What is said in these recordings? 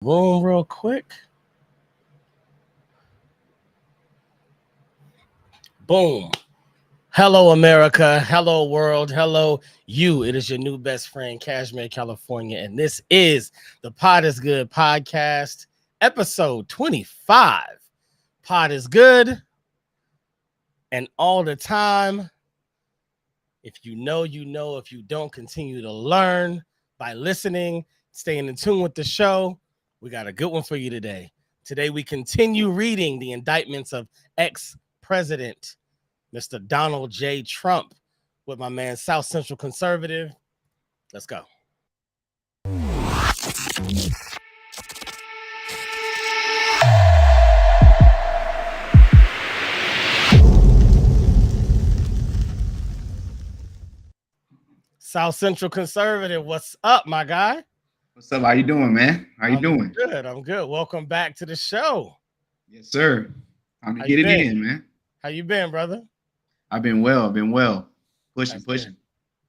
Room real quick. Boom. Hello, America. Hello, world. Hello, you. It is your new best friend, Cashmere, California. And this is the Pod is Good podcast, episode 25. Pod is good. And all the time, if you know, you know. If you don't, continue to learn by listening, staying in tune with the show. We got a good one for you today. Today, we continue reading the indictments of ex-president Mr. Donald J. Trump with my man South Central Conservative. Let's go. South Central Conservative, what's up, my guy? What's up? How you doing, man? How you doing? Good. I'm good. Welcome back to the show. Yes, sir. Time to get it in, man. How you been, brother? I've been well. Pushing.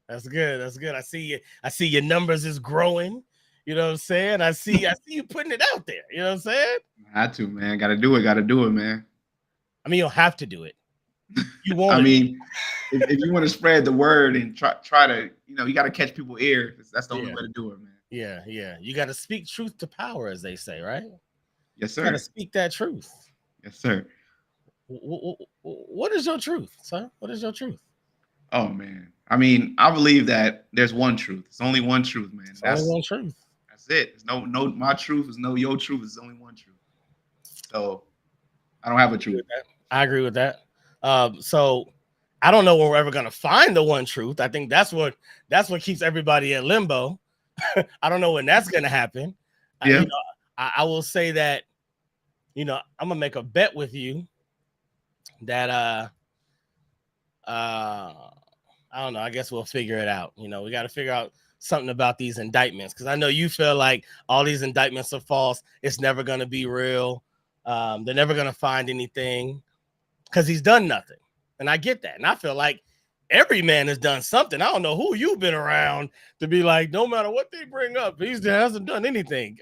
That's good. That's good. I see you. I see your numbers is growing. You know what I'm saying? I see you putting it out there. You know what I'm saying? I had to, man. Gotta do it, man. I mean, you don't have to do it. You won't. I mean, if you want to spread the word and try to, you got to catch people's ear. That's the only way to do it, man. Yeah. You got to speak truth to power, as they say, right? Yes, sir. You got to speak that truth. Yes, sir. What is your truth, sir? What is your truth? Oh, man. I mean, I believe that there's one truth. It's only one truth, man. That's only one truth. That's it. It's no. My truth is no your truth. It's only one truth. So I don't have a truth. I agree with that. So I don't know when we're ever gonna find the one truth. I think that's what keeps everybody at limbo. I don't know when that's gonna happen. Yeah. I will say that, I'm gonna make a bet with you that I don't know. I guess we'll figure it out. We got to figure out something about these indictments, because I know you feel like all these indictments are false. It's never going to be real. They're never going to find anything because he's done nothing. And I get that. And I feel like every man has done something. I don't know who you've been around to be like, no matter what they bring up, he hasn't done anything.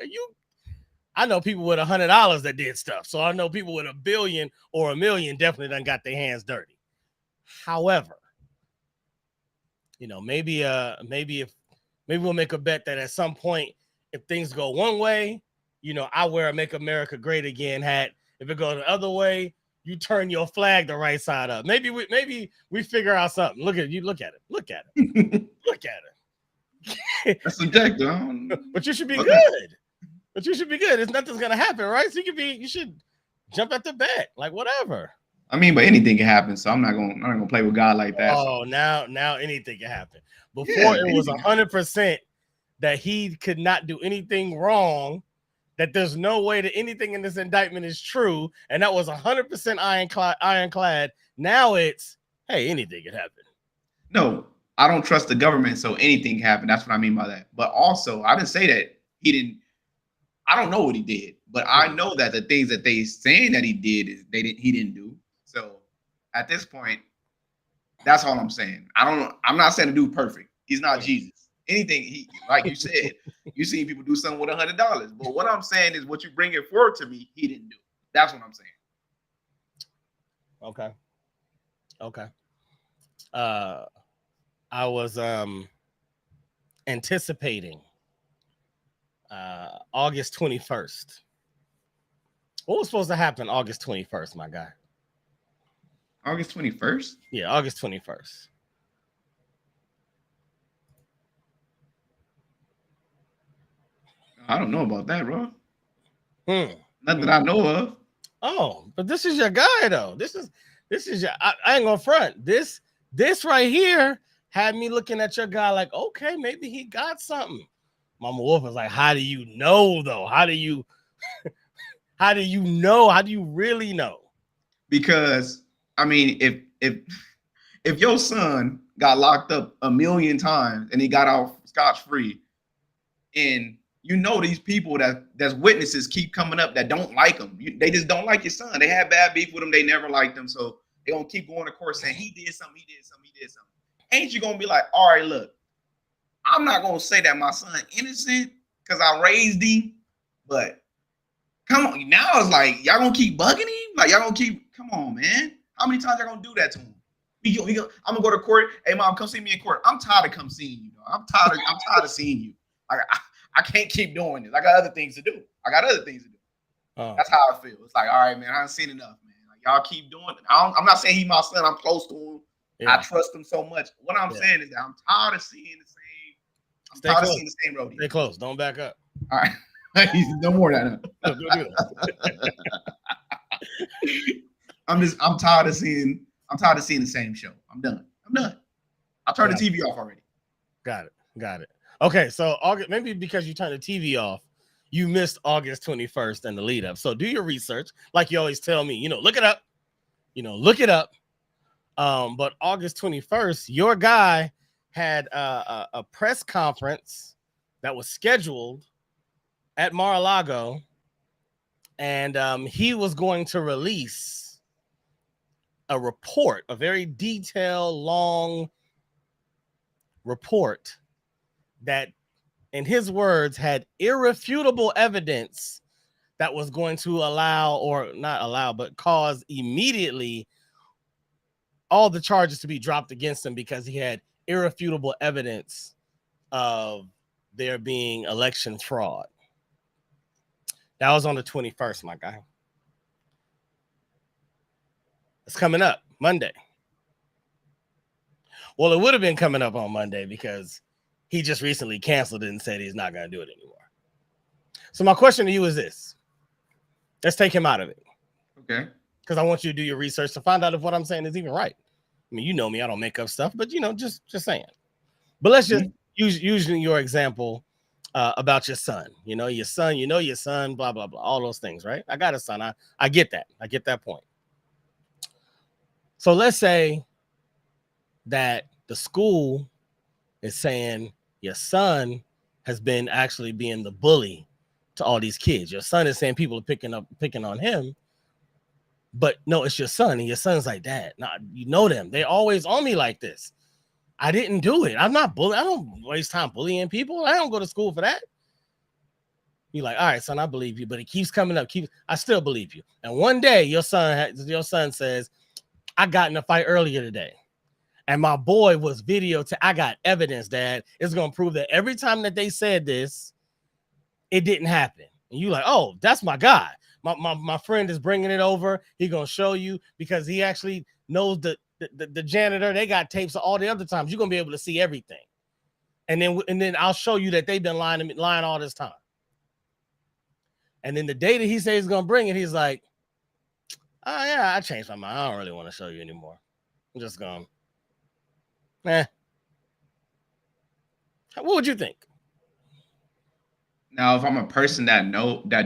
I know people with $100 that did stuff. So I know people with $1 billion or $1 million definitely done got their hands dirty. However, maybe we'll make a bet that at some point, if things go one way, I wear a "Make America Great Again" hat. If it goes the other way, you turn your flag the right side up. Maybe we figure out something. Look at it. Look at it. That's subjective. But you should be good. It's nothing's gonna happen, right? So you should jump at the bet, like whatever. I mean, but anything can happen, so I'm not gonna play with God like that. Oh, now anything can happen. Before it was 100% that he could not do anything wrong, that there's no way that anything in this indictment is true, and that was 100% ironclad. Now it's, hey, anything can happen. No, I don't trust the government, so anything can happen. That's what I mean by that. But also, I didn't say that he didn't. I don't know what he did, but I know that the things that they saying that he did he didn't do. So at this point, that's all I'm saying. I'm not saying the dude perfect. He's not Jesus. Anything like you said, you seen people do something with $100. But what I'm saying is, what you bring it forward to me, he didn't do. That's what I'm saying. Okay. I was anticipating August 21st. What was supposed to happen August 21st, my guy? August 21st? Yeah, August 21st. I don't know about that, bro. Nothing that I know of. Oh, but this is your guy, though. This is your. I ain't gonna front. This right here had me looking at your guy like, okay, maybe he got something. Mama Wolf was like, how do you know, though? How do you know? How do you really know? Because I mean, if your son got locked up 1 million times and he got off scotch-free, and these people that's witnesses keep coming up that don't like him, they just don't like your son. They had bad beef with him. They never liked him, so they're gonna keep going to court saying he did something. Ain't you gonna be like, all right, look, I'm not gonna say that my son innocent because I raised him, But come on, now it's like y'all gonna keep bugging him. Like y'all gonna keep. Come on, man. How many times y'all gonna do that to him? I'm gonna go to court. Hey, mom, come see me in court. I'm tired of come seeing you. I'm tired of seeing you. I can't keep doing this. I got other things to do. That's how I feel. It's like, all right, man, I haven't seen enough, man. Like, y'all keep doing it. I'm not saying he's my son. I'm close to him. Yeah. I trust him so much. What I'm saying is that I'm tired of seeing the same. I'm tired of seeing the same rodeo. Stay close. Don't back up. All right. No more of that. I'm tired of seeing the same show. I'm done. I turned the TV off already. Got it. Okay, so August, maybe because you turned the TV off, you missed August 21st and the lead up. So do your research, like you always tell me. Look it up. Look it up. But August 21st, your guy had a press conference that was scheduled at Mar-a-Lago, and he was going to release a report, a very detailed, long report that, in his words, had irrefutable evidence that was going to cause immediately all the charges to be dropped against him because he had irrefutable evidence of there being election fraud. That was on the 21st, my guy. It's coming up Monday. Well, it would have been coming up on Monday because he just recently canceled it and said he's not going to do it anymore. So my question to you is this. Let's take him out of it. Okay. Because I want you to do your research to find out if what I'm saying is even right. I mean, you know me, I don't make up stuff, but just saying. But let's just use your example about your son. Your son, blah, blah, blah, all those things, right? I got a son. I get that. I get that point. So let's say that the school is saying your son has been actually being the bully to all these kids. Your son is saying people are picking on him. But no, it's your son. And your son's like, Dad, nah, you know them. They're always on me like this. I didn't do it. I'm not bullying. I don't waste time bullying people. I don't go to school for that. You're like, all right, son, I believe you. But it keeps coming up. I still believe you. And one day your son says, I got in a fight earlier today. And my boy was I got evidence, Dad. It's going to prove that every time that they said this, it didn't happen. And you're like, oh, that's my guy. My friend is bringing it over. He's going to show you because he actually knows the janitor. They got tapes of all the other times. You're going to be able to see everything. And then I'll show you that they've been lying all this time. And then the day that he says he's going to bring it, he's like, oh, yeah, I changed my mind. I don't really want to show you anymore. I'm just going, What would you think? Now, if I'm a person that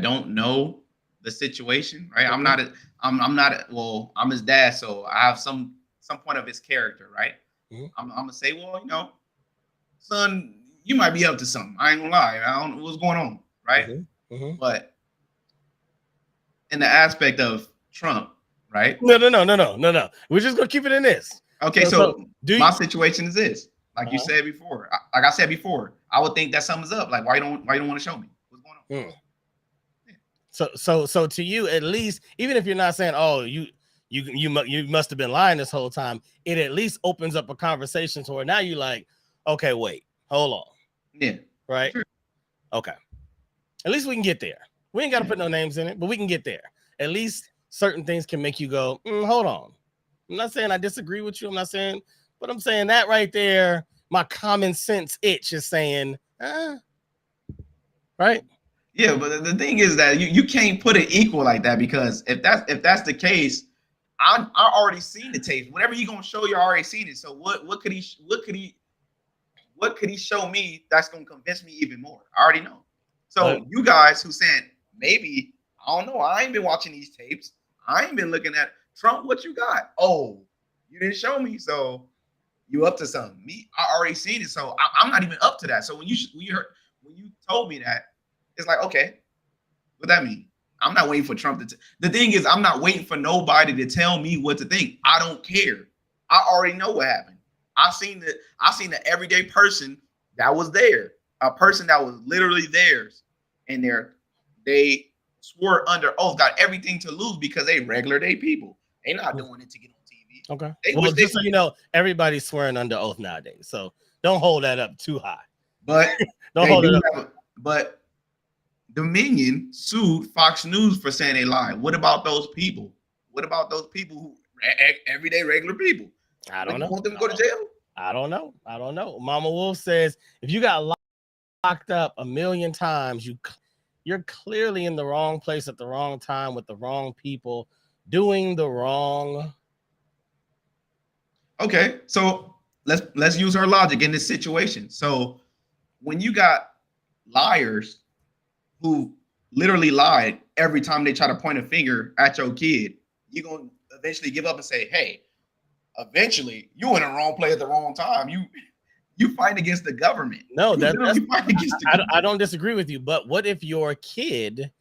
don't know the situation, right? Mm-hmm. I'm his dad, so I have some point of his character, right? Mm-hmm. I'm gonna say, well, son, you might be up to something. I ain't gonna lie. I don't know what's going on, right? Mm-hmm. Mm-hmm. But in the aspect of Trump, right? No. We're just gonna keep it in this. Okay, so my situation is this. Like you said before, like I said before, I would think that something's up. Like, why you don't want to show me what's going on? Mm. Yeah. So to you, at least, even if you're not saying, oh, you must have been lying this whole time, it at least opens up a conversation to where now you're like, okay, wait, hold on. Yeah. Right. Sure. Okay. At least we can get there. We ain't got to put no names in it, but we can get there. At least certain things can make you go, hold on. I'm not saying I disagree with you. I'm not saying. But I'm saying that right there, my common sense itch is saying, right? Yeah, but the thing is that you can't put it equal like that, because if that's the case, I already seen the tape. Whatever he gonna show you, I already seen it. So what could he show me that's gonna convince me even more? I already know. So you guys who saying maybe, I don't know, I ain't been watching these tapes. I ain't been looking at Trump. What you got? Oh, you didn't show me, so you up to something. Me, I already seen it, so I'm not even up to that. So when you told me that, it's like, okay, what that mean? I'm not waiting for Trump to. The thing is, I'm not waiting for nobody to tell me what to think. I don't care. I already know what happened. I seen the everyday person that was there, a person that was literally theirs, and they're they swore under oath, got everything to lose because they regular day people. They not doing it to get on TV. Okay. They Well, wish just so you know, everybody's swearing under oath nowadays, so don't hold that up too high. but Don't they hold it do up. have. But Dominion sued Fox News for saying they lied. What about those people? What about those people who everyday regular people? I don't know. Want them to go to jail? I don't know. I don't know. Mama Wolf says if you got locked up a million times, you're clearly in the wrong place at the wrong time with the wrong people doing the wrong. Okay, so let's use our logic in this situation. So when you got liars who literally lied every time they try to point a finger at your kid, you're gonna eventually give up and say, hey, eventually you in the wrong place at the wrong time. You fight against the government. No, I don't disagree with you, but what if your kid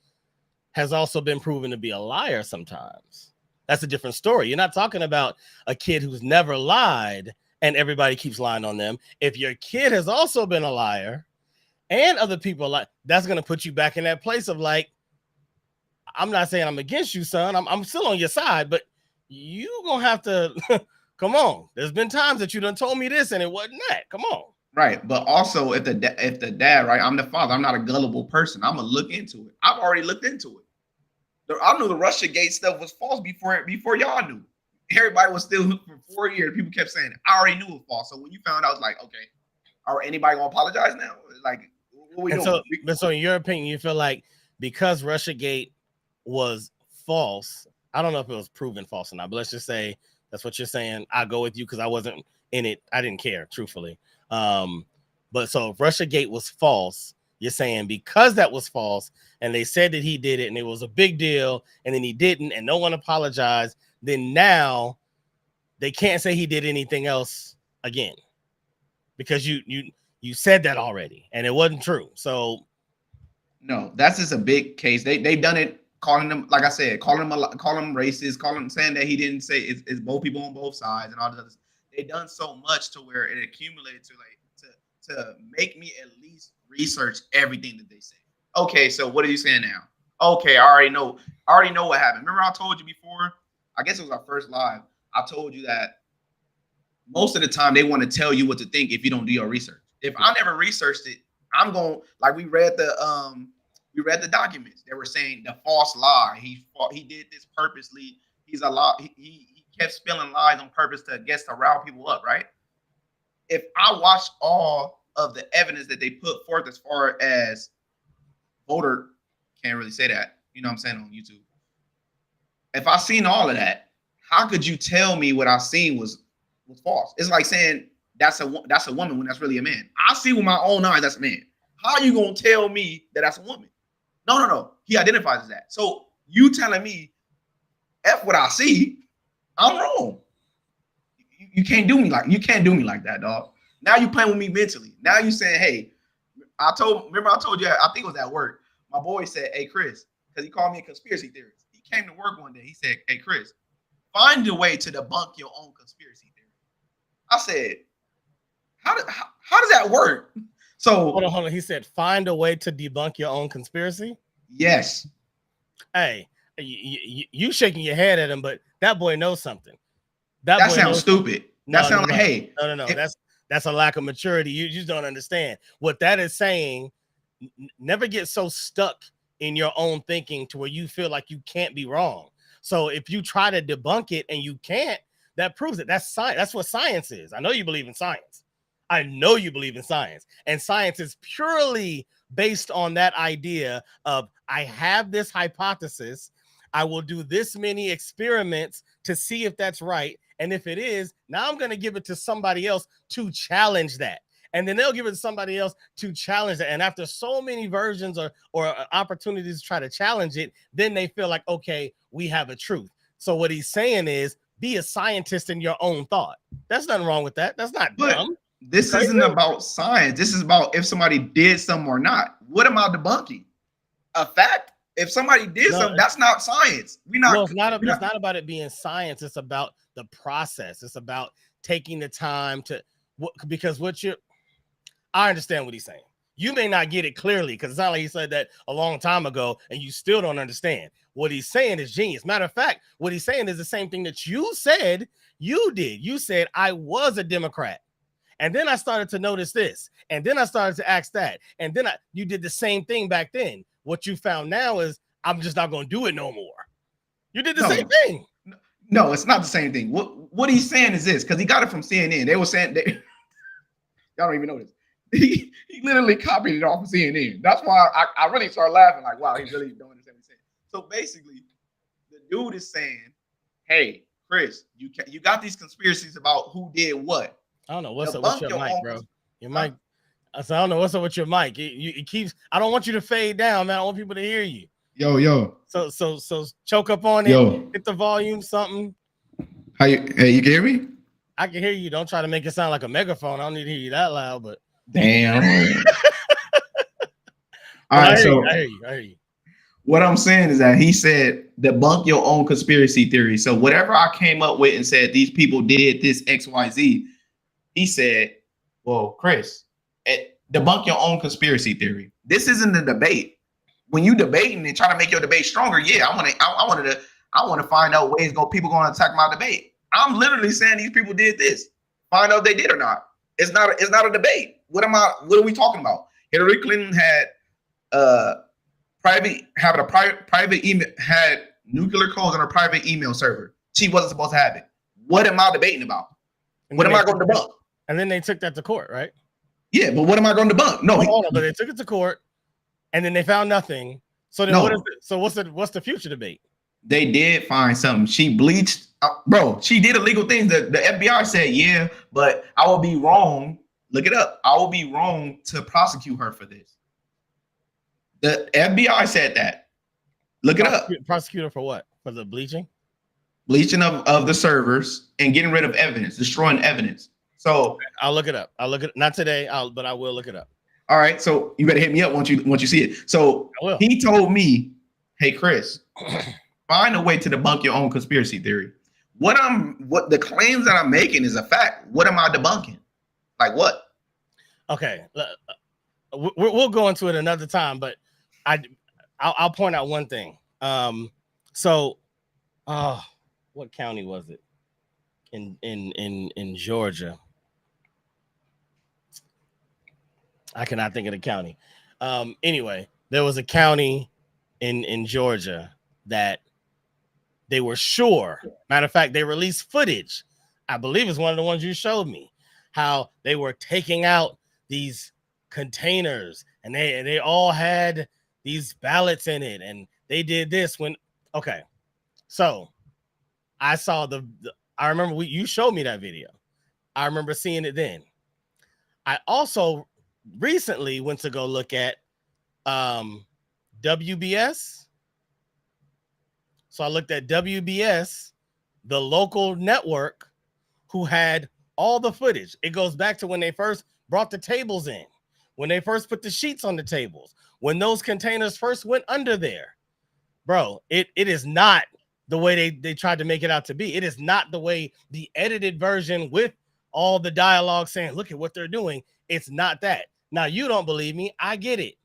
has also been proven to be a liar sometimes? That's a different story. You're not talking about a kid who's never lied and everybody keeps lying on them. If your kid has also been a liar and other people like, that's going to put you back in that place of like, I'm not saying I'm against you, son. I'm still on your side, but you gonna have to come on. There's been times that you done told me this and it wasn't that. Come on. Right, but also if the dad, right, I'm the father. I'm not a gullible person. I'm gonna look into it. I've already looked into it. I knew the Russiagate stuff was false before y'all knew. Everybody was still for 4 years. People kept saying, I already knew it was false. So when you found out, I was like, okay, are anybody gonna apologize now? Like, what we doing? So in your opinion, you feel like because Russiagate was false, I don't know if it was proven false or not, but let's just say that's what you're saying. I go with you because I wasn't in it. I didn't care, truthfully. But so if Russiagate was false, you're saying because that was false and they said that he did it and it was a big deal and then he didn't and no one apologized, then now they can't say he did anything else again because you said that already and it wasn't true. So no, that's just a big case. They've done it, calling them, like I said, calling them racist, saying that he didn't say it's both people on both sides and all this other stuff. They've done so much to where it accumulated to to make me at least research everything that they say. Okay, so what are you saying now? Okay, I already know what happened. Remember I told you before, I guess it was our first live, I told you that most of the time they want to tell you what to think if you don't do your research. If I never researched it, I'm going, like we read the documents. They were saying the false lie. He did this purposely. He's a lie. He kept spilling lies on purpose to rile people up, right? If I watch all of the evidence that they put forth as far as voter, can't really say that, you know what I'm saying, on YouTube. If I seen all of that, how could you tell me what I seen was false? It's like saying that's a woman when that's really a man. I see with my own eyes that's a man. How are you gonna tell me that that's a woman? No. He identifies as that. So you telling me F what I see, I'm wrong. You can't do me like that, dog. Now you playing with me mentally. Now you saying, hey, I told you, I think it was at work. My boy said, hey, Chris, because he called me a conspiracy theorist. He came to work one day. He said, hey, Chris, find a way to debunk your own conspiracy theory. I said, how does that work? So hold on. He said, find a way to debunk your own conspiracy? Yes. Hey, you shaking your head at him, but that boy knows something. That sounds stupid. That sounds like, hey. No. That's a lack of maturity. You just don't understand. What that is saying, never get so stuck in your own thinking to where you feel like you can't be wrong. So if you try to debunk it and you can't, that proves it. That's science. That's what science is. I know you believe in science. And science is purely based on that idea of I have this hypothesis. I will do this many experiments to see if that's right. And if it is, now I'm going to give it to somebody else to challenge that. And then they'll give it to somebody else to challenge that. And after so many versions or opportunities to try to challenge it, then they feel like, okay, we have a truth. So what he's saying is be a scientist in your own thought. There's nothing wrong with that. That's not dumb. This isn't about science. This is about if somebody did something or not. What am I debunking? A fact? If somebody did something, that's not science. It's not about it being science. It's about the process. It's about taking the time to, because I understand what he's saying. You may not get it clearly because it's not like he said that a long time ago and you still don't understand. What he's saying is genius. Matter of fact, what he's saying is the same thing that you said you did. You said, I was a Democrat. And then I started to notice this. And then I started to ask that. And then you did the same thing back then. What you found now is I'm just not going to do it no more. You did the same thing. No, it's not the same thing. What he's saying is this, because he got it from CNN. They were saying y'all don't even know this. He literally copied it off of CNN. That's why I really started laughing. Like, wow, he's really doing this every saying. So basically, the dude is saying, "Hey, Chris, you got these conspiracies about who did what." I don't know what's up with your mic, bro. Your mic. I said, I don't know what's up with your mic. It keeps. I don't want you to fade down, man. I want people to hear you. Yo. So choke up on it. Hit the volume, something. Hey, you can hear me? I can hear you. Don't try to make it sound like a megaphone. I don't need to hear you that loud, but damn. All right, I hear you. What I'm saying is that he said debunk your own conspiracy theory. So whatever I came up with and said these people did this XYZ, he said, well, Chris, debunk your own conspiracy theory. This isn't a debate. When you debating and trying to make your debate stronger, yeah, I want to find out ways people going to attack my debate. I'm literally saying these people did this. Find out if they did or not. It's not a debate. What are we talking about? Hillary Clinton had private email, had nuclear codes on her private email server. She wasn't supposed to have it. What am I debating about? What am I going to debunk? And then they took that to court, right? Yeah, but what am I going to debunk? No, but they took it to court, and then they found nothing. So then what is it? So what's the future debate? They did find something. She bleached, bro. She did illegal things. The FBI said, yeah, but I will be wrong. Look it up. I will be wrong to prosecute her for this. The FBI said that. Look it up. Prosecutor for what? For the bleaching? Bleaching of the servers and getting rid of evidence, destroying evidence. So I'll look it up. Not today, but I will look it up. All right. So you better hit me up once you see it. So he told me, hey, Chris, find a way to debunk your own conspiracy theory. What the claims that I'm making is a fact. What am I debunking? Like what? Okay. We'll go into it another time, but I'll point out one thing. What county was it in Georgia? I cannot think of the county. Anyway, there was a county in Georgia that they were sure. Matter of fact, they released footage. I believe it's one of the ones you showed me, how they were taking out these containers and they all had these ballots in it, and they did this when. Okay, so I saw I remember you showed me that video. I remember seeing it then. I also recently went to go look at WBS. So I looked at WBS, the local network, who had all the footage. It goes back to when they first brought the tables in, when they first put the sheets on the tables, when those containers first went under there. Bro, it is not the way they tried to make it out to be. It is not the way the edited version with all the dialogue saying, look at what they're doing. It's not that. Now, you don't believe me. I get it.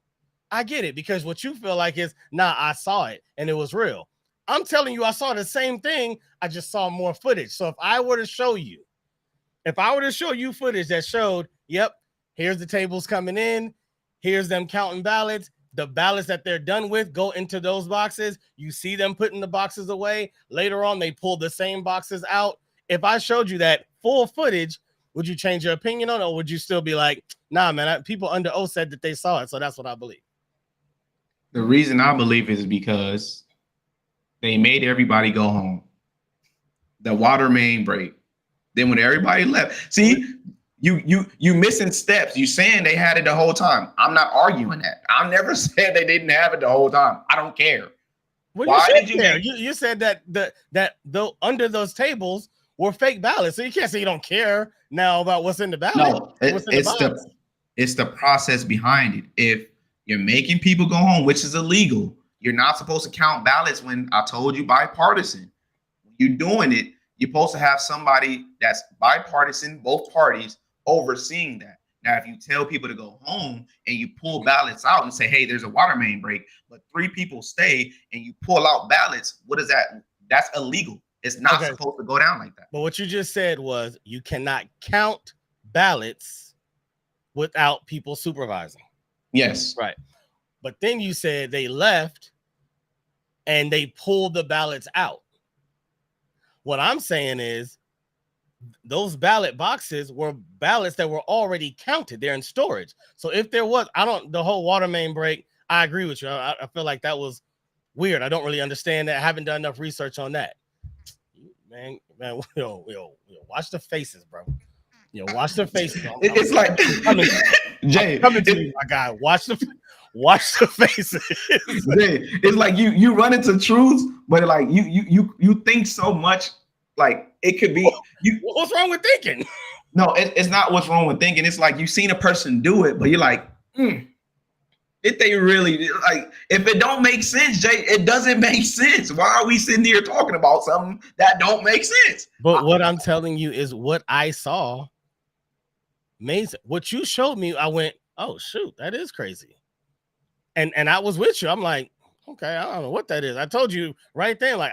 Because what you feel like is, I saw it and it was real. I'm telling you, I saw the same thing. I just saw more footage. So if I were to show you footage that showed, yep, here's the tables coming in, here's them counting ballots, the ballots that they're done with go into those boxes. You see them putting the boxes away. Later on, they pull the same boxes out. If I showed you that full footage, would you change your opinion on it, or would you still be like, nah, man, people under oath said that they saw it, so that's what I believe? The reason I believe is because they made everybody go home. The water main break. Then when everybody left, see, you missing steps. You saying they had it the whole time. I'm not arguing that. I never said they didn't have it the whole time. I don't care. Well, why did you said that though under those tables were fake ballots, so you can't say you don't care now about what's in the ballot. No, it's the process behind it. If you're making people go home, which is illegal, you're not supposed to count ballots. When I told you bipartisan, when you're doing it, you're supposed to have somebody that's bipartisan, both parties overseeing that. Now, if you tell people to go home and you pull ballots out and say, hey, there's a water main break, but 3 people stay and you pull out ballots, what is that? That's illegal. It's not supposed to go down like that. But what you just said was you cannot count ballots without people supervising. Yes. Right. But then you said they left and they pulled the ballots out. What I'm saying is those ballot boxes were ballots that were already counted. They're in storage. So if there was, the whole water main break, I agree with you. I feel like that was weird. I don't really understand that. I haven't done enough research on that. Man, watch the faces, bro. Watch the faces. It's like Jay, coming to you, my guy. Watch the faces. Jay, it's like you run into truths, but like you think so much. Like it could be what's wrong with thinking? No, it's not what's wrong with thinking. It's like you've seen a person do it, but you're like, if they really like, if it don't make sense, Jay, it doesn't make sense. Why are we sitting here talking about something that don't make sense? But what I'm telling you is what I saw. Amazing. What you showed me, I went, oh shoot, that is crazy. And I was with you. I'm like, okay, I don't know what that is. I told you right there, like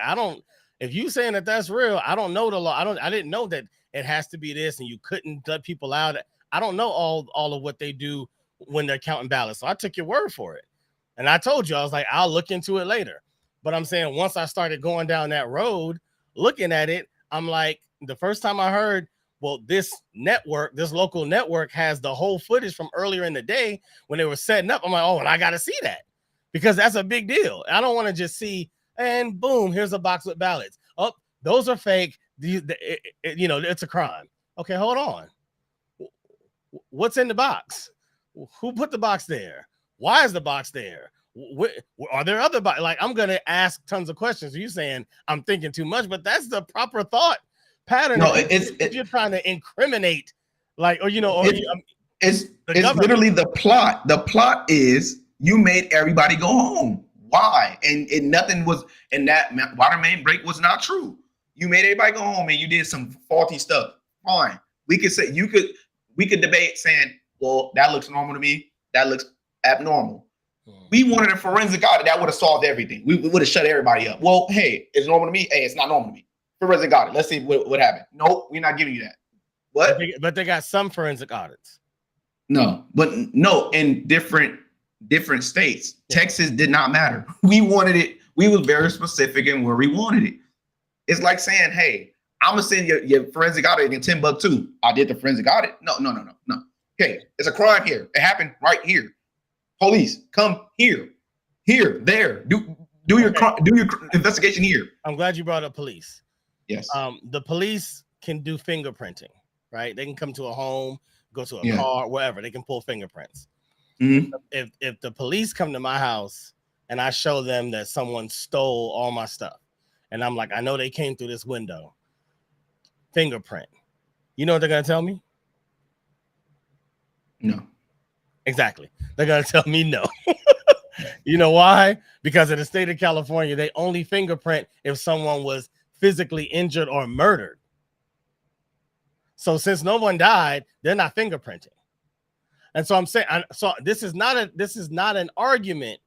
if you saying that that's real, I don't know the law. I didn't know that it has to be this and you couldn't let people out. I don't know all of what they do when they're counting ballots. So I took your word for it. And I told you, I was like, I'll look into it later. But I'm saying once I started going down that road, looking at it, I'm like, the first time I heard, well, this local network has the whole footage from earlier in the day when they were setting up. I'm like, oh, and I got to see that because that's a big deal. I don't want to just see, and boom, here's a box with ballots. Oh, those are fake. It's a crime. Okay, hold on. What's in the box? Who put the box there? Why is the box there? Are there other boxes? Like, I'm going to ask tons of questions. You saying I'm thinking too much, but that's the proper thought pattern. No, if you're trying to incriminate, like, it's literally the plot. The plot is you made everybody go home. Why? And nothing was, and that water main break was not true. You made everybody go home and you did some faulty stuff. Fine. We could say we could debate saying, well, that looks normal to me. That looks abnormal. We wanted a forensic audit that would have solved everything. We would have shut everybody up. Well, hey, it's normal to me. Hey, it's not normal to me. Forensic audit. Let's see what happened. Nope, we're not giving you that. What? But they got some forensic audits. No, in different states. Yeah. Texas did not matter. We wanted it. We was very specific in where we wanted it. It's like saying, hey, I'm gonna send your forensic audit in Timbuktu. I did the forensic audit. No. Okay, it's a crime here. It happened right here. Police, come here, there. Do your investigation here. I'm glad you brought up police. Yes. The police can do fingerprinting, right? They can come to a home, go to a car, wherever. They can pull fingerprints. Mm-hmm. If the police come to my house and I show them that someone stole all my stuff, and I'm like, I know they came through this window, fingerprint. You know what they're gonna tell me? No. Exactly. They're gonna tell me no. You know why? Because in the state of California, they only fingerprint if someone was physically injured or murdered. So since no one died, they're not fingerprinting. And so I'm saying, this is not an argument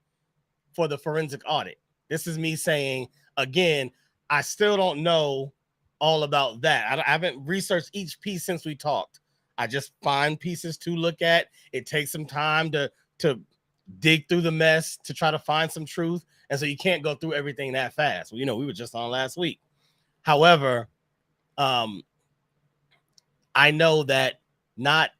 for the forensic audit. This is me saying, again, I still don't know all about that. I haven't researched each piece since we talked. I just find pieces to look at. It takes some time to dig through the mess to try to find some truth. And so you can't go through everything that fast. We were just on last week. However, I know that not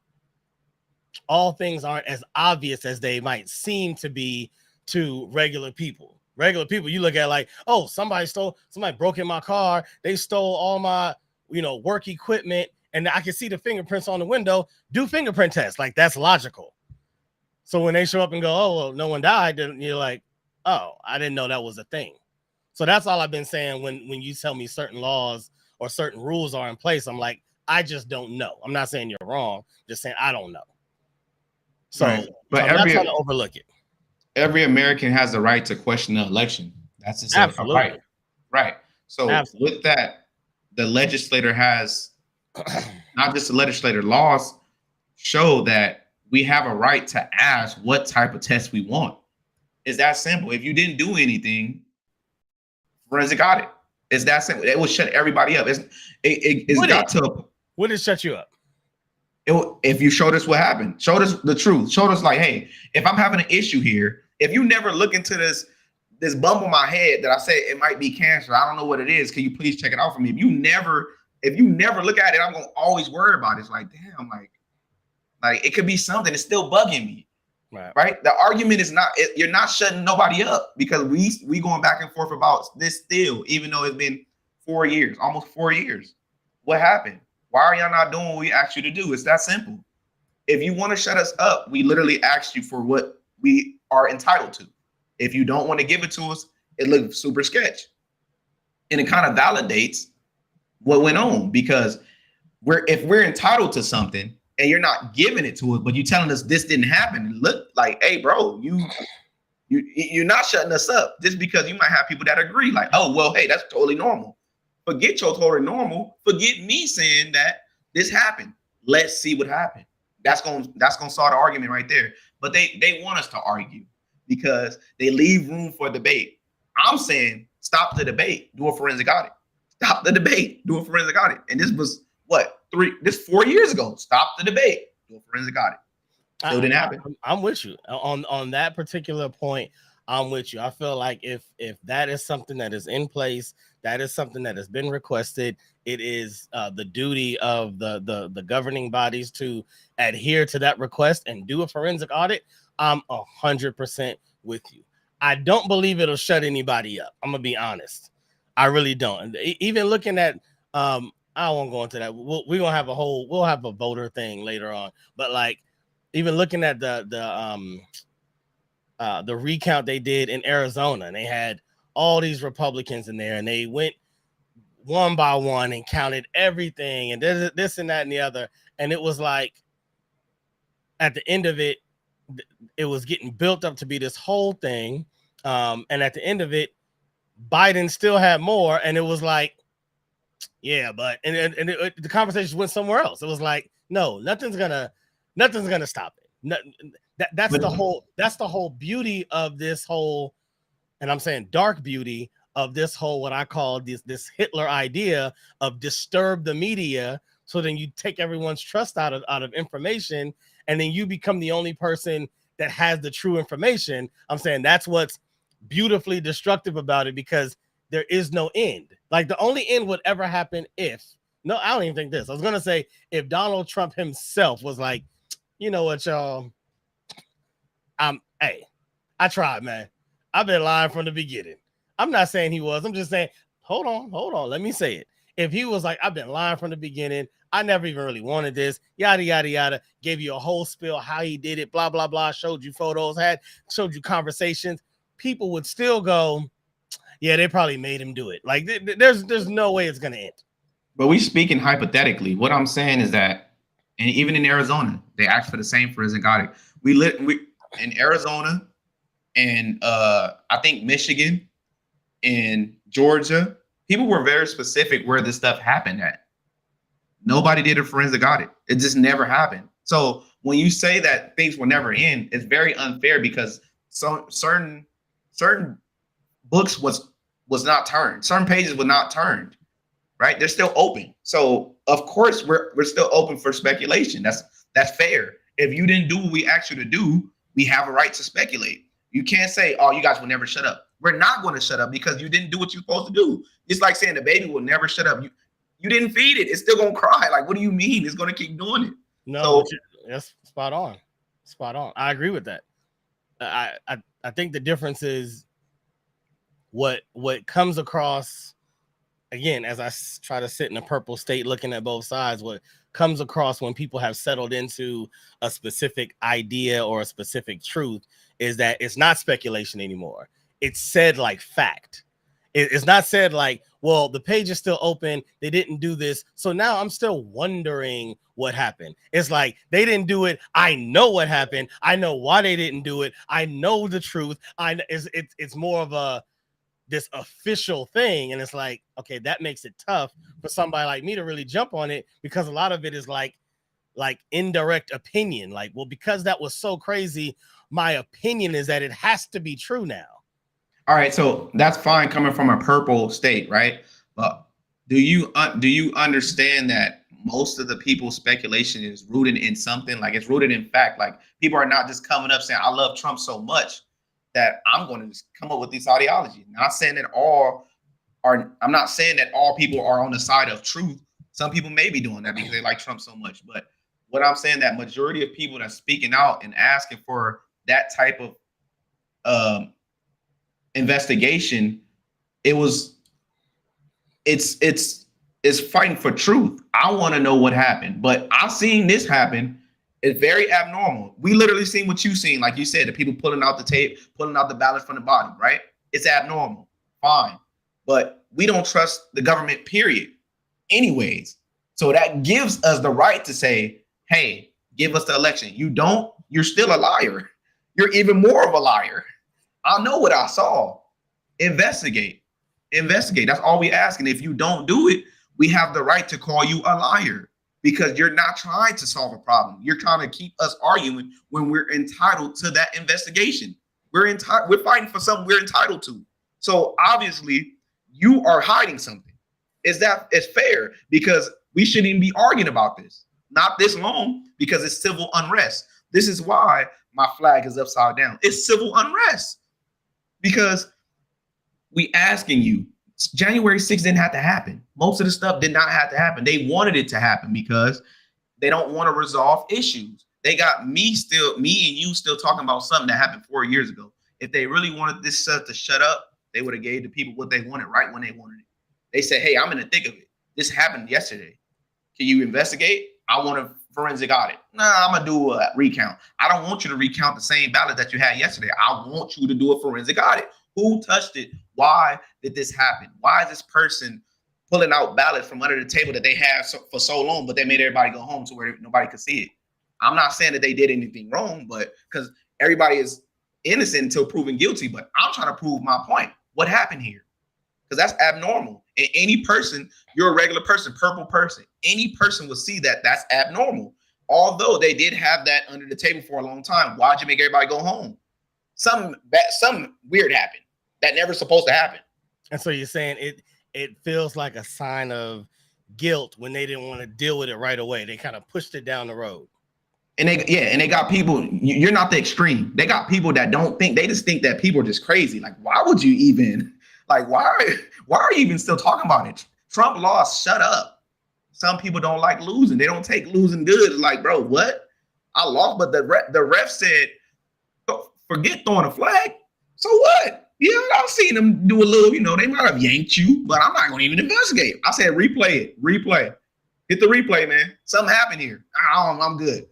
all things aren't as obvious as they might seem to be to regular people. Regular people, you look at like, oh, somebody broke in my car. They stole all my, work equipment. And I can see the fingerprints on the window. Do fingerprint tests. Like, that's logical. So when they show up and go, oh, well, no one died, then you're like, oh, I didn't know that was a thing. So that's all I've been saying when you tell me certain laws or certain rules are in place. I'm like, I just don't know. I'm not saying you're wrong. Just saying I don't know. So, right. But I'm not trying to overlook it. Every American has the right to question the election. That's just absolutely right. Right. So with that, the legislator has not just the legislator laws. show that we have a right to ask what type of test we want. It's that simple. If you didn't do anything, forensic audit. It's that simple. It will shut everybody up. It's got to. Would it shut you up? If you showed us what happened, showed us the truth, showed us like, hey, if I'm having an issue here, if you never look into this bump on my head that I say it might be cancer, I don't know what it is. Can you please check it out for me? If you never look at it, I'm gonna always worry about it. It's like, damn, like it could be something. It's still bugging me. Right. The argument is not, you're not shutting nobody up, because we going back and forth about this still, even though it's been 4 years, almost 4 years. What happened? Why are y'all not doing what we asked you to do? It's that simple. If you want to shut us up, we literally asked you for what we are entitled to. If you don't want to give it to us, it looks super sketch. And it kind of validates what went on, because if we're entitled to something and you're not giving it to us, but you're telling us this didn't happen, look like, hey, bro, you're not shutting us up just because you might have people that agree, like, oh, well, hey, that's totally normal. Forget your totally normal. Forget me saying that this happened. Let's see what happened. That's gonna solve the argument right there. But they want us to argue because they leave room for debate. I'm saying stop the debate, do a forensic audit. Stop the debate, do a forensic audit. And this was what, 4 years ago. Stop the debate, do a forensic audit. Still didn't happen. I'm with you on that particular point. I'm with you. I feel like if that is something that is in place, that is something that has been requested, it is the duty of the governing bodies to adhere to that request and do a forensic audit. I'm 100% with you. I don't believe it'll shut anybody up. I'm gonna be honest. I really don't. Even looking at I won't go into that. We're gonna have we'll have a voter thing later on, but like even looking at the recount they did in Arizona, and they had all these Republicans in there, and they went one by one and counted everything, and this and that and the other, and it was like at the end of it, it was getting built up to be this whole thing, and at the end of it, Biden still had more, and it was like, yeah, but the conversation went somewhere else. It was like, no, nothing's gonna stop it. That's the whole beauty of this whole, and I'm saying dark beauty of this whole, what I call this Hitler idea of disturb the media, so then you take everyone's trust out of information, and then you become the only person that has the true information. I'm saying that's what's beautifully destructive about it, because there is no end. Like the only end would ever happen I don't even think this. I was gonna say if Donald Trump himself was like, you know what, y'all, hey, I tried, man. I've been lying from the beginning. I'm not saying he was. I'm just saying, hold on. Let me say it. If he was like, I've been lying from the beginning, I never even really wanted this, yada, yada, yada, gave you a whole spiel how he did it, blah, blah, blah, showed you photos, showed you conversations, people would still go, yeah, they probably made him do it. Like, there's no way it's going to end. But we speaking hypothetically. What I'm saying is that, and even in Arizona, they asked for the same forensic audit. We in Arizona, and I think Michigan and Georgia, people were very specific where this stuff happened at. Nobody did a forensic audit. It just never happened. So when you say that things will never end, it's very unfair, because certain books was not turned. Certain pages were not turned. Right? They're still open. So of course we're still open for speculation. That's fair. If you didn't do what we asked you to do, we have a right to speculate. You can't say, oh, you guys will never shut up. We're not going to shut up because you didn't do what you're supposed to do. It's like saying the baby will never shut up. You didn't feed it. It's still going to cry. Like, what do you mean? It's going to keep doing it. No, that's spot on. Spot on. I agree with that. I think the difference is what comes across, again, as I try to sit in a purple state looking at both sides, what comes across when people have settled into a specific idea or a specific truth is that it's not speculation anymore. It's said like fact. It's not said like, well, the page is still open, they didn't do this, so now I'm still wondering what happened. It's like, they didn't do it, I know what happened, I know why they didn't do it, I know the truth. It's more of this official thing, and it's like, okay, that makes it tough for somebody like me to really jump on it, because a lot of it is like like indirect opinion. Like, well, because that was so crazy, my opinion is that it has to be true now. All right, so that's fine coming from a purple state, right? But do you understand that most of the people's speculation is rooted in something? Like it's rooted in fact. Like people are not just coming up saying, "I love Trump so much that I'm going to just come up with this ideology." Not saying that all are. I'm not saying that all people are on the side of truth. Some people may be doing that because they like Trump so much. But what I'm saying, that majority of people that are speaking out and asking for that type of investigation, it's fighting for truth. I want to know what happened, but I've seen this happen. It's very abnormal. We literally seen what you seen, like you said, the people pulling out the tape, pulling out the ballots from the bottom, right? It's abnormal, fine, but we don't trust the government, period, anyways. So that gives us the right to say, hey, give us the election. You don't, you're still a liar. You're even more of a liar. I know what I saw. Investigate. That's all we ask. And if you don't do it, we have the right to call you a liar because you're not trying to solve a problem. You're trying to keep us arguing when we're entitled to that investigation. We're fighting for something we're entitled to. So obviously you are hiding something. It's fair because we shouldn't even be arguing about this. Not this long because it's civil unrest. This is why my flag is upside down. It's civil unrest. Because we asking you, January 6th didn't have to happen. Most of the stuff did not have to happen. They wanted it to happen because they don't want to resolve issues. They got me and you still talking about something that happened 4 years ago. If they really wanted this stuff to shut up, they would have gave the people what they wanted right when they wanted it. They said, hey, I'm in the thick of it. This happened yesterday. Can you investigate? I want a forensic audit. Nah, I'm going to do a recount. I don't want you to recount the same ballot that you had yesterday. I want you to do a forensic audit. Who touched it? Why did this happen? Why is this person pulling out ballots from under the table that they have for so long, but they made everybody go home to where nobody could see it? I'm not saying that they did anything wrong, but because everybody is innocent until proven guilty, but I'm trying to prove my point. What happened here? Because that's abnormal. And any person, you're a regular person, purple person, any person will see that that's abnormal. Although they did have that under the table for a long time. Why'd you make everybody go home? Something weird happened that never supposed to happen. And so you're saying it feels like a sign of guilt when they didn't want to deal with it right away. They kind of pushed it down the road. And they got people, you're not the extreme. They got people that don't think, they just think that people are just crazy. Like, why would you even, like, why are you even still talking about it? Trump lost, shut up. Some people don't like losing. They don't take losing good. It's like, bro, what? I lost, but the ref said, forget throwing a flag. So what? Yeah, I've seen them do a little, they might have yanked you, but I'm not going to even investigate. I said, replay it. Hit the replay, man. Something happened here. I'm good.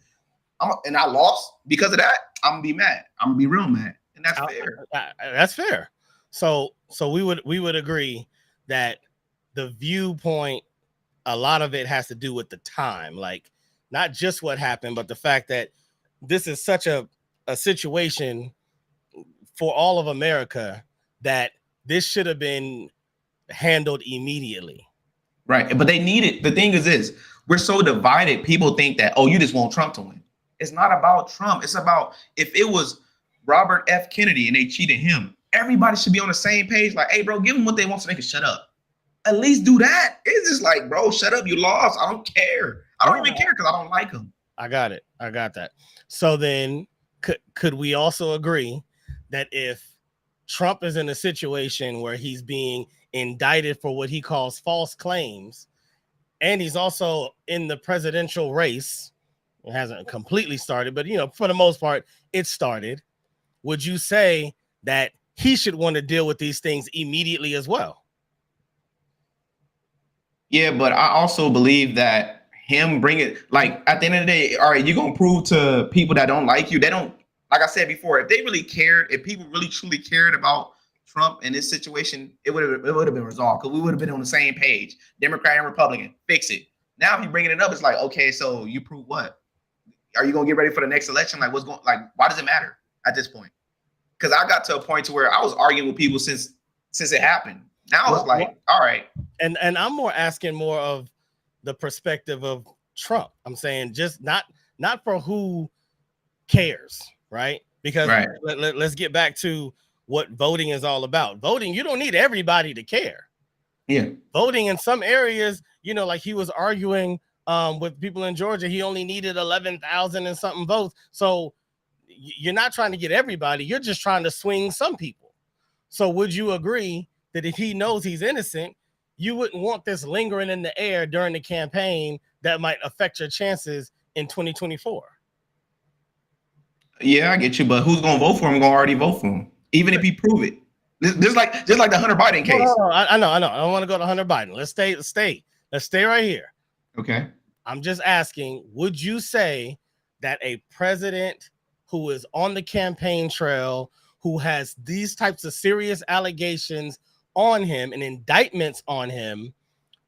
And I lost because of that. I'm going to be mad. I'm going to be real mad. And that's fair. That's fair. So we would agree that the viewpoint, a lot of it has to do with the time, like not just what happened, but the fact that this is such a situation for all of America that this should have been handled immediately. Right. But they need it. The thing is this, we're so divided. People think that, oh, you just want Trump to win. It's not about Trump. It's about, if it was Robert F. Kennedy and they cheated him, everybody should be on the same page. Like, hey, bro, give them what they want so they can shut up. At least do that. It's just like, bro, shut up. You lost. I don't care. I don't even care because I don't like him. I got it. I got that. So then could we also agree that if Trump is in a situation where he's being indicted for what he calls false claims, and he's also in the presidential race, it hasn't completely started, but for the most part, it started. Would you say that he should want to deal with these things immediately as well? Yeah, but I also believe that him bringing, like, at the end of the day, all right, you're going to prove to people that don't like you, they don't, like I said before, if they really cared, if people really truly cared about Trump in this situation, it would have been resolved because we would have been on the same page, Democrat and Republican, fix it. Now, if you're bringing it up, it's like, okay, so you prove what? Are you going to get ready for the next election? Like, why does it matter at this point? Because I got to a point to where I was arguing with people since it happened. Now it's like, all right. And I'm asking more of the perspective of Trump. I'm saying just not for who cares, right? Because Right. let's get back to what voting is all about. Voting, you don't need everybody to care. Yeah. Voting in some areas, like he was arguing with people in Georgia, he only needed 11,000 and something votes. So you're not trying to get everybody, you're just trying to swing some people. So would you agree that if he knows he's innocent, you wouldn't want this lingering in the air during the campaign that might affect your chances in 2024? Yeah, I get you, but who's gonna vote for him? Gonna already vote for him, even if he prove it. Just like the Hunter Biden case. Oh, I know. I don't want to go to Hunter Biden. Let's stay right here. Okay. I'm just asking, would you say that a president who is on the campaign trail, who has these types of serious allegations on him and indictments on him,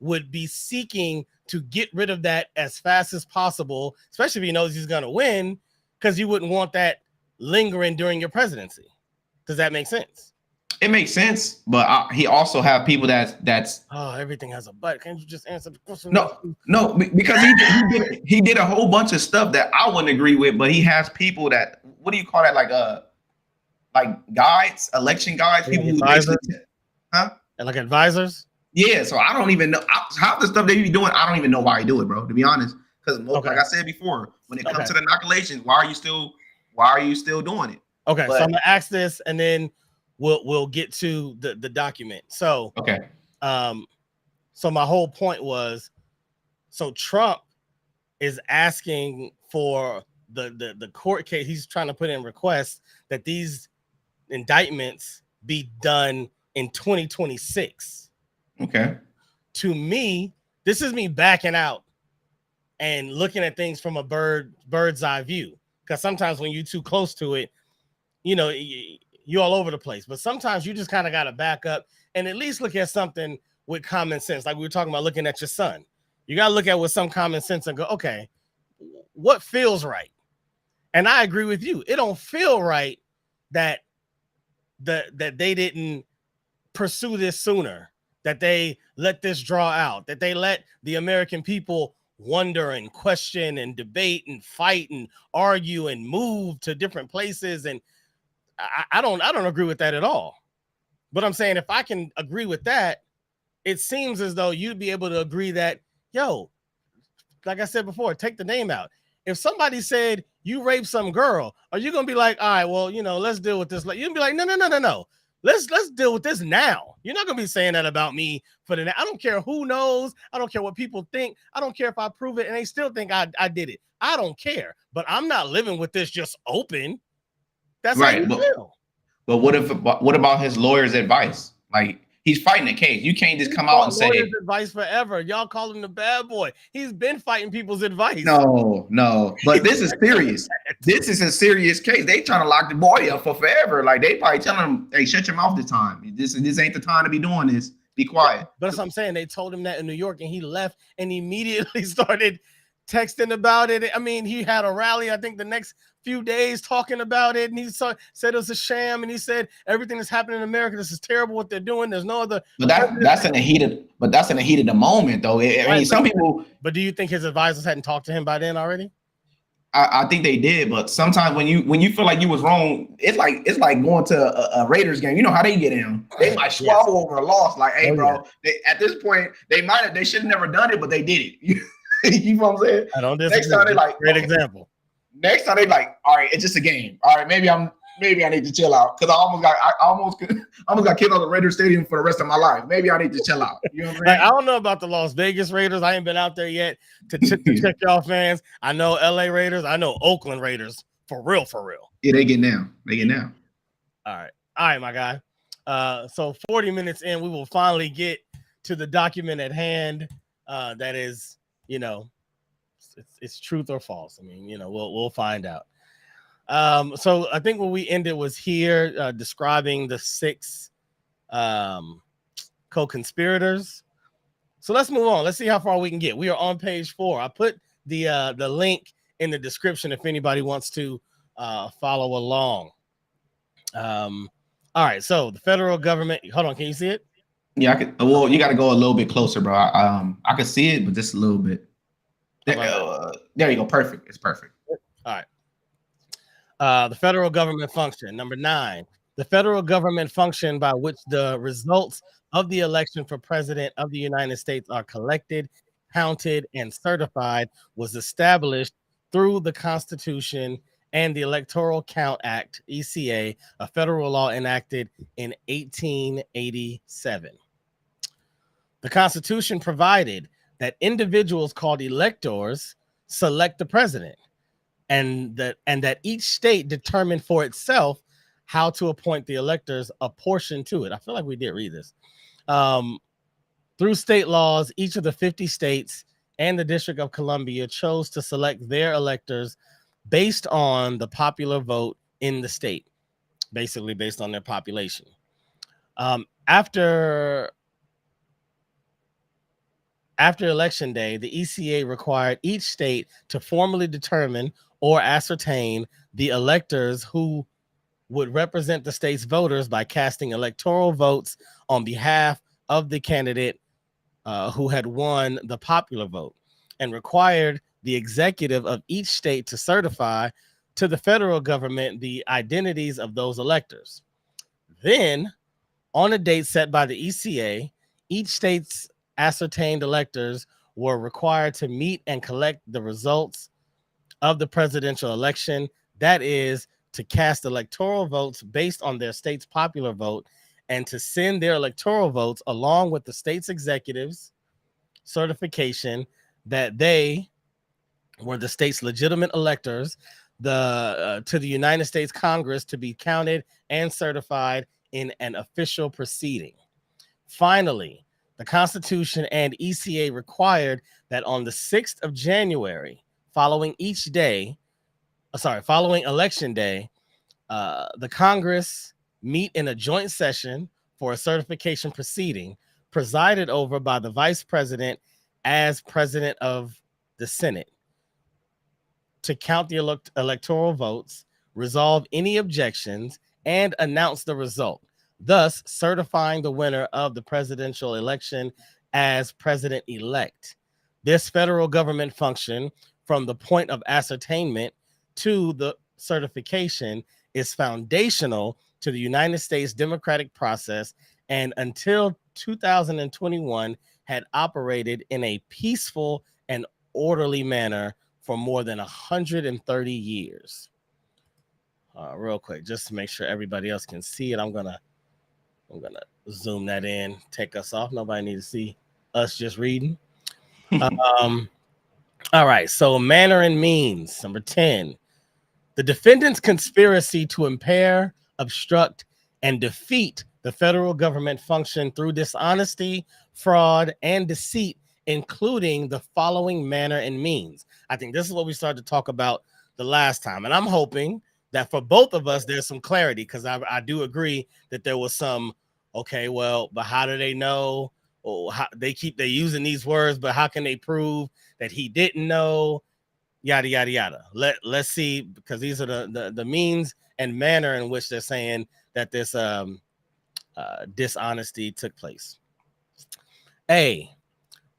would be seeking to get rid of that as fast as possible, especially if he knows he's going to win, because you wouldn't want that lingering during your presidency? Does that make sense? It makes sense, but he also have people that's everything has a but. Can't you just answer the question? No, because he did a whole bunch of stuff that I wouldn't agree with, but he has people that, what do you call that, like guides, election guides, people who basically, and like advisors. Yeah, so I don't even know half the stuff they be doing. I don't even know why he do it, bro. To be honest, because like I said before, when it comes to the inoculations, why are you still doing it? Okay, so I'm gonna ask this, and then we'll get to the document. So okay, so my whole point was, so Trump is asking for the court case. He's trying to put in requests that these indictments be done in 2026. Okay. To me, this is me backing out and looking at things from a bird's eye view. Because sometimes when you're too close to it, you're all over the place. But sometimes you just kind of got to back up and at least look at something with common sense. Like we were talking about looking at your son. You got to look at with some common sense and go, okay, what feels right? And I agree with you. It don't feel right that they didn't pursue this sooner, that they let this draw out, that they let the American people wonder and question and debate and fight and argue and move to different places. And I don't agree with that at all. But I'm saying if I can agree with that, it seems as though you'd be able to agree that, like I said before, take the name out. If somebody said you raped some girl, are you gonna be like, all right, well, let's deal with this? Like, you'd be like, no. Let's deal with this now. You're not gonna be saying that about me for the. I don't care who knows. I don't care what people think. I don't care if I prove it and they still think I did it. I don't care. But I'm not living with this just open. That's right. How you feel. But what about his lawyer's advice? Like, he's fighting a case. You can't just come out and say advice forever. Y'all call him the bad boy. He's been fighting people's advice. No. But this is serious. This is a serious case. They trying to lock the boy up for forever. Like, they probably telling him, hey, shut your mouth this time. This ain't the time to be doing this. Be quiet. But that's what I'm saying. They told him that in New York, and he left and immediately started texting about it. I mean, he had a rally, I think, the next few days talking about it, and he said it was a sham, and he said everything that's happening in America, this is terrible what they're doing. There's no other. But that's in the heat of the moment, though. I mean, some people. But do you think his advisors hadn't talked to him by then already? I think they did, but sometimes when you feel like you was wrong, it's like going to a Raiders game. You know how they get in. They might squabble over a loss. Like, hey, bro, at this point, they should have never done it, but they did it. You know what I'm saying? I don't disagree. Next time they like, great example. Next time they like, all right, it's just a game. All right, maybe I need to chill out because I almost got kicked out of the Raiders Stadium for the rest of my life. Maybe I need to chill out. You know what I'm saying? Like, I don't know about the Las Vegas Raiders. I ain't been out there yet to check y'all fans. I know LA Raiders. I know Oakland Raiders for real. Yeah, they get down. All right, my guy. So 40 minutes in, we will finally get to the document at hand. That is, it's truth or false. I mean, we'll find out. So I think what we ended was here describing the 6 co-conspirators. So let's move on. Let's see how far we can get. We are on page 4. I put the link in the description if anybody wants to follow along. All right. So the federal government. Hold on. Can you see it? Yeah, I could. Well, you got to go a little bit closer, bro. I could see it, but just a little bit. How about that? There you go. Perfect. It's perfect. All right. The federal government function. Number 9, the federal government function by which the results of the election for president of the United States are collected, counted, and certified was established through the Constitution and the Electoral Count Act, ECA, a federal law enacted in 1887. The Constitution provided that individuals called electors select the president, and that each state determined for itself how to appoint the electors apportioned to it. I feel like we did read this. Through state laws, each of the 50 states and the District of Columbia chose to select their electors based on the popular vote in the state, basically based on their population. After election day, the ECA required each state to formally determine or ascertain the electors who would represent the state's voters by casting electoral votes on behalf of the candidate who had won the popular vote, and required the executive of each state to certify to the federal government the identities of those electors. Then, on a date set by the ECA, each state's ascertained electors were required to meet and collect the results of the presidential election, that is, to cast electoral votes based on their state's popular vote, and to send their electoral votes along with the state's executives' certification that they were the state's legitimate electors to the United States Congress to be counted and certified in an official proceeding. Finally, the Constitution and ECA required that on the 6th of January, following election day, the Congress meet in a joint session for a certification proceeding presided over by the vice president as president of the Senate to count the electoral votes, resolve any objections, and announce the result, thus certifying the winner of the presidential election as president-elect. This federal government function, from the point of ascertainment to the certification, is foundational to the United States democratic process, and until 2021 had operated in a peaceful and orderly manner for more than 130 years. Real quick, just to make sure everybody else can see it, I'm gonna zoom that in, take us off. Nobody needs to see us just reading. All right, so manner and means. Number 10, the defendant's conspiracy to impair, obstruct, and defeat the federal government function through dishonesty, fraud, and deceit, including the following manner and means. I think this is what we started to talk about the last time, and I'm hoping that for both of us, there's some clarity, because I do agree that there was some, okay, well, but how do they know? Or how, they're using these words, but how can they prove that he didn't know? Yada, yada, yada. Let's see, because these are the means and manner in which they're saying that this dishonesty took place. A,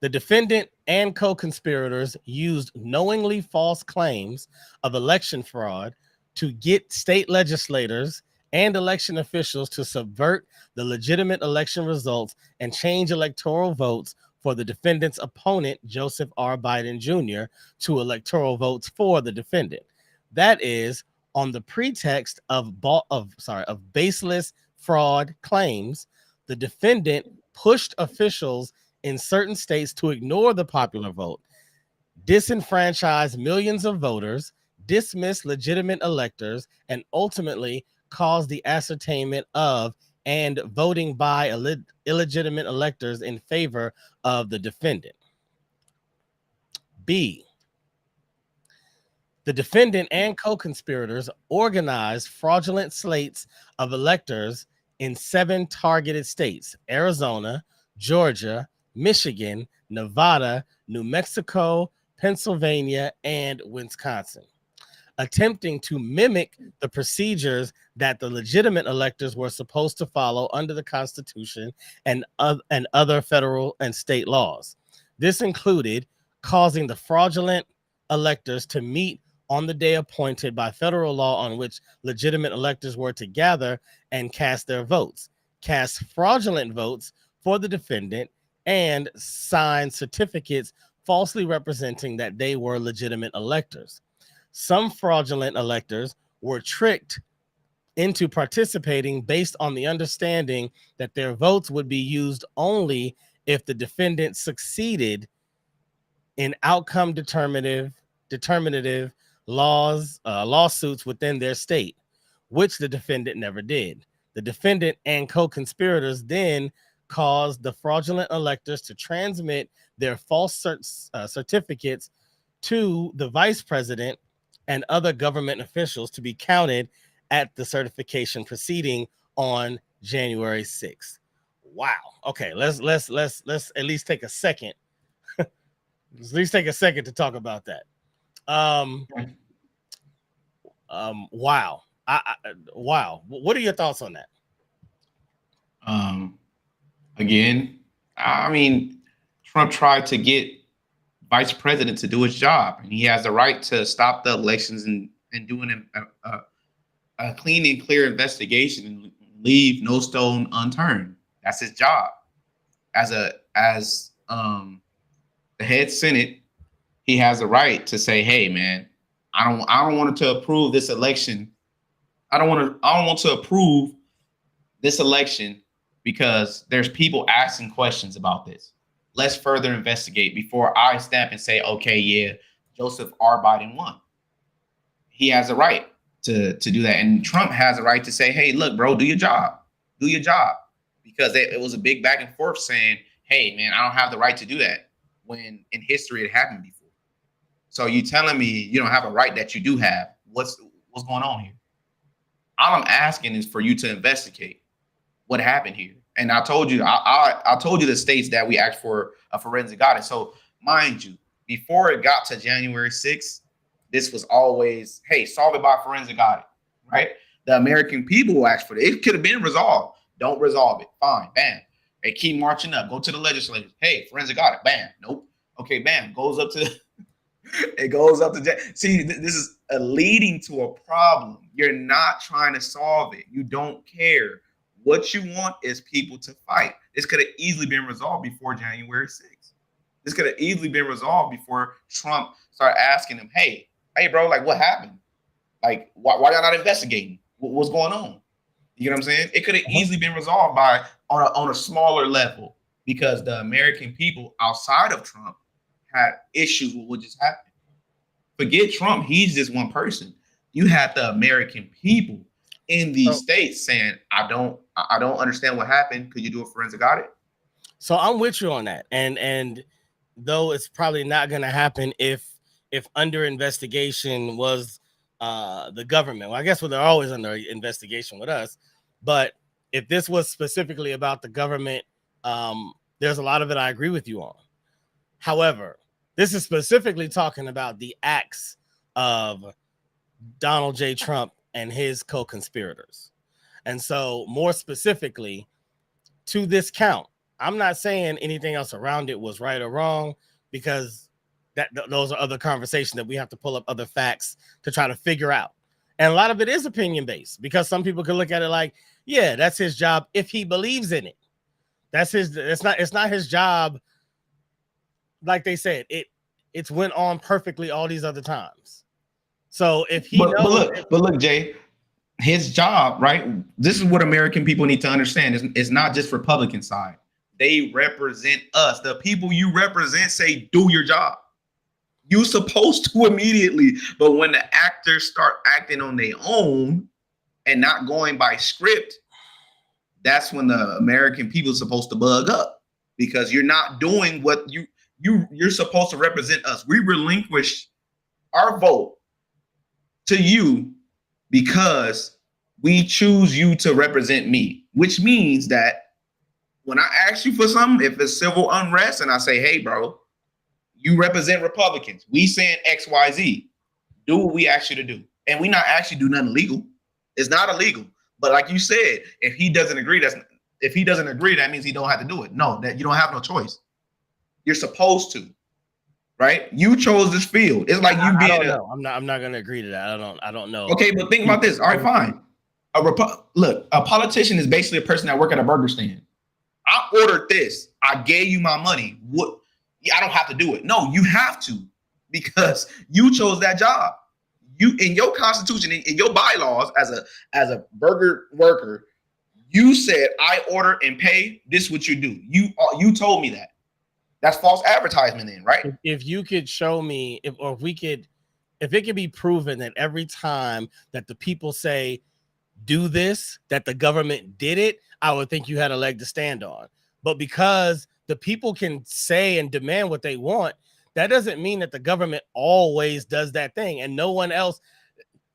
the defendant and co-conspirators used knowingly false claims of election fraud to get state legislators and election officials to subvert the legitimate election results and change electoral votes for the defendant's opponent, Joseph R. Biden Jr., to electoral votes for the defendant. That is, on the pretext of baseless fraud claims, the defendant pushed officials in certain states to ignore the popular vote, disenfranchise millions of voters, dismiss legitimate electors, and ultimately cause the ascertainment of and voting by illegitimate electors in favor of the defendant. B, the defendant and co-conspirators organized fraudulent slates of electors in 7 targeted states: Arizona, Georgia, Michigan, Nevada, New Mexico, Pennsylvania, and Wisconsin, attempting to mimic the procedures that the legitimate electors were supposed to follow under the Constitution and other federal and state laws. This included causing the fraudulent electors to meet on the day appointed by federal law on which legitimate electors were to gather and cast their votes, cast fraudulent votes for the defendant, and sign certificates falsely representing that they were legitimate electors. Some fraudulent electors were tricked into participating based on the understanding that their votes would be used only if the defendant succeeded in outcome determinative lawsuits within their state, which the defendant never did. The defendant and co-conspirators then caused the fraudulent electors to transmit their false certificates to the vice president and other government officials to be counted at the certification proceeding on January 6th. Wow. Okay, let's at least take a second. At least take a second to talk about that. Wow. Wow. What are your thoughts on that? Again, I mean, Trump tried to get vice president to do his job, and he has the right to stop the elections and doing a clean and clear investigation and leave no stone unturned. That's his job. As the head Senate, he has the right to say, "Hey, man, I don't want to approve this election. I don't want to approve this election because there's people asking questions about this. Let's further investigate before I stamp and say, okay, yeah, Joseph R. Biden won." He has a right to do that. And Trump has a right to say, hey, look, bro, do your job. Do your job. Because it was a big back and forth saying, hey, man, I don't have the right to do that, when in history it happened before. So you telling me you don't have a right that you do have. What's going on here? All I'm asking is for you to investigate what happened here. And I told you, I told you the states that we asked for a forensic audit. So mind you, before it got to January 6th, this was always, hey, solve it by forensic audit, right? The American people asked for it. It could have been resolved. Don't resolve it. Fine, bam. They keep marching up. Go to the legislators. Hey, forensic audit. Bam. Nope. Okay, bam. Goes up to it goes up to see. This is leading to a problem. You're not trying to solve it. You don't care. What you want is people to fight. This could have easily been resolved before January 6th. This could have easily been resolved before Trump started asking him, hey, bro, like what happened? Like, why y'all not investigating? What's going on? You know what I'm saying? It could have easily been resolved by on a smaller level, because the American people outside of Trump had issues with what just happened. Forget Trump. He's just one person. You had the American people in these states saying, I don't understand what happened. Could you do a forensic audit? So I'm with you on that. And though it's probably not going to happen if under investigation was the government. Well, I guess they're always under investigation with us. But if this was specifically about the government, there's a lot of it I agree with you on. However, this is specifically talking about the acts of Donald J. Trump and his co-conspirators. And so more specifically to this count, I'm not saying anything else around it was right or wrong, because those are other conversations that we have to pull up other facts to try to figure out. And a lot of it is opinion based, because some people can look at it like, yeah, that's his job if he believes in it. It's not his job. Like they said, it's went on perfectly all these other times. So if he but look, Jay, his job, right? This is what American people need to understand. It's not just Republican side. They represent us. The people you represent say, do your job. You're supposed to immediately. But when the actors start acting on their own and not going by script, that's when the American people are supposed to bug up, because you're not doing what you're supposed to represent us. We relinquish our vote to you because we choose you to represent me, which means that when I ask you for something, if it's civil unrest and I say, hey, bro, you represent Republicans, we saying X, Y, Z, do what we ask you to do. And we not actually do nothing illegal. It's not illegal. But like you said, if he doesn't agree, that means he don't have to do it. No, that you don't have no choice. You're supposed to. right? You chose this field. It's like you I being don't know. I'm not gonna agree to that. I don't know. Okay, but think about this. All right, fine. Look, a politician is basically a person that work at a burger stand. I ordered this. I gave you my money. What? Yeah, I don't have to do it. No, you have to, because you chose that job. You, in your constitution, in your bylaws, as a burger worker, you said I order and pay. This is what you do. You told me that. That's false advertisement, then, right? If you could show me, if it could be proven that every time that the people say do this, that the government did it, I would think you had a leg to stand on. But because the people can say and demand what they want, that doesn't mean that the government always does that thing. And no one else,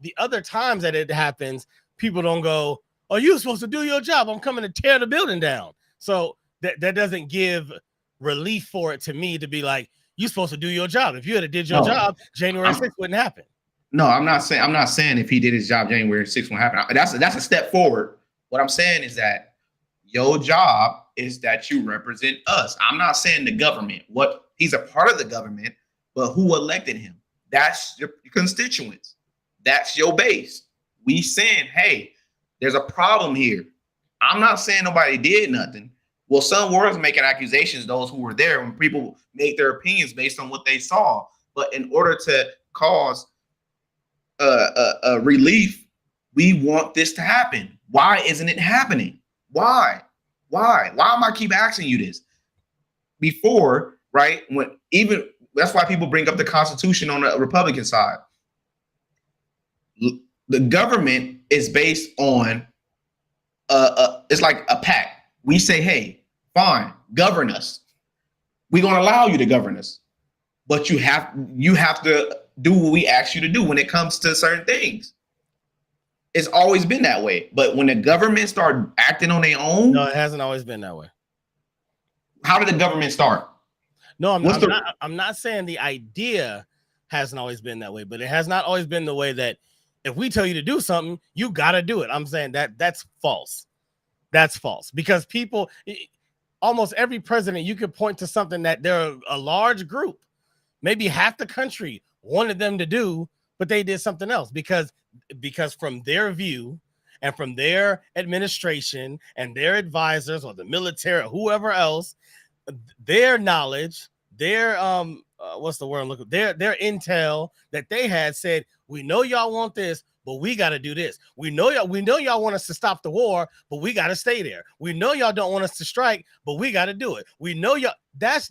the other times that it happens, people don't go, oh, you're supposed to do your job. I'm coming to tear the building down. So that doesn't give relief for it to me to be like, you're supposed to do your job. If you had did your job, January 6th wouldn't happen. No, I'm not saying if he did his job, January 6th won't happen. That's a step forward. What I'm saying is that your job is that you represent us. I'm not saying the government. He's a part of the government, but who elected him? That's your constituents. That's your base. We saying, hey, there's a problem here. I'm not saying nobody did nothing. Well, some were making accusations, those who were there, when people make their opinions based on what they saw. But in order to cause a relief, we want this to happen. Why isn't it happening? Why am I keep asking you this? Before, right? That's why people bring up the Constitution on the Republican side. The government is based on it's like a pact. We say, hey, fine, govern us. We're gonna allow you to govern us, but you have to do what we ask you to do when it comes to certain things. It's always been that way. But when the government started acting on their own, no, it hasn't always been that way. How did the government start? No, I'm not saying the idea hasn't always been that way, but it has not always been the way that if we tell you to do something, you got to do it. I'm saying that's false. That's false, because people, almost every president, you could point to something that there are a large group, maybe half the country wanted them to do, but they did something else because from their view and from their administration and their advisors or the military or whoever else, their knowledge, their what's the word I'm looking, their intel that they had said, we know y'all want this, but we got to do this. We know y'all want us to stop the war, but we got to stay there. We know y'all don't want us to strike, but we got to do it. We know y'all. That's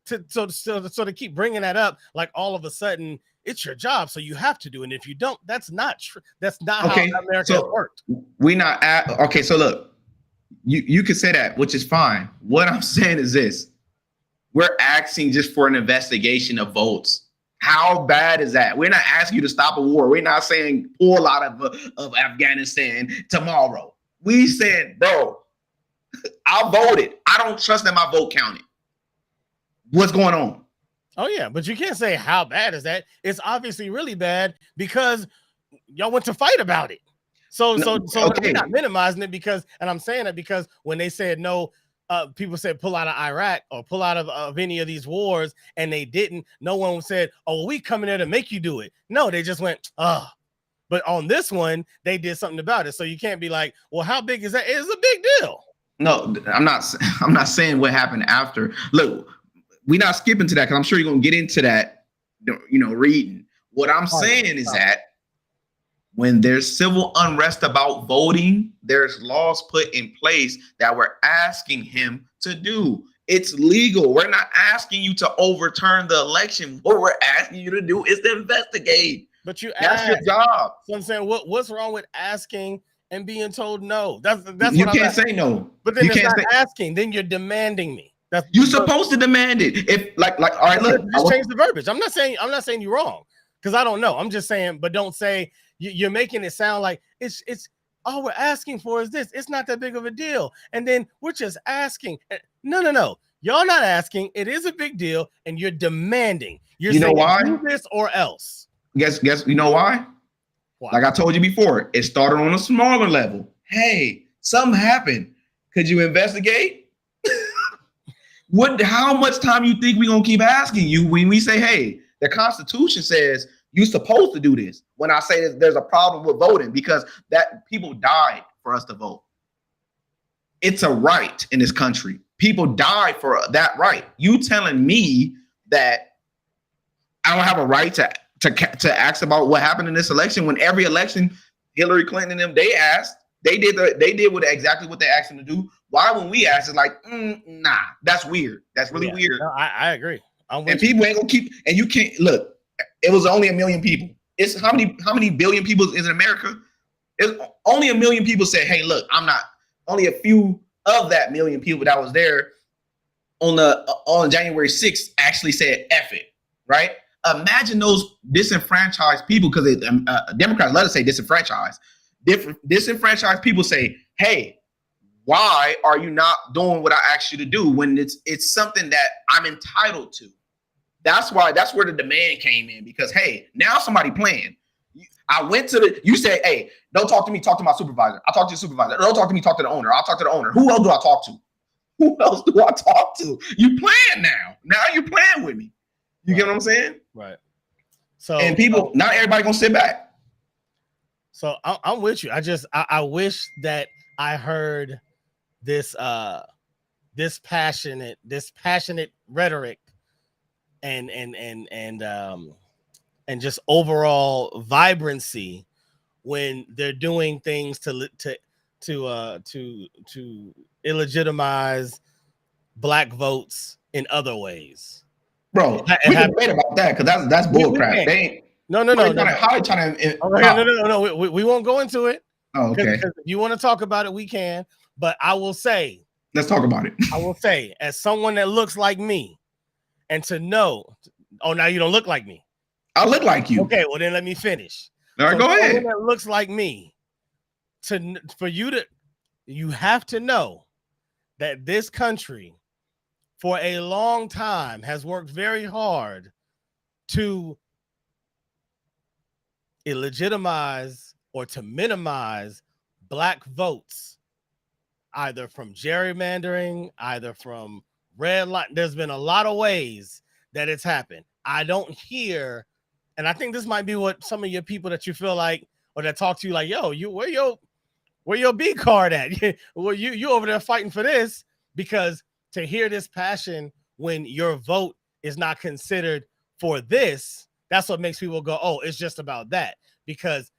to keep bringing that up, like all of a sudden it's your job, so you have to do it. And if you don't, that's not true. That's not how America worked. Okay, so look, you could say that, which is fine. What I'm saying is this: we're asking just for an investigation of votes. How bad is that? We're not asking you to stop a war. We're not saying pull out of Afghanistan tomorrow. We said, bro, I voted. I don't trust that my vote counted. What's going on? Oh, yeah, but you can't say how bad is that. It's obviously really bad because y'all went to fight about it. So okay. We're not minimizing it because, and I'm saying it because when they said no, people said pull out of Iraq or pull out of any of these wars, and they didn't. No one said, oh, well, we coming there to make you do it. No, they just went, but on this one, they did something about it. So you can't be like, well, how big is that? It's a big deal. No, I'm not saying what happened after. Look, we're not skipping to that because I'm sure you're going to get into that, reading. What I'm saying is that when there's civil unrest about voting, there's laws put in place that we're asking him to do. It's legal. We're not asking you to overturn the election. What we're asking you to do is to investigate. But that's your job. So I'm saying, what's wrong with asking and being told no? That's you can't say no. But then it's not asking. Then you're demanding me. You're supposed to demand it. If like all right, look, just change the verbiage. I'm not saying you're wrong because I don't know. I'm just saying, but don't say you're making it sound like it's all we're asking for is this. It's not that big of a deal. And then we're just asking. No. Y'all not asking. It is a big deal, and you're demanding. You're saying why? Do this or else. Guess you know why? Why? Like I told you before, it started on a smaller level. Hey, something happened. Could you investigate? How much time you think we're gonna keep asking you when we say, hey, the Constitution says you're supposed to do this? When I say that there's a problem with voting, because that people died for us to vote. It's a right in this country. People died for that right. You telling me that I don't have a right to ask about what happened in this election, when every election, Hillary Clinton and them, they did exactly what they asked them to do. Why, when we ask, it's like, nah, that's weird. That's really weird. No, I agree. And people ain't gonna keep. And you can't look. It was only 1 million people. It's how many billion people is in America? It's only 1 million people say, hey, look, I'm not. Only a few of that million people that was there on January 6th actually said F it, right? Imagine those disenfranchised people, because Democrats let us say disenfranchised. Disenfranchised people say, hey, why are you not doing what I asked you to do when it's something that I'm entitled to? That's where the demand came in, because, hey, now somebody playing. I went to you say, hey, don't talk to me, talk to my supervisor. I'll talk to your supervisor. Don't talk to me, talk to the owner. I'll talk to the owner. Who else do I talk to? Who else do I talk to? You playing now. Now you're playing with me. You get what I'm saying? Right. So, and people, not everybody gonna sit back. So I'm with you. I wish that I heard this passionate rhetoric and just overall vibrancy when they're doing things to illegitimize black votes in other ways. Bro, we can debate about that, because that's bullcrap. They ain't. No. We won't go into it. Oh, okay. If you want to talk about it, we can. But I will say, let's talk about it. I will say, as someone that looks like me, and to know, now you don't look like me. I look like you. Okay, well then let me finish. All right, go ahead. That looks like me. You have to know that this country, for a long time, has worked very hard to illegitimize or to minimize black votes, either from gerrymandering, either from red line. There's been a lot of ways that it's happened. I don't hear, and I think this might be what some of your people that you feel like, or that talk to you like, yo, where your B card at? Well, you over there fighting for this, because to hear this passion when your vote is not considered for this, that's what makes people go, oh, it's just about that. Because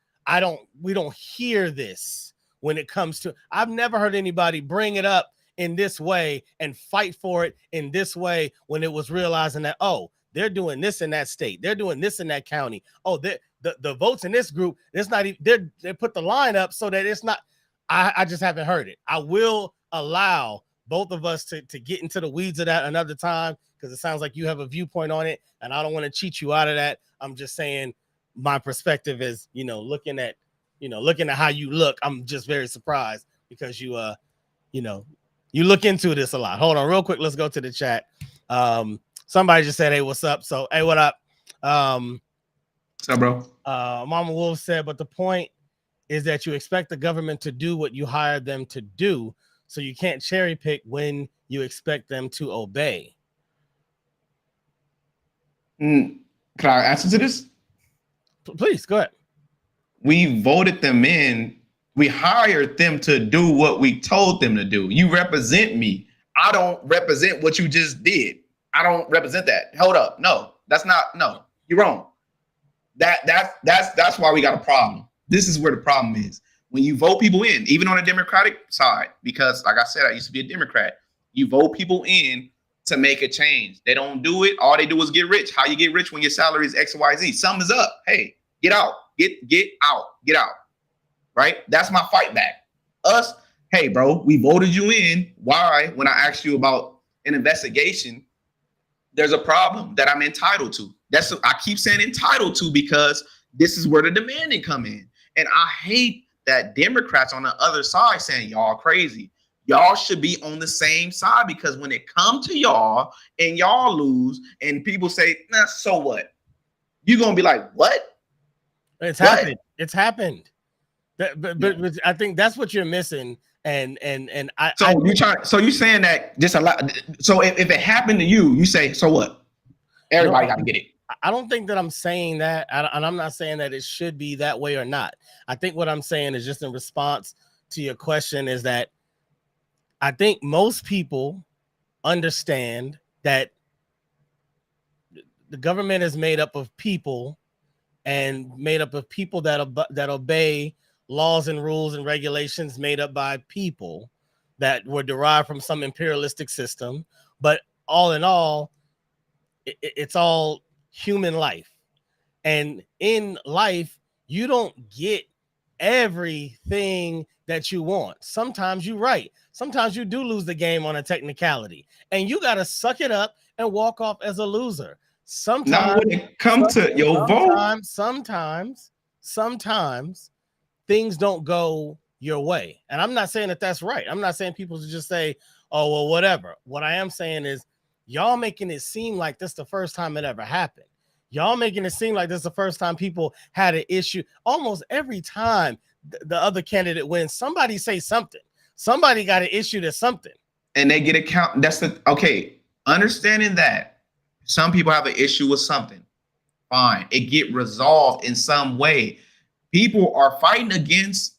we don't hear this when it comes to, I've never heard anybody bring it up in this way and fight for it in this way when it was realizing that, oh, they're doing this in that state, they're doing this in that county. Oh, the votes in this group, it's not even, they put the line up so that it's not. I just haven't heard it. I will allow both of us to get into the weeds of that another time, because it sounds like you have a viewpoint on it, and I don't want to cheat you out of that. I'm just saying my perspective is, looking at how you look. I'm just very surprised because you look into this a lot. Hold on real quick. Let's go to the chat. Somebody just said, hey, what's up? So, hey, what up? What's up, bro? Mama Wolf said, but the point is that you expect the government to do what you hired them to do. So you can't cherry pick when you expect them to obey. Can I answer to this? Please, go ahead. We voted them in. We hired them to do what we told them to do. You represent me. I don't represent what you just did. I don't represent that. Hold up. No, you're wrong. That's why we got a problem. This is where the problem is. When you vote people in, even on the Democratic side, because like I said, I used to be a Democrat, you vote people in to make a change. They don't do it. All they do is get rich. How you get rich when your salary is X, Y, Z? Something's up. Hey, get out. Get out. Right? That's my fight back. Us, hey, bro, we voted you in. Why? When I asked you about an investigation, there's a problem that I'm entitled to. I keep saying entitled to, because this is where the demanding come in. And I hate that Democrats on the other side saying y'all crazy. Y'all should be on the same side, because when it comes to y'all and y'all lose and people say, nah, so what? You're going to be like, what? Happened. It's happened. But I think that's what you're missing. And So you're saying that just a lot. So if it happened to you, you say, so what? Everybody got to get it. I don't think that I'm saying that, and I'm not saying that it should be that way or not. I think what I'm saying is just in response to your question is that I think most people understand that the government is made up of people and made up of people that obey laws and rules and regulations made up by people that were derived from some imperialistic system. But all in all, it's all human life. And in life, you don't get everything that you want. Sometimes you're right. Sometimes you do lose the game on a technicality, and you got to suck it up and walk off as a loser. Sometimes, now when it comes to your vote, sometimes things don't go your way. And I'm not saying that that's right. I'm not saying people should just say, oh, well, whatever. What I am saying is y'all making it seem like this the first time it ever happened. Y'all making it seem like this is the first time people had an issue. Almost every time the other candidate wins, somebody say something. Somebody got an issue to something. And they get a count. That's okay. Understanding that some people have an issue with something. Fine. It get resolved in some way. People are fighting against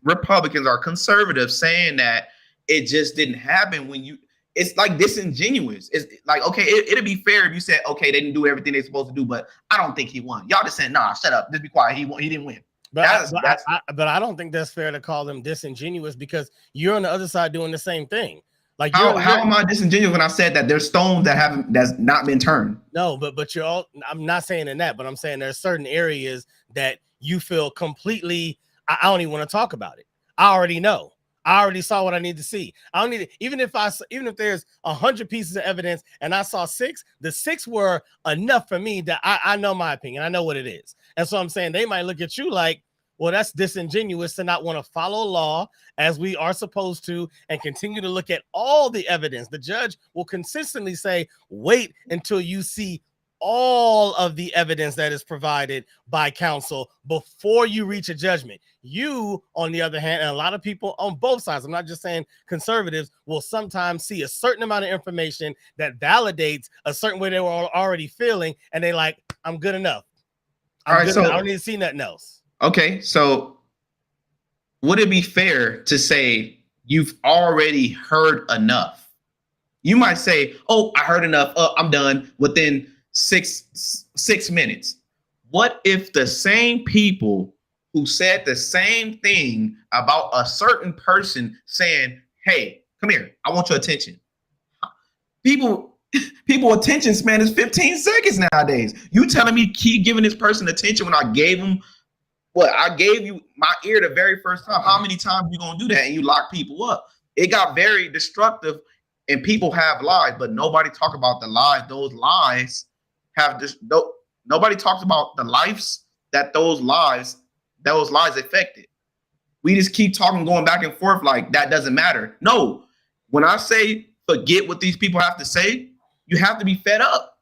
Republicans or conservatives saying that it just didn't happen when you. It's like disingenuous. It's like, okay, it'd be fair if you said, okay, they didn't do everything they're supposed to do, but I don't think he won. Y'all just saying, nah, shut up. Just be quiet. He didn't win. But I don't think that's fair to call them disingenuous because you're on the other side doing the same thing. Like how am I disingenuous when I said that there's stones that's not been turned? No, but you're all. I'm not saying in that, but I'm saying there's certain areas that you feel completely. I don't even want to talk about it. I already know. I already saw what I need to see. I don't need it. Even if there's 100 pieces of evidence and I saw 6, the 6 were enough for me that I know my opinion. I know what it is. And so I'm saying they might look at you like, well, that's disingenuous to not want to follow law as we are supposed to and continue to look at all the evidence. The judge will consistently say, wait until you see all of the evidence that is provided by counsel before you reach a judgment. You, on the other hand, and a lot of people on both sides, I'm not just saying conservatives, will sometimes see a certain amount of information that validates a certain way they were already feeling, and they like, I'm good enough. I don't need to see nothing else. Okay, so would it be fair to say you've already heard enough? You might say, oh, I heard enough. I'm done within 6 minutes. What if the same people who said the same thing about a certain person saying, hey, come here, I want your attention. People attention span is 15 seconds nowadays. You telling me keep giving this person attention when I gave him what? I gave you my ear the very first time. How many times you gonna do that and you lock people up? It got very destructive and people have lies, but nobody talk about the lies. Those lies have this. Nobody talks about the lives that those lies affected. We just keep talking, going back and forth like that doesn't matter. No, when I say forget what these people have to say, you have to be fed up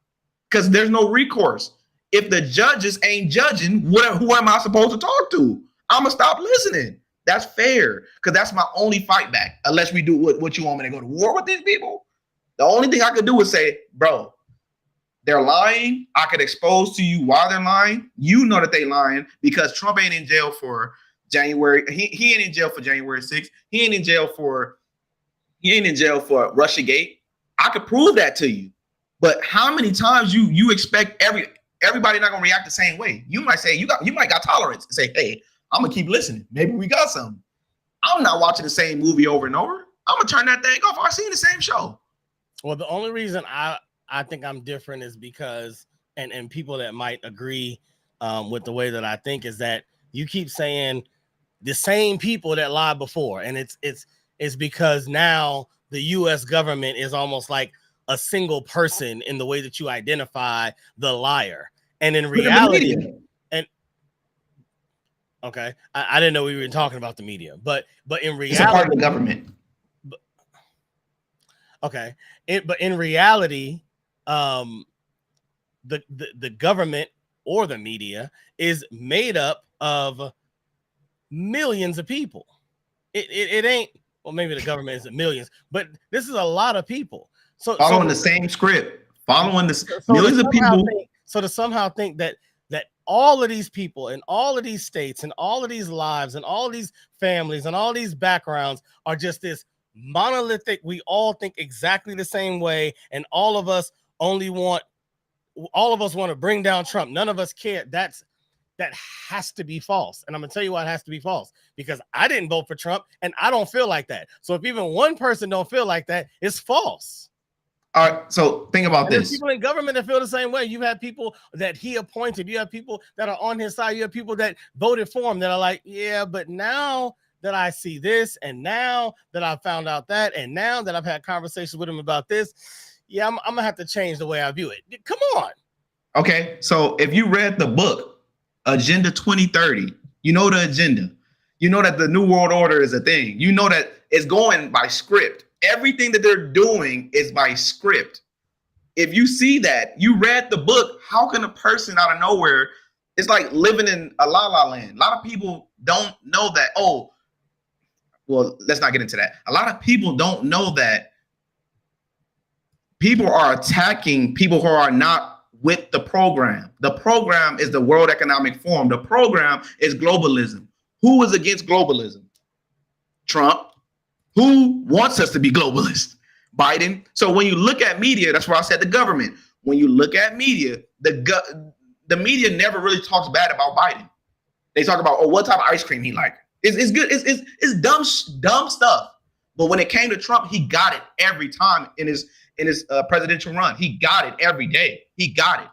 because there's no recourse. If the judges ain't judging, who am I supposed to talk to? I'm gonna stop listening. That's fair because that's my only fight back. Unless we do what you want me to go to war with these people. The only thing I could do is say, bro, they're lying. I could expose to you why they're lying. You know that they lying because Trump ain't in jail for January. He ain't in jail for January 6th. He ain't in jail for Russiagate. I could prove that to you. But how many times you expect everybody not gonna react the same way? You might say you might got tolerance and say, hey, I'm gonna keep listening. Maybe we got something. I'm not watching the same movie over and over. I'm gonna turn that thing off. I've seen the same show. Well, the only reason I think I'm different is because, and people that might agree with the way that I think is that you keep saying the same people that lied before, and it's because now the U.S. government is almost like a single person in the way that you identify the liar, and in reality, and okay, I didn't know we were talking about the media, but in reality, it's a part of the government. Okay, but in reality, the government or the media is made up of millions of people. It ain't well, maybe the government isn't millions, but this is a lot of people. So following the same script, following this millions of people. So to somehow think that all of these people in all of these states and all of these lives and all of these families and all these backgrounds are just this monolithic, we all think exactly the same way, and all of us want to bring down Trump. None of us care. That has to be false. And I'm gonna tell you why it has to be false, because I didn't vote for Trump and I don't feel like that. So if even one person don't feel like that, it's false. All right, so think about this. People in government that feel the same way. You have people that he appointed. You have people that are on his side. You have people that voted for him that are like, yeah, but now that I see this, and now that I found out that, and now that I've had conversations with him about this, yeah, I'm gonna have to change the way I view it. Come on. Okay, so if you read the book Agenda 2030, you know the agenda. You know that the New World Order is a thing. You know that it's going by script. Everything that they're doing is by script. If you see that, you read the book, how can a person out of nowhere, it's like living in a la-la land. A lot of people don't know that. Oh, well, let's not get into that. A lot of people don't know that people are attacking people who are not with the program. The program is the World Economic Forum. The program is globalism. Who is against globalism? Trump. Who wants us to be globalist? Biden. So when you look at media, that's why I said the government. When you look at media, the media never really talks bad about Biden. They talk about, oh, what type of ice cream he like. It's good. It's dumb stuff. But when it came to Trump, he got it every time in his presidential run. He got it every day. He got it.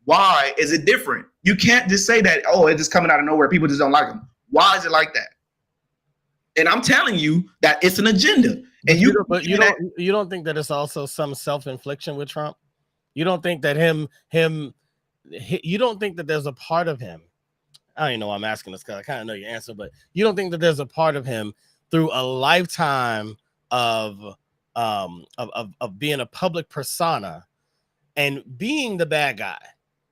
Why is it different? You can't just say that, oh, it's just coming out of nowhere. People just don't like him. Why is it like that? And I'm telling you that it's an agenda. And you don't think that it's also some self-infliction with Trump? You don't think that you don't think that there's a part of him? I don't even know why I'm asking this, because I kind of know your answer, but you don't think that there's a part of him through a lifetime of being a public persona and being the bad guy?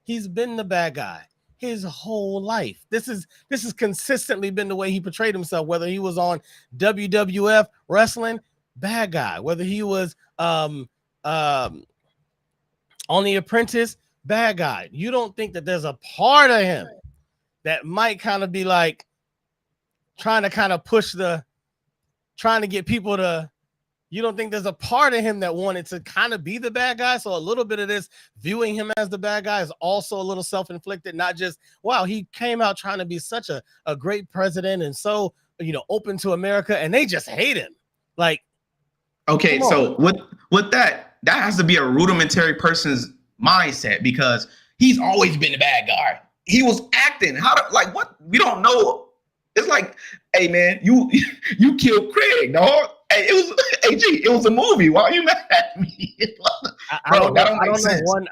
He's been the bad guy his whole life. This is consistently been the way he portrayed himself, whether he was on WWF wrestling, bad guy, whether he was on The Apprentice, bad guy. You don't think that there's a part of him that might kind of be like trying to get people to, you don't think there's a part of him that wanted to kind of be the bad guy? So a little bit of this viewing him as the bad guy is also a little self-inflicted, not just, wow, he came out trying to be such a great president and so, open to America, and they just hate him. Like, okay, so with that has to be a rudimentary person's mindset, because he's always been the bad guy. He was acting. What? We don't know. It's like, hey man, you killed Craig, dog. Hey, it was a movie. Why are you mad at me? I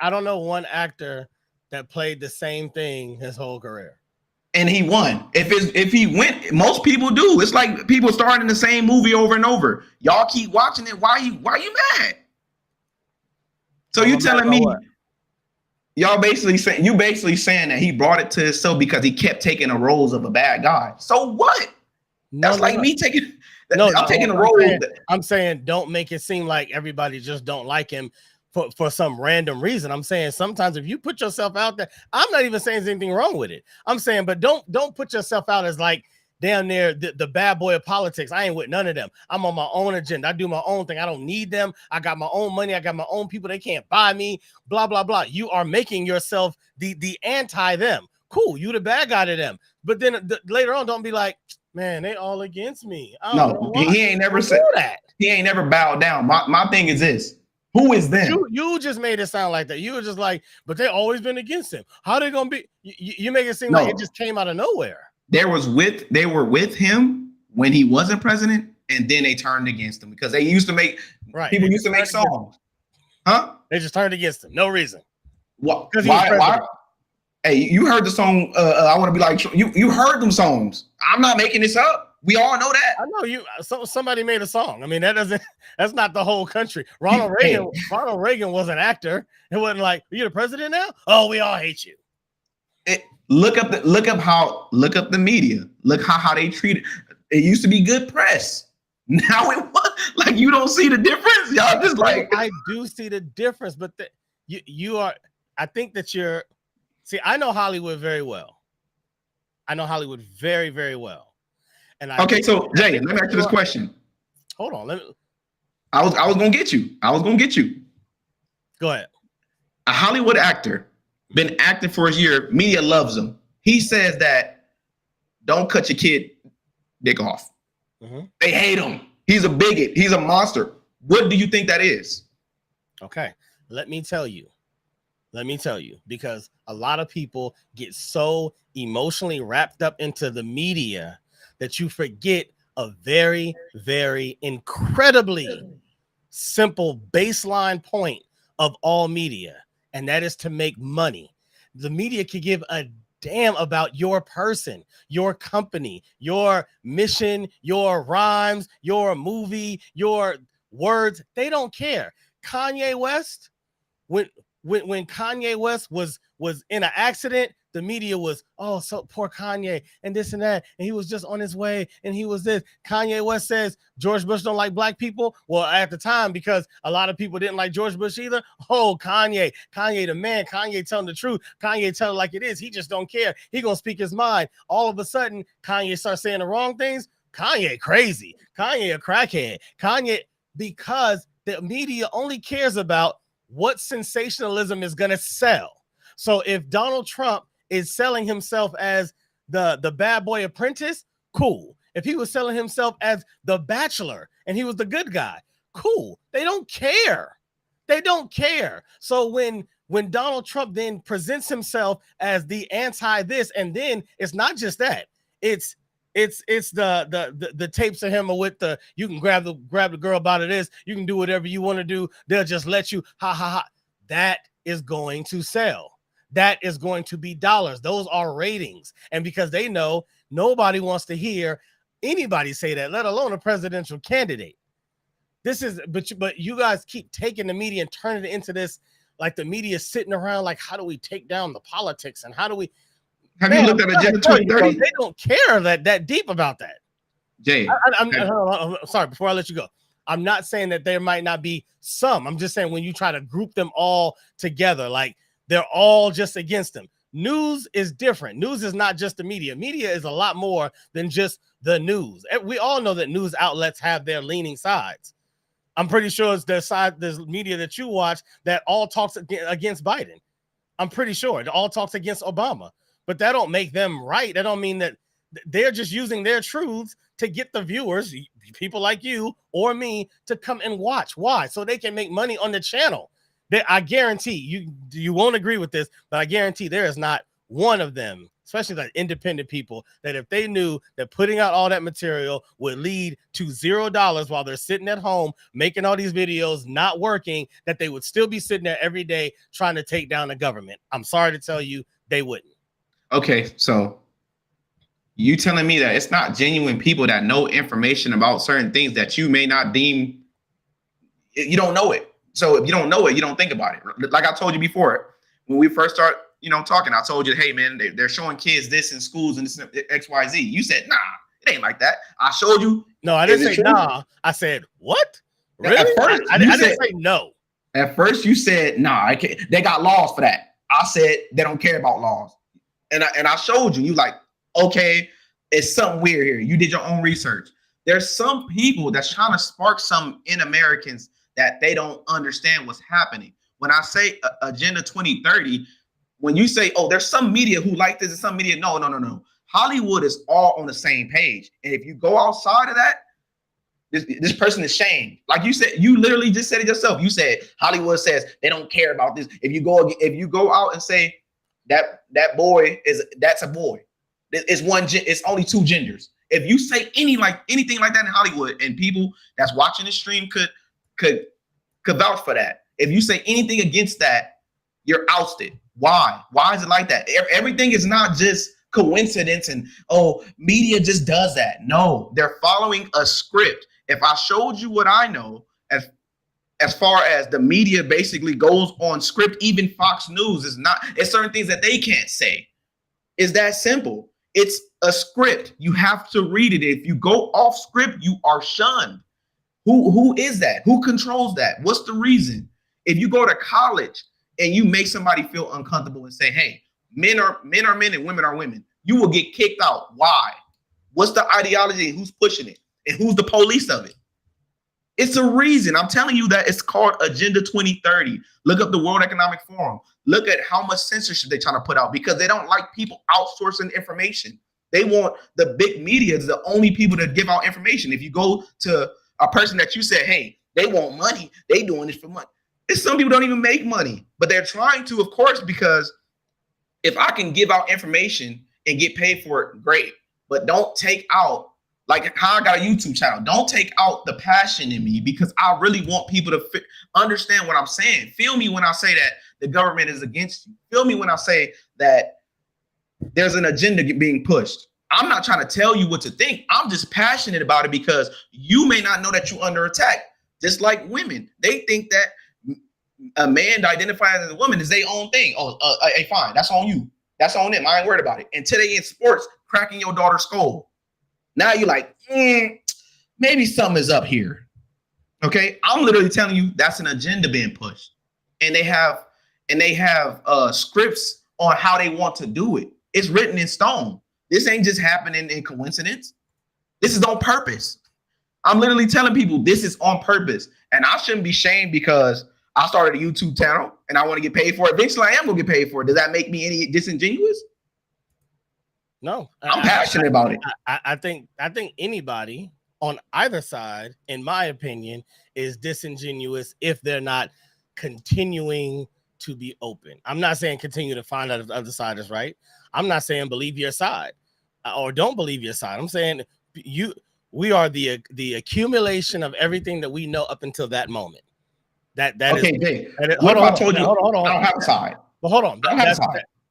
don't know one actor that played the same thing his whole career. And he won. If he went, most people do. It's like people starting the same movie over and over. Y'all keep watching it. Why you mad? So you telling me y'all basically saying that he brought it to himself because he kept taking the roles of a bad guy. So what? That's me taking. I'm taking the role. I'm saying don't make it seem like everybody just don't like him for some random reason. I'm saying sometimes if you put yourself out there, I'm not even saying there's anything wrong with it. I'm saying, but don't put yourself out as like down there the bad boy of politics. I ain't with none of them. I'm on my own agenda. I do my own thing. I don't need them. I got my own money. I got my own people. They can't buy me. Blah blah blah. You are making yourself the anti them. Cool. You the bad guy to them. But then later on, don't be like, man, they all against me. No, he ain't never said that. He ain't never bowed down. My thing is this. Who is them? You just made it sound like that. You were just like, but they always been against him. How they gonna be? You make it seem like it just came out of nowhere. They were with him when he wasn't president, and then they turned against him because they used to make people used to make songs. Huh? They just turned against him. No reason. What? Why? Hey, you heard the song I Want to Be Like you heard them songs. I'm not making this up. We all know that. I know somebody made a song. I mean, that's not the whole country. Ronald Reagan was an actor. It wasn't like, are you the president now? Oh, we all hate you. Look up the media. Look how they treat it. It used to be good press. Now it was like you don't see the difference. Y'all just like I do see the difference, but you are. I think that you're. See, I know Hollywood very well. I know Hollywood very, very well. And okay, so Jay, let me ask you this question. Hold on, let me. I was gonna get you. Go ahead. A Hollywood actor, been acting for a year. Media loves him. He says that don't cut your kid dick off. Mm-hmm. They hate him. He's a bigot. He's a monster. What do you think that is? Okay, let me tell you, because a lot of people get so emotionally wrapped up into the media that you forget a very, very incredibly simple baseline point of all media, and that is to make money. The media can give a damn about your person, your company, your mission, your rhymes, your movie, your words. They don't care. Kanye West, when Kanye West was in an accident, the media was, oh, so poor Kanye and this and that, and he was just on his way, and he was this. Kanye West says George Bush don't like black people. Well, at the time, because a lot of people didn't like George Bush either. Oh, Kanye the man. Kanye telling the truth. Kanye telling like it is. He just don't care. He gonna speak his mind. All of a sudden, Kanye starts saying the wrong things. Kanye crazy. Kanye a crackhead. Kanye, because the media only cares about what sensationalism is going to sell. So if Donald Trump is selling himself as the bad boy apprentice, cool. If he was selling himself as the bachelor and he was the good guy, cool. They don't care. So when Donald Trump then presents himself as the anti this, and then it's not just that, it's the tapes of him with the, you can grab the girl about it is, you can do whatever you want to do, they'll just let you, ha ha ha. That is going to sell. That is going to be dollars. Those are ratings. And because they know nobody wants to hear anybody say that, let alone a presidential candidate. This is, but you guys keep taking the media and turning it into this, like the media sitting around like, how do we take down the politics, and how do we, have you looked at Agenda 2030? They don't care that deep about that. Jay, I'm sorry, before I let you go, I'm not saying that there might not be some. I'm just saying when you try to group them all together, like they're all just against them. News is different. News is not just the media. Media is a lot more than just the news. We all know that news outlets have their leaning sides. I'm pretty sure it's there's media that you watch that all talks against Biden. I'm pretty sure it all talks against Obama. But that don't make them right. That don't mean that they're just using their truths to get the viewers, people like you or me, to come and watch. Why? So they can make money on the channel. I guarantee you won't agree with this, but I guarantee there is not one of them, especially like independent people, that if they knew that putting out all that material would lead to $0 while they're sitting at home making all these videos not working, that they would still be sitting there every day trying to take down the government. I'm sorry to tell you, they wouldn't. Okay, so you telling me that it's not genuine people that know information about certain things that you may not deem, you don't know it. So if you don't know it, you don't think about it. Like I told you before, when we first start, talking, I told you, hey man, they're showing kids this in schools and this XYZ. You said, nah, it ain't like that. I showed you. No, I didn't say nah. I said, what? Really? At first, I didn't say no. At first you said, nah, I can't. They got laws for that. I said, they don't care about laws. And I showed you, like, okay, it's something weird here. You did your own research. There's some people that's trying to spark some in Americans that they don't understand what's happening. When I say Agenda 2030, when you say, oh, there's some media who like this and some media, no. Hollywood is all on the same page. And if you go outside of that, this person is shamed. Like you said, you literally just said it yourself. You said Hollywood says they don't care about this. If you go out and say that boy that's a boy, it's only two genders. If you say anything like that in Hollywood, and people that's watching the stream could vouch for that. If you say anything against that, you're ousted. Why? Why is it like that? Everything is not just coincidence and, oh, media just does that. No, they're following a script. If I showed you what I know, as far as the media basically goes on script, even Fox News it's certain things that they can't say. It's that simple. It's a script. You have to read it. If you go off script, you are shunned. Who is that? Who controls that? What's the reason? If you go to college and you make somebody feel uncomfortable and say, hey, men are men and women are women, you will get kicked out. Why? What's the ideology? Who's pushing it? And who's the police of it? It's a reason. I'm telling you that it's called Agenda 2030. Look up the World Economic Forum. Look at how much censorship they're trying to put out because they don't like people outsourcing information. They want the big media is the only people that give out information. If you go to a person that you said, hey, they want money, they doing this for money. It's some people don't even make money, but they're trying to, of course, because if I can give out information and get paid for it, great. But don't take out, like how I got a YouTube channel, don't take out the passion in me because I really want people to understand what I'm saying. Feel me when I say that the government is against you. Feel me when I say that there's an agenda being pushed. I'm not trying to tell you what to think. I'm just passionate about it because you may not know that you're under attack. Just like women, they think that a man identifying as a woman is their own thing. Oh, hey, fine, that's on you. That's on them. I ain't worried about it. Until they in sports, cracking your daughter's skull. Now you're like, maybe something is up here. Okay, I'm literally telling you that's an agenda being pushed, and they have scripts on how they want to do it. It's written in stone. This ain't just happening in coincidence. This is on purpose. I'm literally telling people this is on purpose, and I shouldn't be shamed because I started a YouTube channel and I want to get paid for it. Eventually, I am gonna get paid for it. Does that make me any disingenuous? No, I'm passionate about it. I think anybody on either side, in my opinion, is disingenuous if they're not continuing to be open. I'm not saying continue to find out if the other side is right. I'm not saying believe your side or don't believe your side. I'm saying we are the accumulation of everything that we know up until that moment. That okay, is. Dave. What if I told you hold on. I don't have a side? But hold on.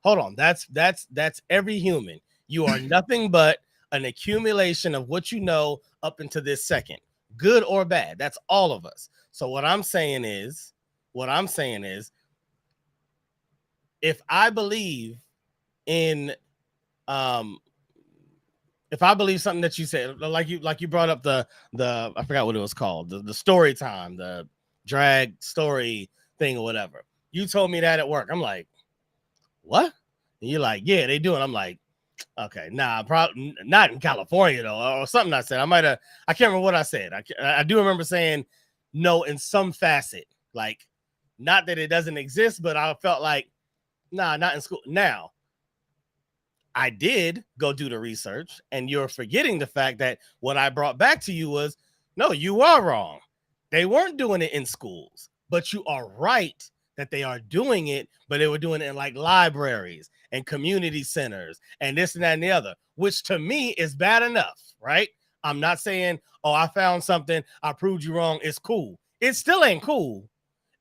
Hold on. That's every human. You are nothing but an accumulation of what you know up until this second, good or bad. That's all of us. So what I'm saying is, if I believe in, if I believe something that you said, like you brought up the I forgot what it was called, the story time, the drag story thing or whatever. You told me that at work. I'm like, what? And you're like, yeah, they do. And I'm like, okay, nah, probably not in California though, or something I said. I can't remember what I said. I do remember saying no in some facet, like not that it doesn't exist, but I felt like, nah, not in school. Now, I did go do the research, and you're forgetting the fact that what I brought back to you was, no, you are wrong. They weren't doing it in schools, but you are right that they are doing it, but they were doing it in like libraries and community centers and this and that and the other, which to me is bad enough, right? I'm not saying, oh, I found something, I proved you wrong, it's cool. It still ain't cool.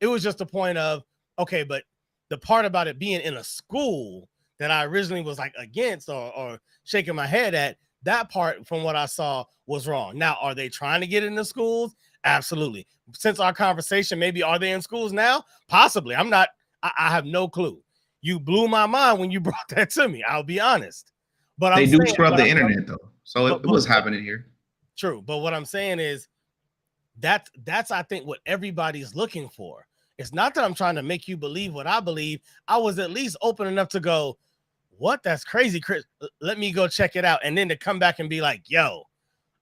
It was just a point of, okay, but the part about it being in a school that I originally was like against or shaking my head at, that part from what I saw was wrong. Now, are they trying to get into schools? Absolutely. Since our conversation, maybe are they in schools now? Possibly. I have no clue. You blew my mind when you brought that to me. I'll be honest. But they do scrub the internet though. So it was happening here. True. But what I'm saying is that's I think what everybody's looking for. It's not that I'm trying to make you believe what I believe. I was at least open enough to go, what? That's crazy, Chris. Let me go check it out. And then to come back and be like, yo,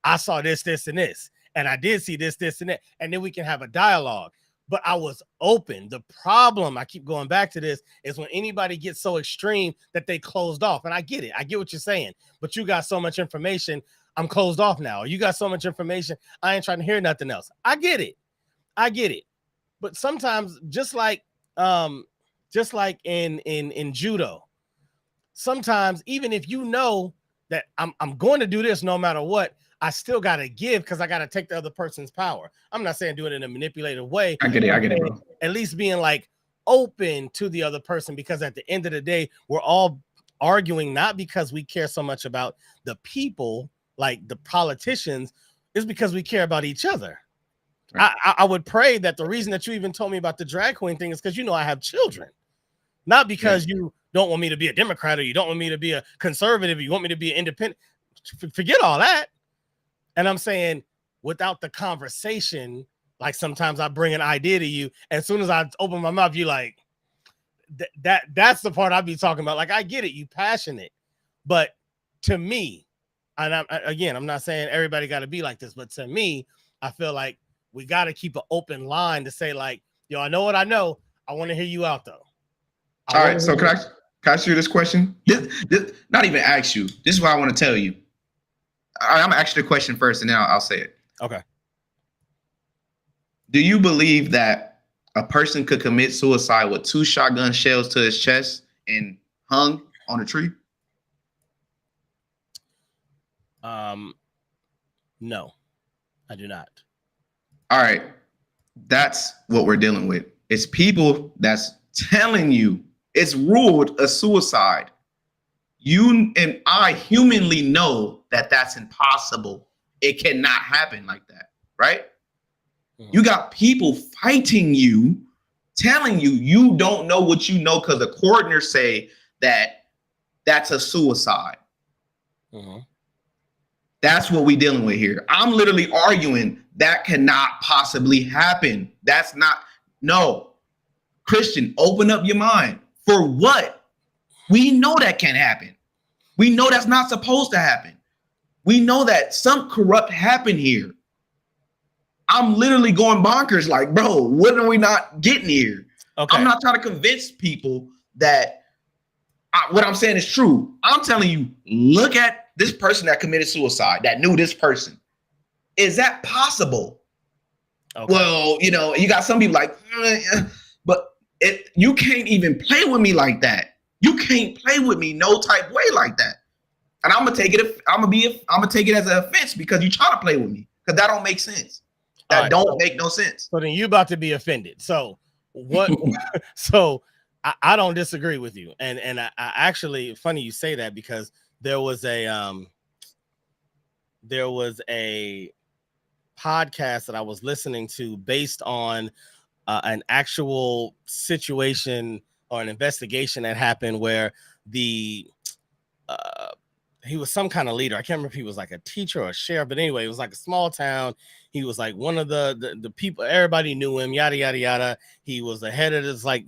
I saw this, this, and this. And I did see this, this, and that. And then we can have a dialogue. But I was open. The problem, I keep going back to this, is when anybody gets so extreme that they closed off. And I get it. I get what you're saying. But you got so much information, I'm closed off now. You got so much information, I ain't trying to hear nothing else. I get it. But sometimes, just like in judo, sometimes even if you know that I'm going to do this no matter what, I still got to give because I got to take the other person's power. I'm not saying do it in a manipulative way. I get it, bro. At least being like open to the other person, because at the end of the day, we're all arguing not because we care so much about the people, like the politicians, is because we care about each other. Right. I would pray that the reason that you even told me about the drag queen thing is because, you know, I have children. Not because you don't want me to be a Democrat or you don't want me to be a conservative, or you want me to be an independent. Forget all that. And I'm saying, without the conversation, like sometimes I bring an idea to you, and as soon as I open my mouth, you like that's the part I be talking about. Like, I get it, you passionate, but to me, and I'm not saying everybody got to be like this, but to me, I feel like we got to keep an open line to say, like, yo, I know what I know. I want to hear you out though. All right, so can I ask you this question? This, not even ask you. This is what I want to tell you. I'm gonna ask you the question first, and then I'll say it. Okay. Do you believe that a person could commit suicide with 2 shotgun shells to his chest and hung on a tree? No, I do not. All right, that's what we're dealing with. It's people that's telling you it's ruled a suicide. You and I humanly know that that's impossible. It cannot happen like that, right? Mm-hmm. You got people fighting you, telling you you don't know what you know because the coroners say that that's a suicide. Mm-hmm. That's what we're dealing with here. I'm literally arguing that cannot possibly happen. That's not, no. Christian, open up your mind. For what? We know that can't happen. We know that's not supposed to happen. We know that some corrupt happened here. I'm literally going bonkers like, bro, what are we not getting here? Okay. I'm not trying to convince people that what I'm saying is true. I'm telling you, look at this person that committed suicide, that knew this person. Is that possible? Okay. Well, you know, you got some people like, but you can't even play with me like that. You can't play with me no type way like that. And I'm gonna take it. I'm gonna take it as an offense because you try to play with me because that don't make sense. That don't make no sense. So then you about to be offended. So what? So I don't disagree with you. And I actually, funny you say that because there was a podcast that I was listening to based on an actual situation or an investigation that happened where he was some kind of leader. I can't remember if he was like a teacher or a sheriff, but anyway, it was like a small town. He was like one of the people, everybody knew him, yada, yada, yada. He was the head of this like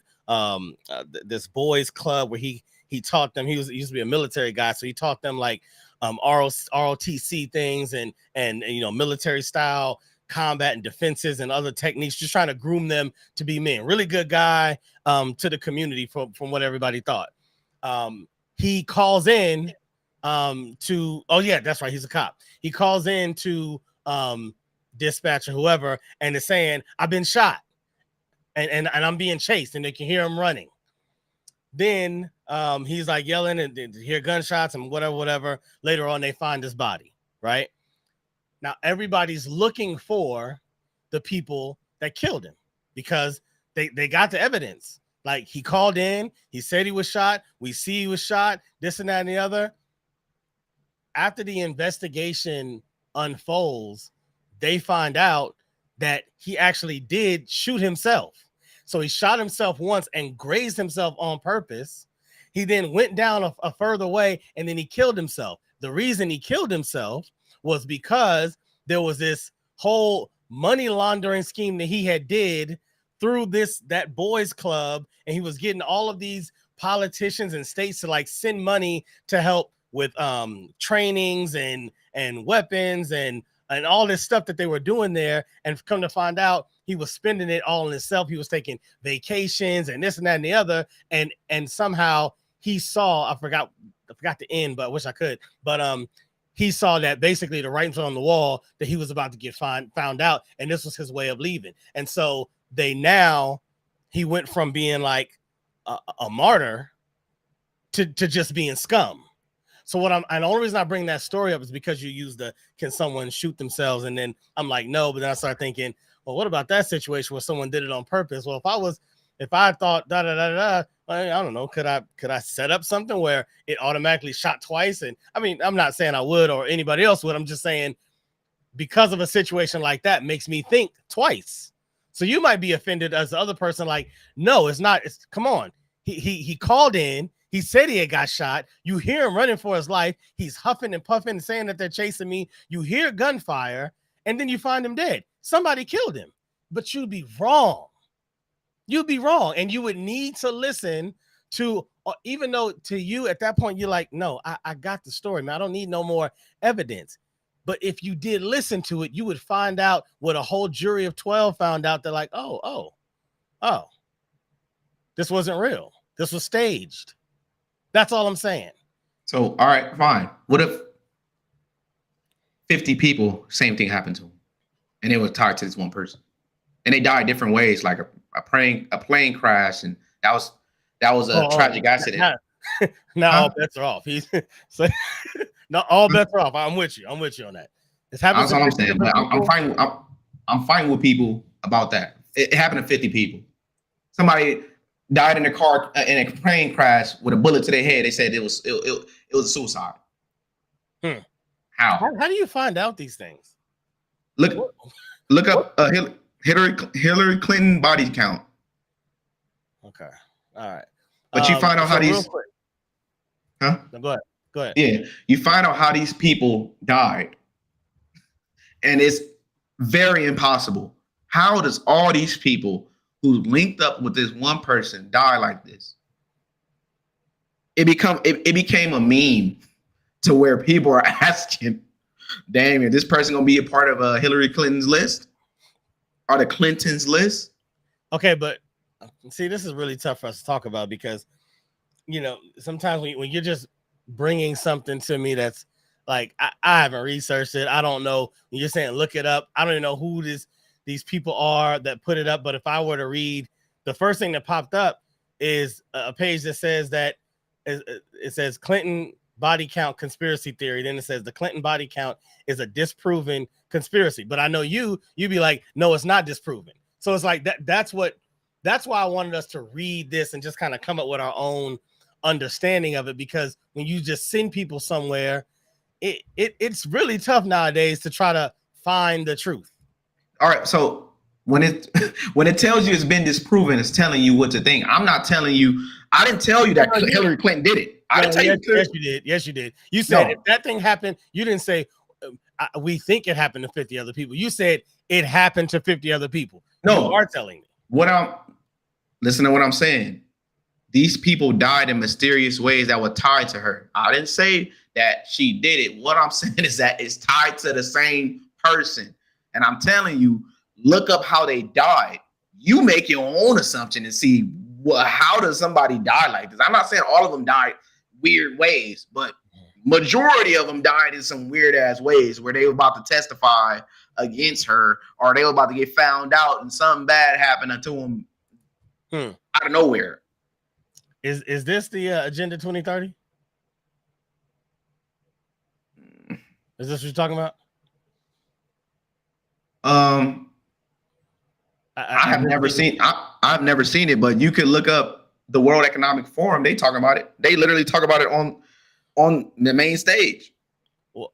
this boys club where he taught them. He used to be a military guy, so he taught them like ROTC things and you know, military style combat and defenses and other techniques, just trying to groom them to be men. Really good guy to the community from what everybody thought. He calls in to, oh yeah, that's right, he's a cop. He calls in to dispatch or whoever and is saying, I've been shot and I'm being chased, and they can hear him running. Then he's like yelling and hear gunshots and whatever. Later on, they find his body, right? Now, everybody's looking for the people that killed him because they got the evidence. Like, he called in, he said he was shot. We see he was shot, this and that and the other. After the investigation unfolds, they find out that he actually did shoot himself. So he shot himself once and grazed himself on purpose. He then went down a further way and then he killed himself. The reason he killed himself was because there was this whole money laundering scheme that he had did through that boys club, and he was getting all of these politicians and states to like send money to help with trainings and weapons and all this stuff that they were doing there. And come to find out, he was spending it all on himself. He was taking vacations and this and that and the other. And somehow he saw, I forgot the end, but I wish I could. But he saw that basically the writing on the wall that he was about to get found out, and this was his way of leaving. And so he went from being like a martyr to just being scum. So and the only reason I bring that story up is because you use can someone shoot themselves? And then I'm like, no, but then I started thinking, well, what about that situation where someone did it on purpose? Well, if I thought I don't know, could I set up something where it automatically shot twice? And I mean, I'm not saying I would or anybody else would. I'm just saying because of a situation like that makes me think twice. So you might be offended as the other person, like, no, it's not. Come on. he called in. He said he had got shot. You hear him running for his life. He's huffing and puffing and saying that they're chasing me. You hear gunfire, and then you find him dead. Somebody killed him, but you'd be wrong. You'd be wrong, and you would need to listen to, even though to you at that point, you're like, no, I got the story, man. I don't need no more evidence. But if you did listen to it, you would find out what a whole jury of 12 found out. They're like, oh, this wasn't real. This was staged. That's all I'm saying. So, all right, fine. What if 50 people, same thing happened to them, and they were tied to this one person, and they died different ways, like a plane crash, and that was a tragic accident. Now all bets are off. He's so, no, all bets are off. I'm with you on that. This happens. That's what I'm saying. But I'm fine with people about that. It happened to 50 people. Somebody died in a car in a plane crash with a bullet to their head. They said it was a suicide. How do you find out these things? Look up Hillary Clinton body count. Okay. All right. But you find out how these. Huh? No, go ahead. Yeah, you find out how these people died, and it's very impossible. How does all these people who linked up with this one person die like this? It became a meme to where people are asking, "Damn, is this person gonna be a part of Hillary Clinton's list? Or the Clintons list?" Okay, but see, this is really tough for us to talk about because, sometimes when you're just bringing something to me that's like, I haven't researched it. I don't know. You're saying look it up. I don't even know who these people are that put it up. But if I were to read, the first thing that popped up is a page that says that it says Clinton body count conspiracy theory. Then it says the Clinton body count is a disproven conspiracy. But I know you'd be like, no, it's not disproven. So it's like that's why I wanted us to read this and just kind of come up with our own understanding of it, because when you just send people somewhere, it's really tough nowadays to try to find the truth. All right, so when it tells you it's been disproven, it's telling you what to think. I'm not telling you. I didn't tell you that Hillary Clinton did it. I didn't tell you. Yes, you did. Yes, you did. You said if that thing happened, you didn't say we think it happened to 50 other people. You said it happened to 50 other people. No, you are telling me. Listen to what I'm saying. These people died in mysterious ways that were tied to her. I didn't say that she did it. What I'm saying is that it's tied to the same person. And I'm telling you, look up how they died. You make your own assumption and see, how does somebody die like this? I'm not saying all of them died weird ways, but majority of them died in some weird ass ways where they were about to testify against her, or they were about to get found out and something bad happened to them out of nowhere. Is this the Agenda 2030? Is this what you're talking about? I've never seen it, but you could look up the World Economic Forum. They talk about it. They literally talk about it on the main stage. Well,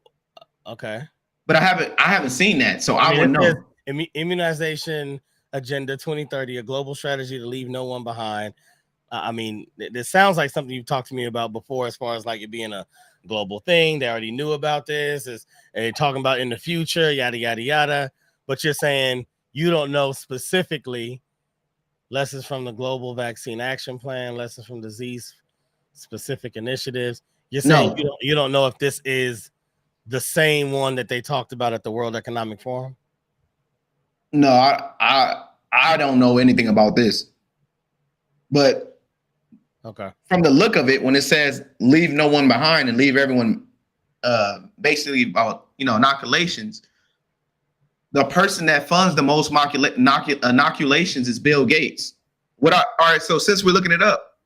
okay. But I haven't seen that, so I wouldn't know. Immunization Agenda 2030, a global strategy to leave no one behind. This sounds like something you've talked to me about before, as far as like it being a global thing. They already knew about this. They're talking about in the future, yada, yada, yada. But you're saying you don't know specifically lessons from the Global Vaccine Action Plan, lessons from disease-specific initiatives. You're saying you don't know if this is the same one that they talked about at the World Economic Forum? No, I don't know anything about this. But okay, from the look of it, when it says leave no one behind and leave everyone basically about inoculations, the person that funds the most inoculations is Bill Gates. All right, so since we're looking it up,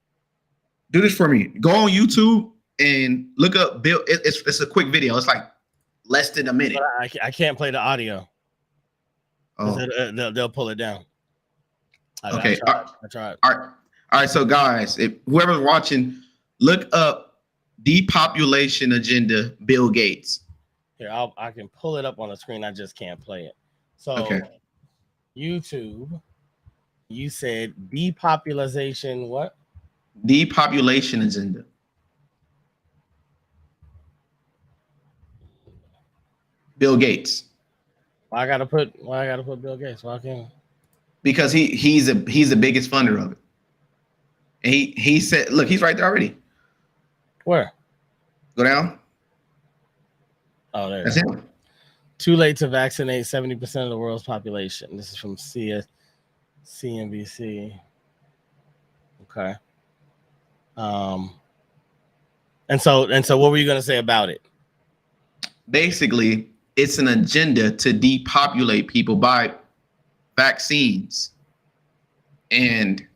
do this for me. Go on YouTube and look up Bill. It's a quick video. It's like less than a minute. I can't play the audio. Oh. They'll pull it down. Okay. I tried. All right. So guys, if whoever's watching, look up Depopulation Agenda Bill Gates. Here, I can pull it up on the screen. I just can't play it. So okay. YouTube, you said depopulation what? Depopulation agenda. Bill Gates. Why I gotta put Bill Gates? Why can't? Because he's the biggest funder of it. And he said, look, he's right there already. Where? Go down. Oh, there. That's him. Too late to vaccinate 70% of the world's population. This is from CNBC. Okay. And so what were you gonna say about it? Basically, it's an agenda to depopulate people by vaccines. And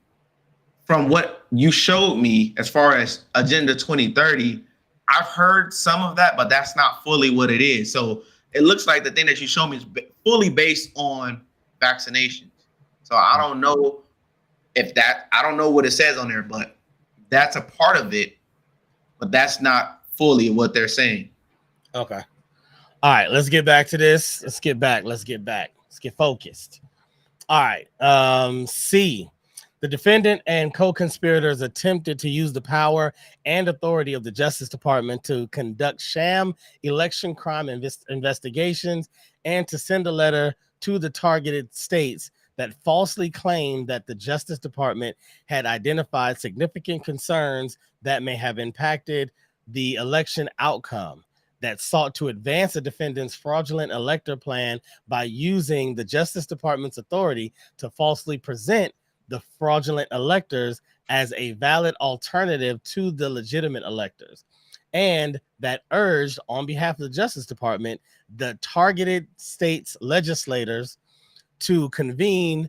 from what you showed me as far as Agenda 2030, I've heard some of that, but that's not fully what it is. So it looks like the thing that you showed me is fully based on vaccinations. So I don't know I don't know what it says on there, but that's a part of it, but that's not fully what they're saying. Okay. All right, let's get back to this. Let's get focused. All right. C. The defendant and co-conspirators attempted to use the power and authority of the Justice Department to conduct sham election crime investigations and to send a letter to the targeted states that falsely claimed that the Justice Department had identified significant concerns that may have impacted the election outcome, that sought to advance the defendant's fraudulent elector plan by using the Justice Department's authority to falsely present the fraudulent electors as a valid alternative to the legitimate electors, and that urged on behalf of the Justice Department the targeted states legislators to convene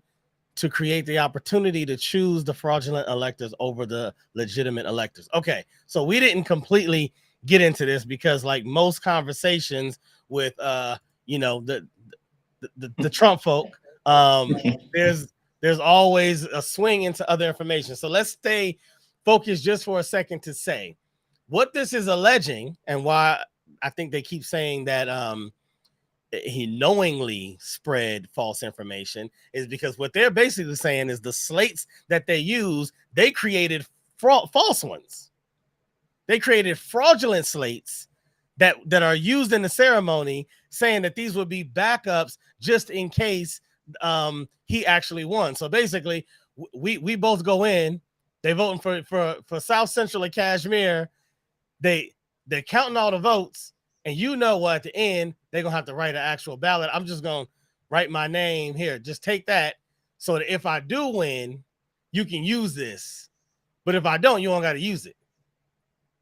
to create the opportunity to choose the fraudulent electors over the legitimate electors. Okay, so we didn't completely get into this because, like most conversations with the Trump folk, there's always a swing into other information. So let's stay focused just for a second to say what this is alleging and why I think they keep saying that he knowingly spread false information is because what they're basically saying is the slates that they use, they created false ones. They created fraudulent slates that are used in the ceremony, saying that these would be backups just in case he actually won. So basically, we both go in. They voting for South Central and Kashmir. They're counting all the votes, and at the end they're gonna have to write an actual ballot. I'm just gonna write my name here. Just take that, so that if I do win, you can use this. But if I don't, you don't got to use it.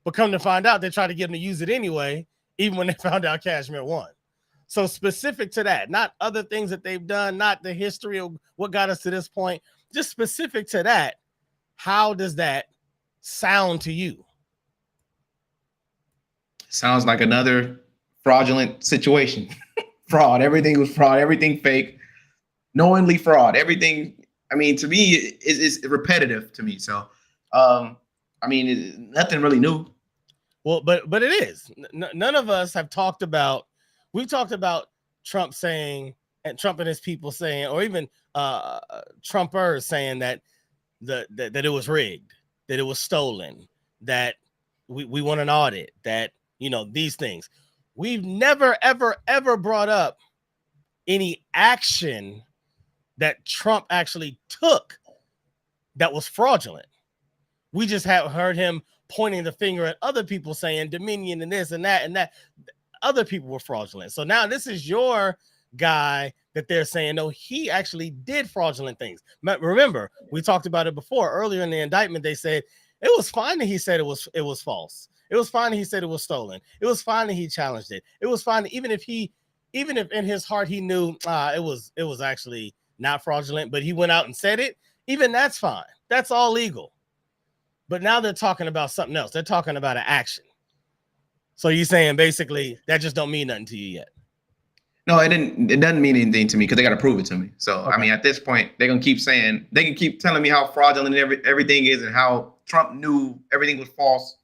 But come to find out, they try to get them to use it anyway, even when they found out Kashmir won. So specific to that, not other things that they've done, not the history of what got us to this point, just specific to that. How does that sound to you? Sounds like another fraudulent situation. Fraud. Everything was fraud. Everything fake. Knowingly fraud. Everything. I mean, to me, is repetitive to me. So, nothing really new. Well, but it is. None of us have talked about. We've talked about Trump saying, and Trump and his people saying, or even Trumpers saying that that it was rigged, that it was stolen, that we want an audit, that these things. We've never ever brought up any action that Trump actually took that was fraudulent. We just have heard him pointing the finger at other people saying Dominion and this and that other people were fraudulent. So now this is your guy that they're saying, no, he actually did fraudulent things. Remember, we talked about it before. Earlier in the indictment, they said it was fine that he said it was false. It was fine that he said it was stolen. It was fine that he challenged it. It was fine even if in his heart he knew it was actually not fraudulent, but he went out and said it. Even that's fine. That's all legal. But now they're talking about something else. They're talking about an action. So you're saying basically that just don't mean nothing to you yet? No, it didn't. It doesn't mean anything to me because they got to prove it to me. So okay. I mean, at this point, they're gonna keep saying, they can keep telling me how fraudulent everything is and how Trump knew everything was false.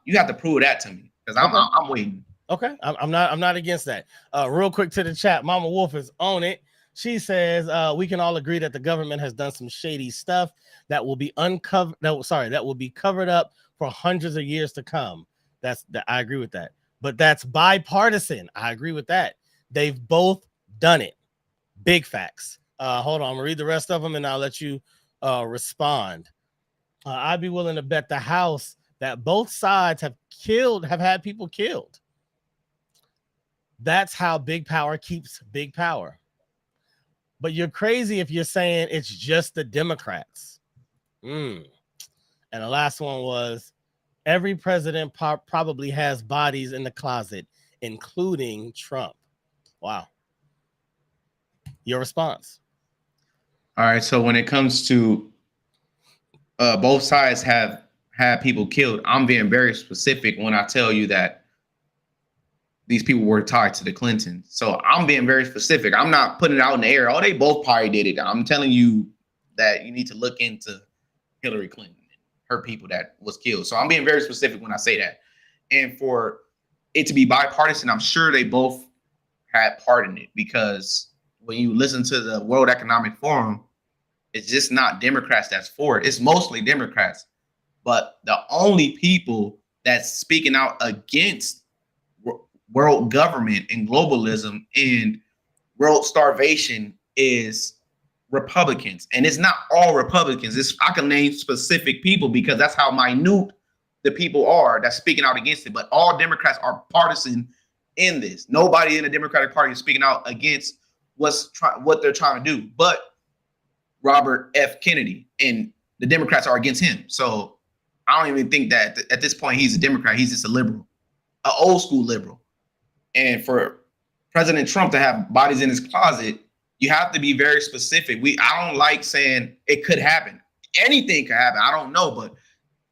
You have to prove that to me because I'm waiting. Okay, I'm not against that. Real quick to the chat, Mama Wolf is on it. She says, we can all agree that the government has done some shady stuff that will be uncovered. No, sorry, that will be covered up for hundreds of years to come. I agree with that. But that's bipartisan. I agree with that. They've both done it. Big facts. Hold on, I'm gonna read the rest of them and I'll let you respond. I'd be willing to bet the house that both sides have had people killed. That's how big power keeps big power. But you're crazy if you're saying it's just the Democrats. And the last one was, every president probably has bodies in the closet, including Trump. Wow. Your response? All right. So when it comes to both sides have had people killed, I'm being very specific when I tell you that these people were tied to the Clintons. So I'm being very specific. I'm not putting it out in the air. Oh, they both probably did it. I'm telling you that you need to look into Hillary Clinton and her people that was killed. So I'm being very specific when I say that. And for it to be bipartisan, I'm sure they both had part in it, because when you listen to the World Economic Forum, it's just not Democrats that's for it. It's mostly Democrats. But the only people that's speaking out against world government and globalism and world starvation is Republicans. And it's not all Republicans. I can name specific people because that's how minute the people are that's speaking out against it. But all Democrats are partisan in this. Nobody in the Democratic Party is speaking out against what they're trying to do. But Robert F. Kennedy, and the Democrats are against him. So I don't even think that at this point he's a Democrat. He's just a liberal, an old school liberal. And for President Trump to have bodies in his closet, you have to be very specific. I don't like saying it could happen. Anything could happen. I don't know. But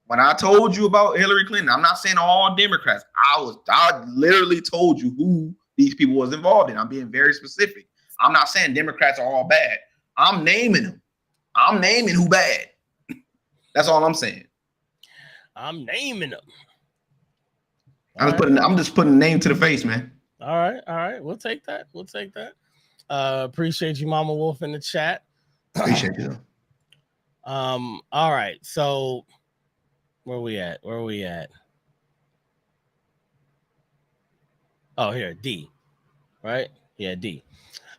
when I told you about Hillary Clinton, I'm not saying all Democrats. I literally told you who these people was involved in. I'm being very specific. I'm not saying Democrats are all bad. I'm naming them. I'm naming who bad. That's all I'm saying. I'm naming them. I'm just putting a name to the face, man. All right. We'll take that. Appreciate you, Mama Wolf, in the chat. Appreciate you. All right. So where are we at? Oh, here, D. Right? Yeah, D.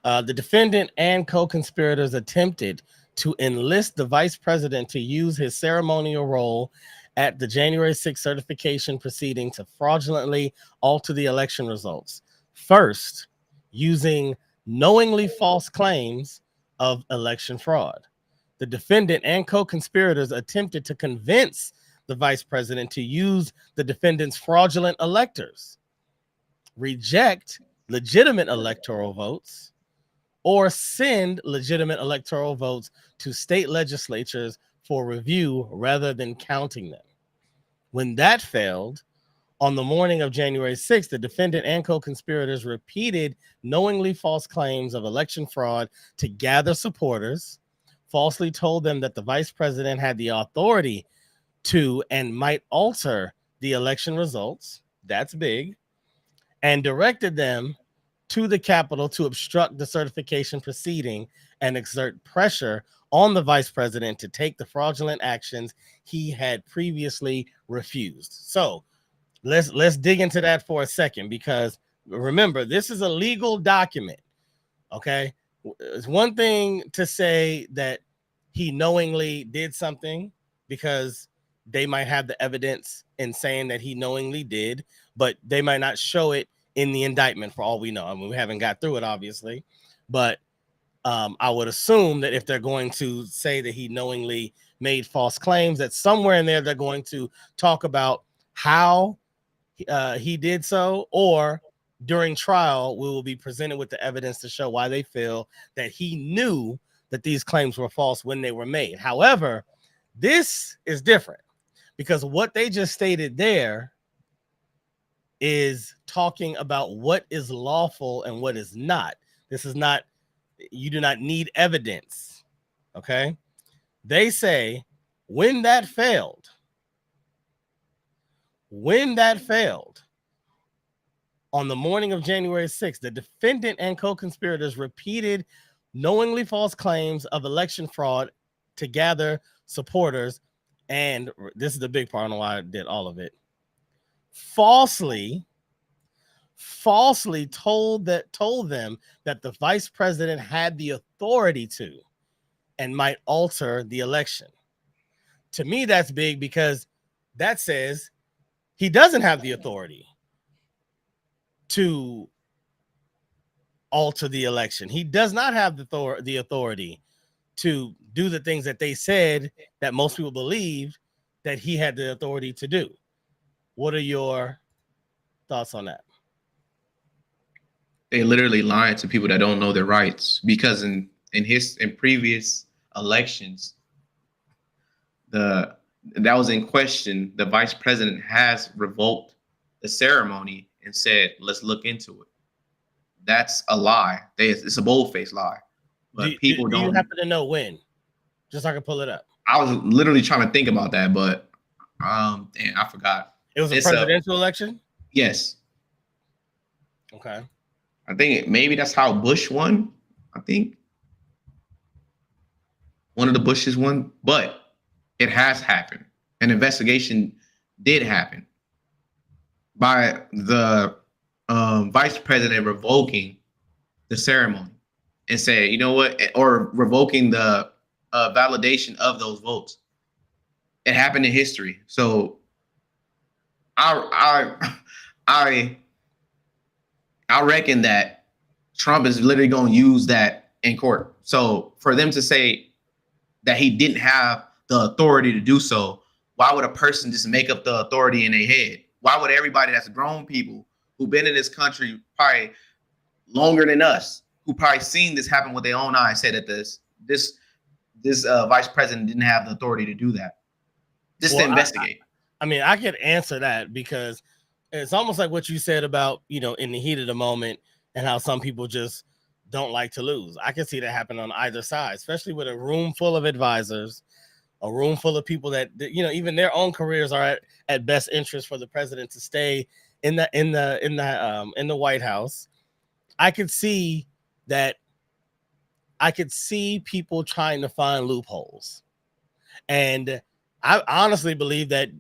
The defendant and co-conspirators attempted to enlist the vice president to use his ceremonial role at the January 6th certification proceeding to fraudulently alter the election results. First, using knowingly false claims of election fraud. The defendant and co-conspirators attempted to convince the vice president to use the defendant's fraudulent electors, reject legitimate electoral votes, or send legitimate electoral votes to state legislatures for review rather than counting them. When that failed, on the morning of January 6th, the defendant and co-conspirators repeated knowingly false claims of election fraud to gather supporters, falsely told them that the vice president had the authority to and might alter the election results. That's big. And directed them to the Capitol to obstruct the certification proceeding and exert pressure on the vice president to take the fraudulent actions he had previously refused. So let's dig into that for a second, because remember, this is a legal document. Okay, it's one thing to say that he knowingly did something because they might have the evidence in saying that he knowingly did, but they might not show it in the indictment for all we know. I mean, we haven't got through it, obviously, but I would assume that if they're going to say that he knowingly made false claims, that somewhere in there they're going to talk about how he did so, or during trial, we will be presented with the evidence to show why they feel that he knew that these claims were false when they were made. However, this is different, because what they just stated there is talking about what is lawful and what is not. This is not, you do not need evidence. Okay. They say when that failed, on the morning of January 6th, the defendant and co-conspirators repeated knowingly false claims of election fraud to gather supporters, and this is the big part on why I did all of it. Falsely told them that the vice president had the authority to and might alter the election. To me, that's big because that says he doesn't have the authority to alter the election. He does not have the authority to do the things that they said that most people believed that he had the authority to do. What are your thoughts on that? They literally lying to people that don't know their rights, because in previous elections, that was in question, the vice president has revoked the ceremony and said, let's look into it. That's a lie. It's a bold-faced lie. But people do don't. You happen to know when? Just so I can pull it up. I was literally trying to think about that, but damn, I forgot. It was a presidential election? Yes. Okay. I think maybe that's how Bush won. I think one of the Bushes won, but it has happened. An investigation did happen by the vice president revoking the ceremony and say, you know what, or revoking the validation of those votes. It happened in history. So I reckon that Trump is literally going to use that in court. So for them to say that he didn't have the authority to do so, why would a person just make up the authority in their head? Why would everybody that's grown people who've been in this country probably longer than us, who probably seen this happen with their own eyes, say that this vice president didn't have the authority to do that? Just to investigate. I mean, I could answer that because it's almost like what you said about, in the heat of the moment and how some people just don't like to lose. I can see that happen on either side, especially with a room full of advisors, a room full of people that, even their own careers are at best interest for the president to stay in the White House. I could see that. I could see people trying to find loopholes, and I honestly believe that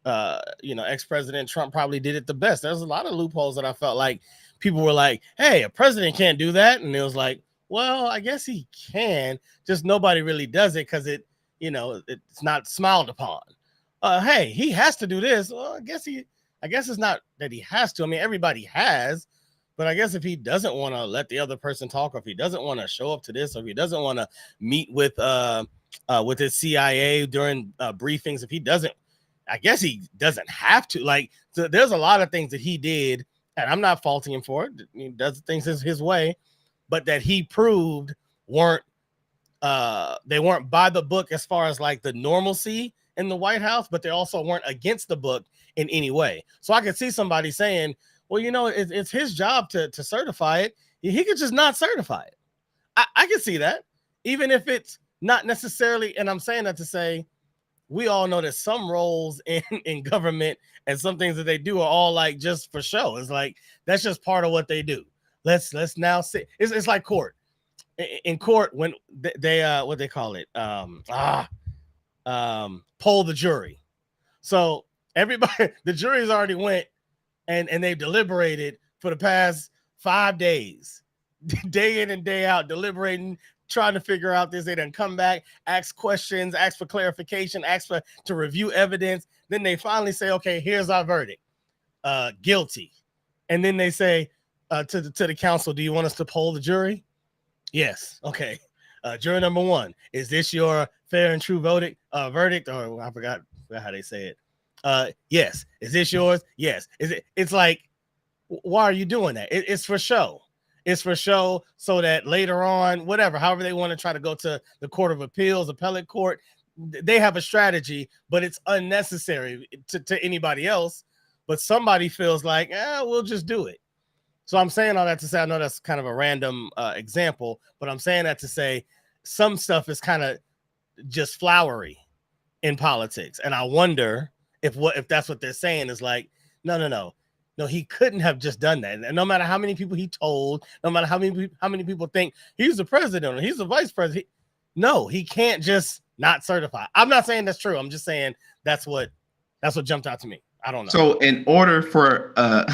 ex-president Trump probably did it the best. There's a lot of loopholes that I felt like people were like, hey, a president can't do that. And it was like, well, I guess he can, just nobody really does it because it's not smiled upon. Hey, he has to do this. Well, I guess it's not that he has to. I mean, everybody has, but I guess if he doesn't want to let the other person talk, or if he doesn't want to show up to this, or if he doesn't want to meet with his CIA during briefings, if he doesn't, I guess he doesn't have to. Like, so there's a lot of things that he did, and I'm not faulting him for it. He does things his way, but that he proved weren't by the book as far as like the normalcy in the White House, but they also weren't against the book in any way. So I could see somebody saying, well, it's his job to certify it. He could just not certify it. I can see that, even if it's not necessarily, and I'm saying that to say, we all know that some roles in government and some things that they do are all like just for show. It's like, that's just part of what they do. Let's now see. It's like court. In court, when they what they call it, poll the jury. So everybody, the jury's already went and they've deliberated for the past 5 days, day in and day out, deliberating, trying to figure out this. They done come back, ask questions, ask for clarification, to review evidence. Then they finally say, okay, here's our verdict, guilty. And then they say to the council, do you want us to poll the jury? Yes. Okay. Jury number 1, is this your fair and true verdict? Or I forgot how they say it. Yes. Is this yours? Yes. Is it? It's like, why are you doing that? It's for show. It's for show so that later on, however they want to try to go to the Court of Appeals, appellate court, they have a strategy, but it's unnecessary to anybody else. But somebody feels like, we'll just do it. So I'm saying all that to say, I know that's kind of a random example, but I'm saying that to say some stuff is kind of just flowery in politics. And I wonder if that's what they're saying is like, no. No, he couldn't have just done that. And no matter how many people he told, no matter how many people think he's the president or he's the vice president, no, he can't just not certify. I'm not saying that's true. I'm just saying that's what jumped out to me. I don't know. So in order for a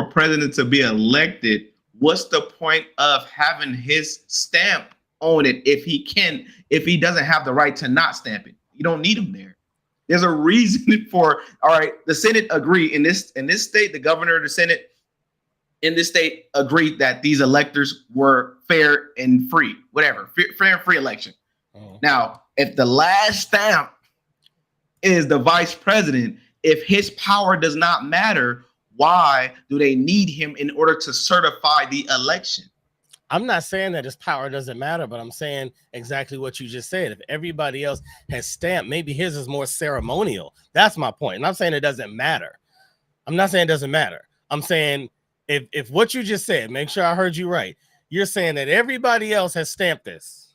president to be elected, what's the point of having his stamp on it if he doesn't have the right to not stamp it? You don't need him there. There's a reason for, all right, the Senate agreed in this state, the governor of the Senate in this state agreed that these electors were fair and free, whatever, fair and free election. Oh. Now, if the last stamp is the vice president, if his power does not matter, why do they need him in order to certify the election? I'm not saying that his power doesn't matter, but I'm saying exactly what you just said. If everybody else has stamped, maybe his is more ceremonial. That's my point. And I'm saying it doesn't matter. I'm not saying it doesn't matter. I'm saying if what you just said, make sure I heard you right. You're saying that everybody else has stamped this.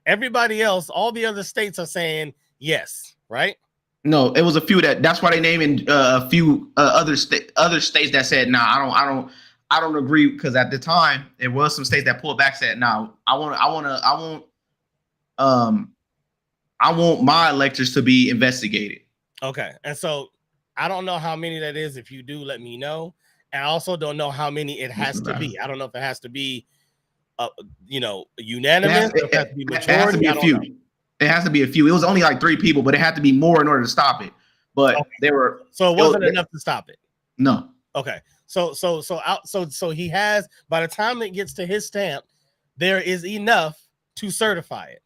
Everybody else, all the other states are saying yes, right? No, it was a few that's why they named a few other states that said, nah, I don't agree, because at the time there was some states that pulled back, said, "No, I want my electors to be investigated." Okay, and so I don't know how many that is. If you do, let me know. And I also don't know how many it has to be. I don't know if it has to be, unanimous. It has to be majority. It has to be a few. It has to be a few. It was only like 3 people, but it had to be more in order to stop it. But they were. So it wasn't enough to stop it. No. Okay. So he has, by the time it gets to his stamp, there is enough to certify it.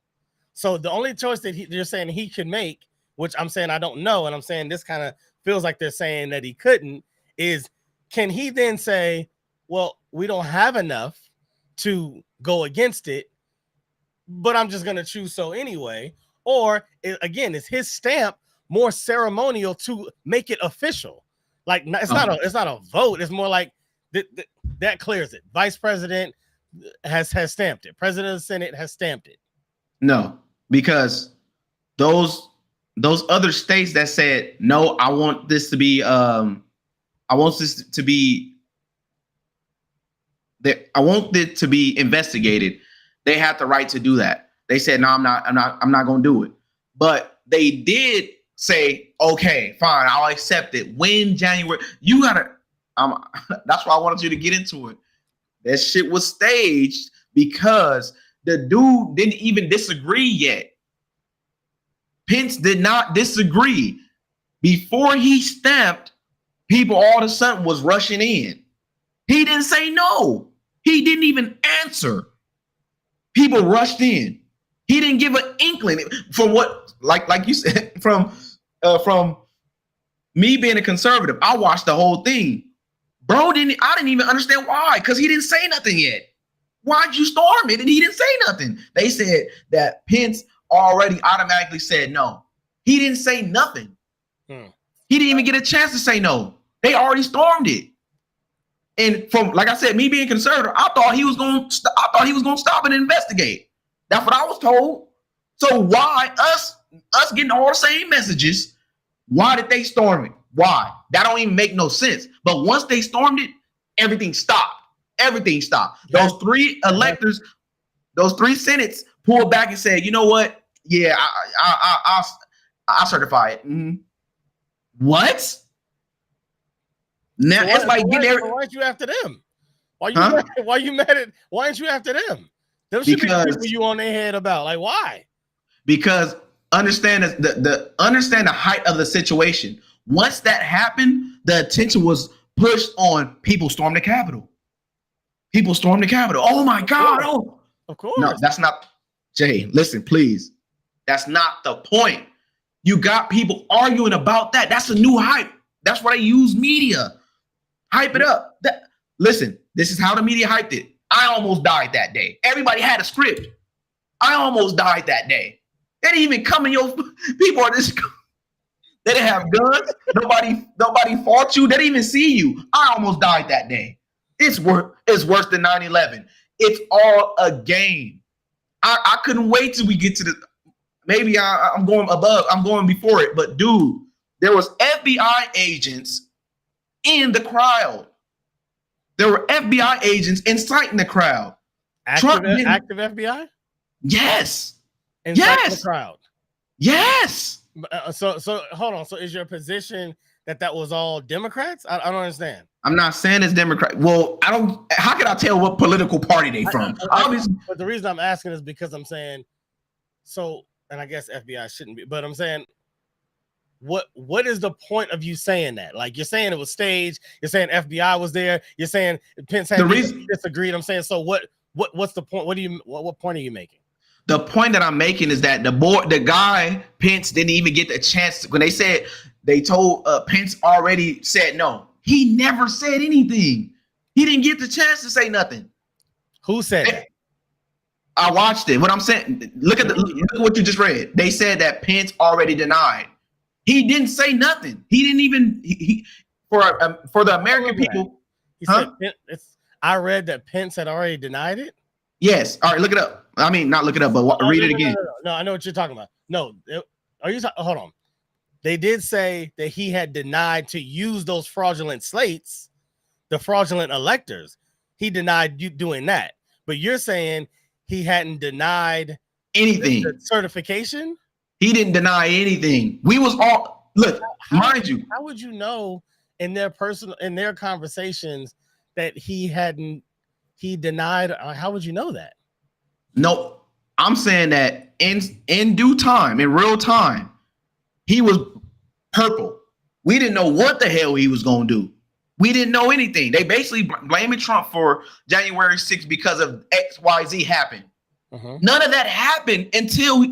So the only choice that they're saying he can make, which I'm saying I don't know, and I'm saying this kind of feels like they're saying that he couldn't, is can he then say, well, we don't have enough to go against it, but I'm just going to choose so anyway? Or again, is his stamp more ceremonial to make it official? Like it's not a vote. It's more like that clears it. Vice president has stamped it. President of the Senate has stamped it. No, because those other states that said no, I want this to be I want it to be investigated. They had the right to do that. They said no, I'm not going to do it. But they did say, okay, fine, I'll accept it. When January, you gotta. That's why I wanted you to get into it. That shit was staged because the dude didn't even disagree yet. Pence did not disagree. Before he stamped, people all of a sudden was rushing in. He didn't say no. He didn't even answer. People rushed in. He didn't give an inkling from what, like you said, from me being a conservative. I watched the whole thing. I didn't even understand why, because he didn't say nothing yet. Why'd you storm it? And he didn't say nothing. They said that Pence already automatically said no. He didn't say nothing. He didn't even get a chance to say no. They already stormed it. And from, like I said, me being conservative, I thought he was going to stop and investigate. That's what I was told. So why us getting all the same messages? Why did they storm it? Why? That don't even make no sense. But once they stormed it, everything stopped. Everything stopped. Those 3 electors, those 3 senates pulled back and said, you know what? Yeah, I'll certify it. Mm-hmm. What? Now so everybody get there. Why aren't you after them? Why you mad at? Why aren't you after them? Them should be people you on their head about. Like, why? Because understand understand the height of the situation. Once that happened, the attention was pushed on people storm the Capitol. People storm the Capitol. Oh my God! Oh, of course. No, that's not. Jay, listen, please. That's not the point. You got people arguing about that. That's a new hype. That's why they use media. Hype it up. Listen, this is how the media hyped it. I almost died that day. Everybody had a script. I almost died that day. They didn't even come in your people are this. They didn't have guns. Nobody fought you. They didn't even see you. I almost died that day. It's worse than 9/11. It's all a game. I couldn't wait till we get to the. Maybe I'm going above. I'm going before it. But dude, there was FBI agents in the crowd. There were FBI agents inciting the crowd. Active FBI? Yes. Inciting the crowd. Yes. So hold on. So is your position that was all Democrats? I don't understand. I'm not saying it's Democrat. Well, I don't. How can I tell what political party they from? Obviously, but the reason I'm asking is because I'm saying so, and I guess FBI shouldn't be, but I'm saying what is the point of you saying that? Like you're saying it was staged. You're saying FBI was there. You're saying Pence had disagreed. I'm saying so. What's the point? What point are you making? The point that I'm making is that the guy Pence didn't even get the chance when they told Pence already said no. He never said anything. He didn't get the chance to say nothing. Who said that? I watched it. What I'm saying, look at what you just read. They said that Pence already denied. He didn't say nothing. He didn't even for the American people. He said I read that Pence had already denied it. Yes. All right. Look it up. I mean, not look it up, but read it again. No, I know what you're talking about. No, are you? Hold on. They did say that he had denied to use those fraudulent slates, the fraudulent electors. He denied you doing that, but you're saying he hadn't denied anything. The certification. He didn't deny anything. We was all look. Mind you, how would you know in their conversations that he denied? How would you know that? No, I'm saying that in due time, in real time, he was purple. We didn't know what the hell he was going to do. We didn't know anything. They basically blaming Trump for January 6th because of XYZ happened. None of that happened until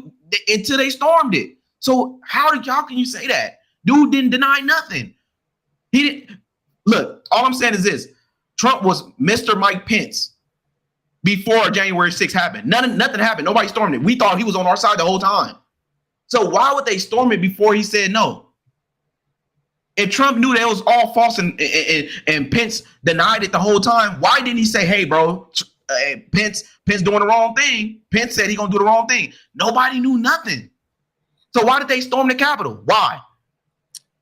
they stormed it. So how can you say that? Dude didn't deny nothing. He didn't. Look, all I'm saying is this. Trump was Mr. Mike Pence before January 6th happened. Nothing happened. Nobody stormed it. We thought he was on our side the whole time. So why would they storm it before he said no? If Trump knew that it was all false and Pence denied it the whole time, why didn't he say, hey, bro, Pence doing the wrong thing? Pence said he's going to do the wrong thing. Nobody knew nothing. So why did they storm the Capitol? Why?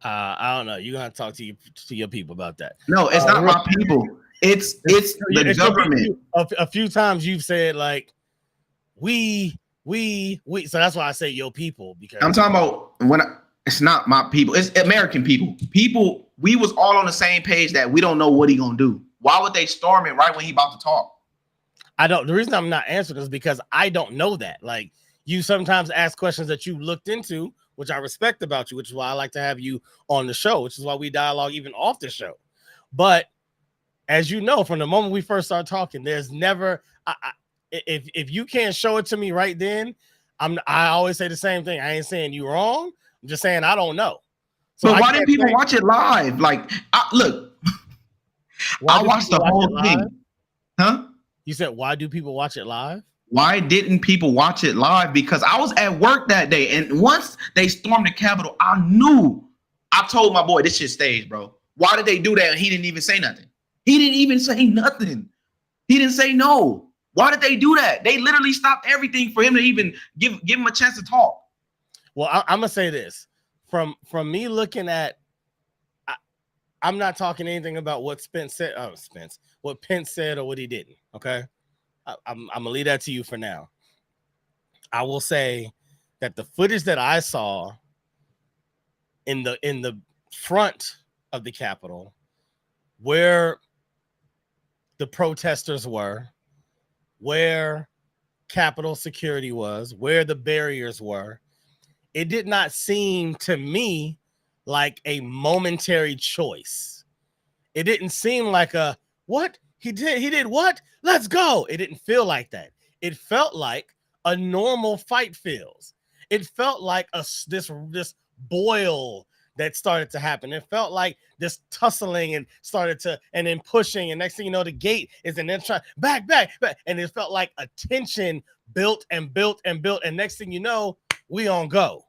I don't know. You're going to talk to your people about that. No, it's not my people. It's the government. A few times you've said like, we. So that's why I say your people. Because I'm talking about it's not my people. It's American people. People, we was all on the same page that we don't know what he gonna do. Why would they storm it right when he about to talk? The reason I'm not answering is because I don't know that. Like you sometimes ask questions that you looked into, which I respect about you, which is why I like to have you on the show, which is why we dialogue even off the show. But as you know, from the moment we first started talking, there's never if you can't show it to me right then, I always say the same thing. I ain't saying you wrong. I'm just saying I don't know. So why didn't people watch it live? Like, look, I watched the whole thing. Huh? You said why do people watch it live? Why didn't people watch it live? Because I was at work that day, and once they stormed the Capitol, I knew. I told my boy, this shit staged, bro. Why did they do that? And he didn't even say nothing. He didn't even say nothing. He didn't say no. Why did they do that? They literally stopped everything for him to even give him a chance to talk. Well, I'm gonna say this from me looking at. I'm not talking anything about what Spence said. What Pence said or what he didn't. Okay, I'm gonna leave that to you for now. I will say that the footage that I saw in the front of the Capitol, where the protesters were, where Capitol security was, where the barriers were, it did not seem to me like a momentary choice. It didn't seem like what he did what? Let's go. It didn't feel like that. It felt like a normal fight feels. It felt like this boil that started to happen. It felt like this tussling and then pushing, and next thing you know, the gate is and then trying back, and it felt like a tension built and built and built, and next thing you know, we on go.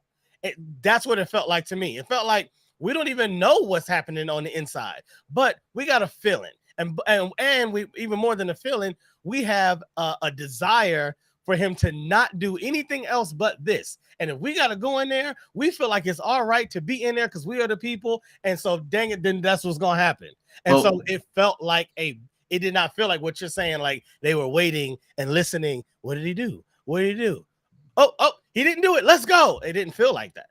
That's what it felt like to me. It felt like we don't even know what's happening on the inside, but we got a feeling, and we even more than a feeling, we have a desire for him to not do anything else but this. And if we got to go in there, we feel like it's all right to be in there because we are the people. And so, dang it, then that's what's going to happen. And so it felt like it did not feel like what you're saying, like they were waiting and listening. What did he do? What did he do? Oh, he didn't do it. Let's go. It didn't feel like that.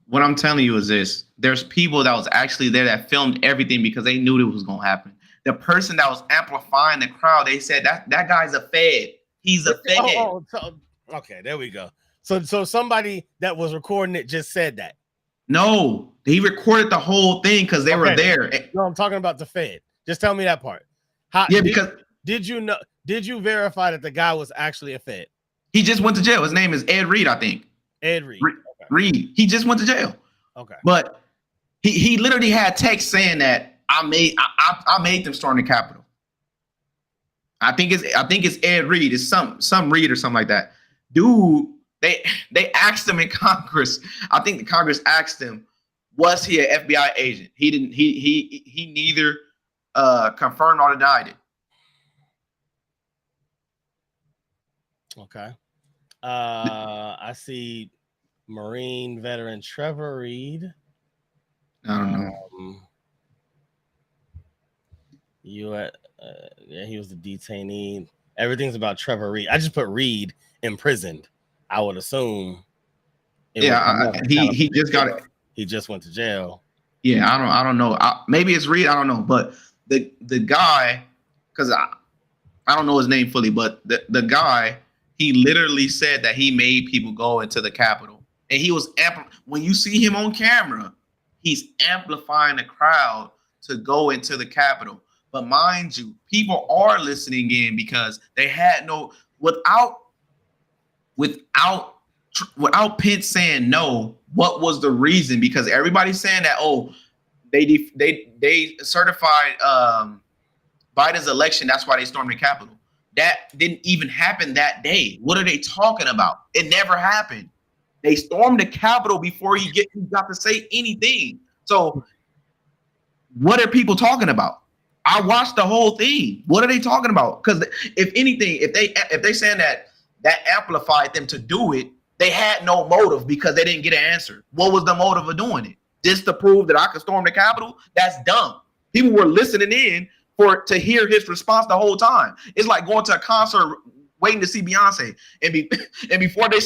What I'm telling you is this. There's people that was actually there that filmed everything because they knew it was going to happen. The person that was amplifying the crowd, they said that guy's a Fed. He's a Fed. Okay, there we go. So somebody that was recording it just said that. No, he recorded the whole thing because they were there. No, I'm talking about the Fed. Just tell me that part. Did you verify that the guy was actually a Fed? He just went to jail. His name is Ed Reed, I think. Ed Reed. Reed. He just went to jail. Okay. But he literally had text saying that I made them storm the Capitol. I think it's Ed Reed. It's some Reed or something like that. Dude, they asked him in Congress. I think the Congress asked him, was he an FBI agent? He didn't. He neither confirmed or denied it. Okay. I see Marine veteran Trevor Reed. I don't know. Yeah, he was the detainee. Everything's about Trevor Reed. I just put Reed imprisoned. I would assume. He just got it. He just went to jail. Yeah, I don't know. Maybe it's Reed. I don't know. But the guy, because I don't know his name fully, but the guy, he literally said that he made people go into the Capitol, and he was when you see him on camera, he's amplifying the crowd to go into the Capitol. But mind you, people are listening in because they had no without Pence saying no. What was the reason? Because everybody's saying that they certified Biden's election. That's why they stormed the Capitol. That didn't even happen that day. What are they talking about? It never happened. They stormed the Capitol before he got to say anything. So what are people talking about? I watched the whole thing. What are they talking about? Because if anything, if they saying that amplified them to do it, they had no motive because they didn't get an answer. What was the motive of doing it? Just to prove that I could storm the Capitol? That's dumb. People were listening in to hear his response the whole time. It's like going to a concert waiting to see Beyonce, and before they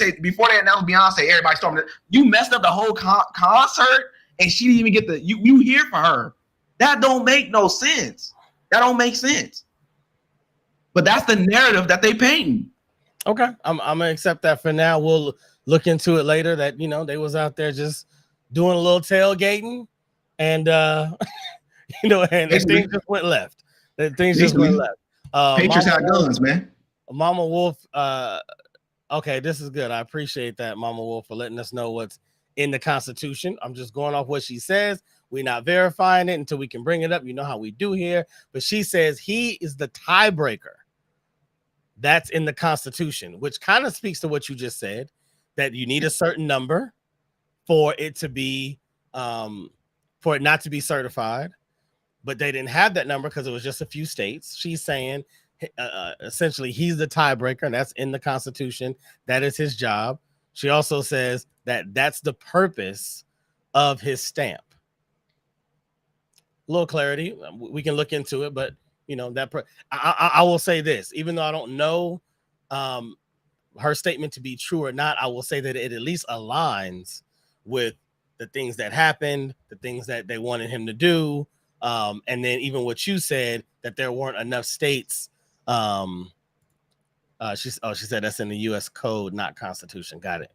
announce Beyonce, everybody stormed it. You messed up the whole concert, and she didn't even get you here for her. That don't make no sense. That don't make sense. But that's the narrative that they painting. Okay, I'm gonna accept that for now. We'll look into it later. That they was out there just doing a little tailgating, and and things just went left. Things just went left. Patriots got guns, man. Mama Wolf. Okay, this is good. I appreciate that, Mama Wolf, for letting us know what's in the Constitution. I'm just going off what she says. We're not verifying it until we can bring it up. You know how we do here. But she says he is the tiebreaker. That's in the Constitution, which kind of speaks to what you just said, that you need a certain number for it to be for it not to be certified. But they didn't have that number because it was just a few states. She's saying essentially he's the tiebreaker, and that's in the Constitution. That is his job. She also says that that's the purpose of his stamp. A little clarity. We can look into it, but I will say this, even though I don't know her statement to be true or not, I will say that it at least aligns with the things that happened, the things that they wanted him to do. And then even what you said, that there weren't enough states. She said that's in the U.S. code, not Constitution. Got it.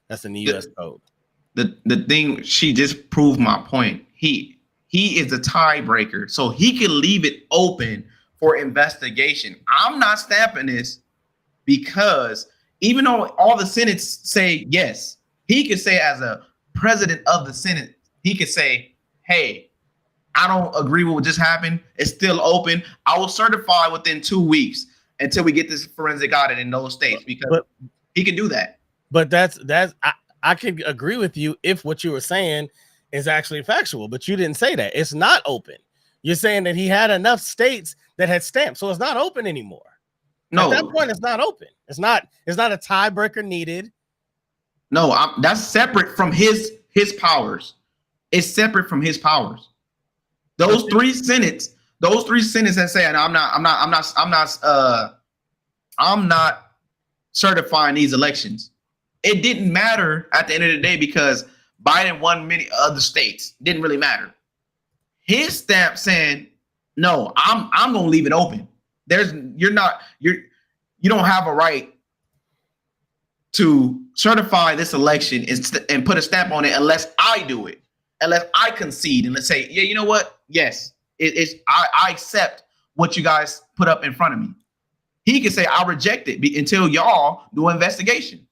That's in the U.S. code. The thing, she just proved my point. He is a tiebreaker, so he can leave it open for investigation. I'm not stamping this because even though all the Senate say yes, he could say as a president of the Senate, he could say, hey, I don't agree with what just happened. It's still open. I will certify within 2 weeks until we get this forensic audit in those states, because he can do that. But I could agree with you if what you were saying is actually factual, but you didn't say that. It's not open. You're saying that he had enough states that had stamped, so it's not open anymore. No, At that point, it's not open. It's not a tiebreaker needed. no, that's separate from his powers. It's separate from his powers. Those three senates that say, and I'm not certifying these elections. It didn't matter at the end of the day because Biden won many other states. Didn't really matter. His stamp saying, no, I'm gonna leave it open. You don't have a right to certify this election and put a stamp on it unless I do it, unless I concede and let's say, yeah, you know what? Yes, I accept what you guys put up in front of me. He can say, I reject it until y'all do an investigation.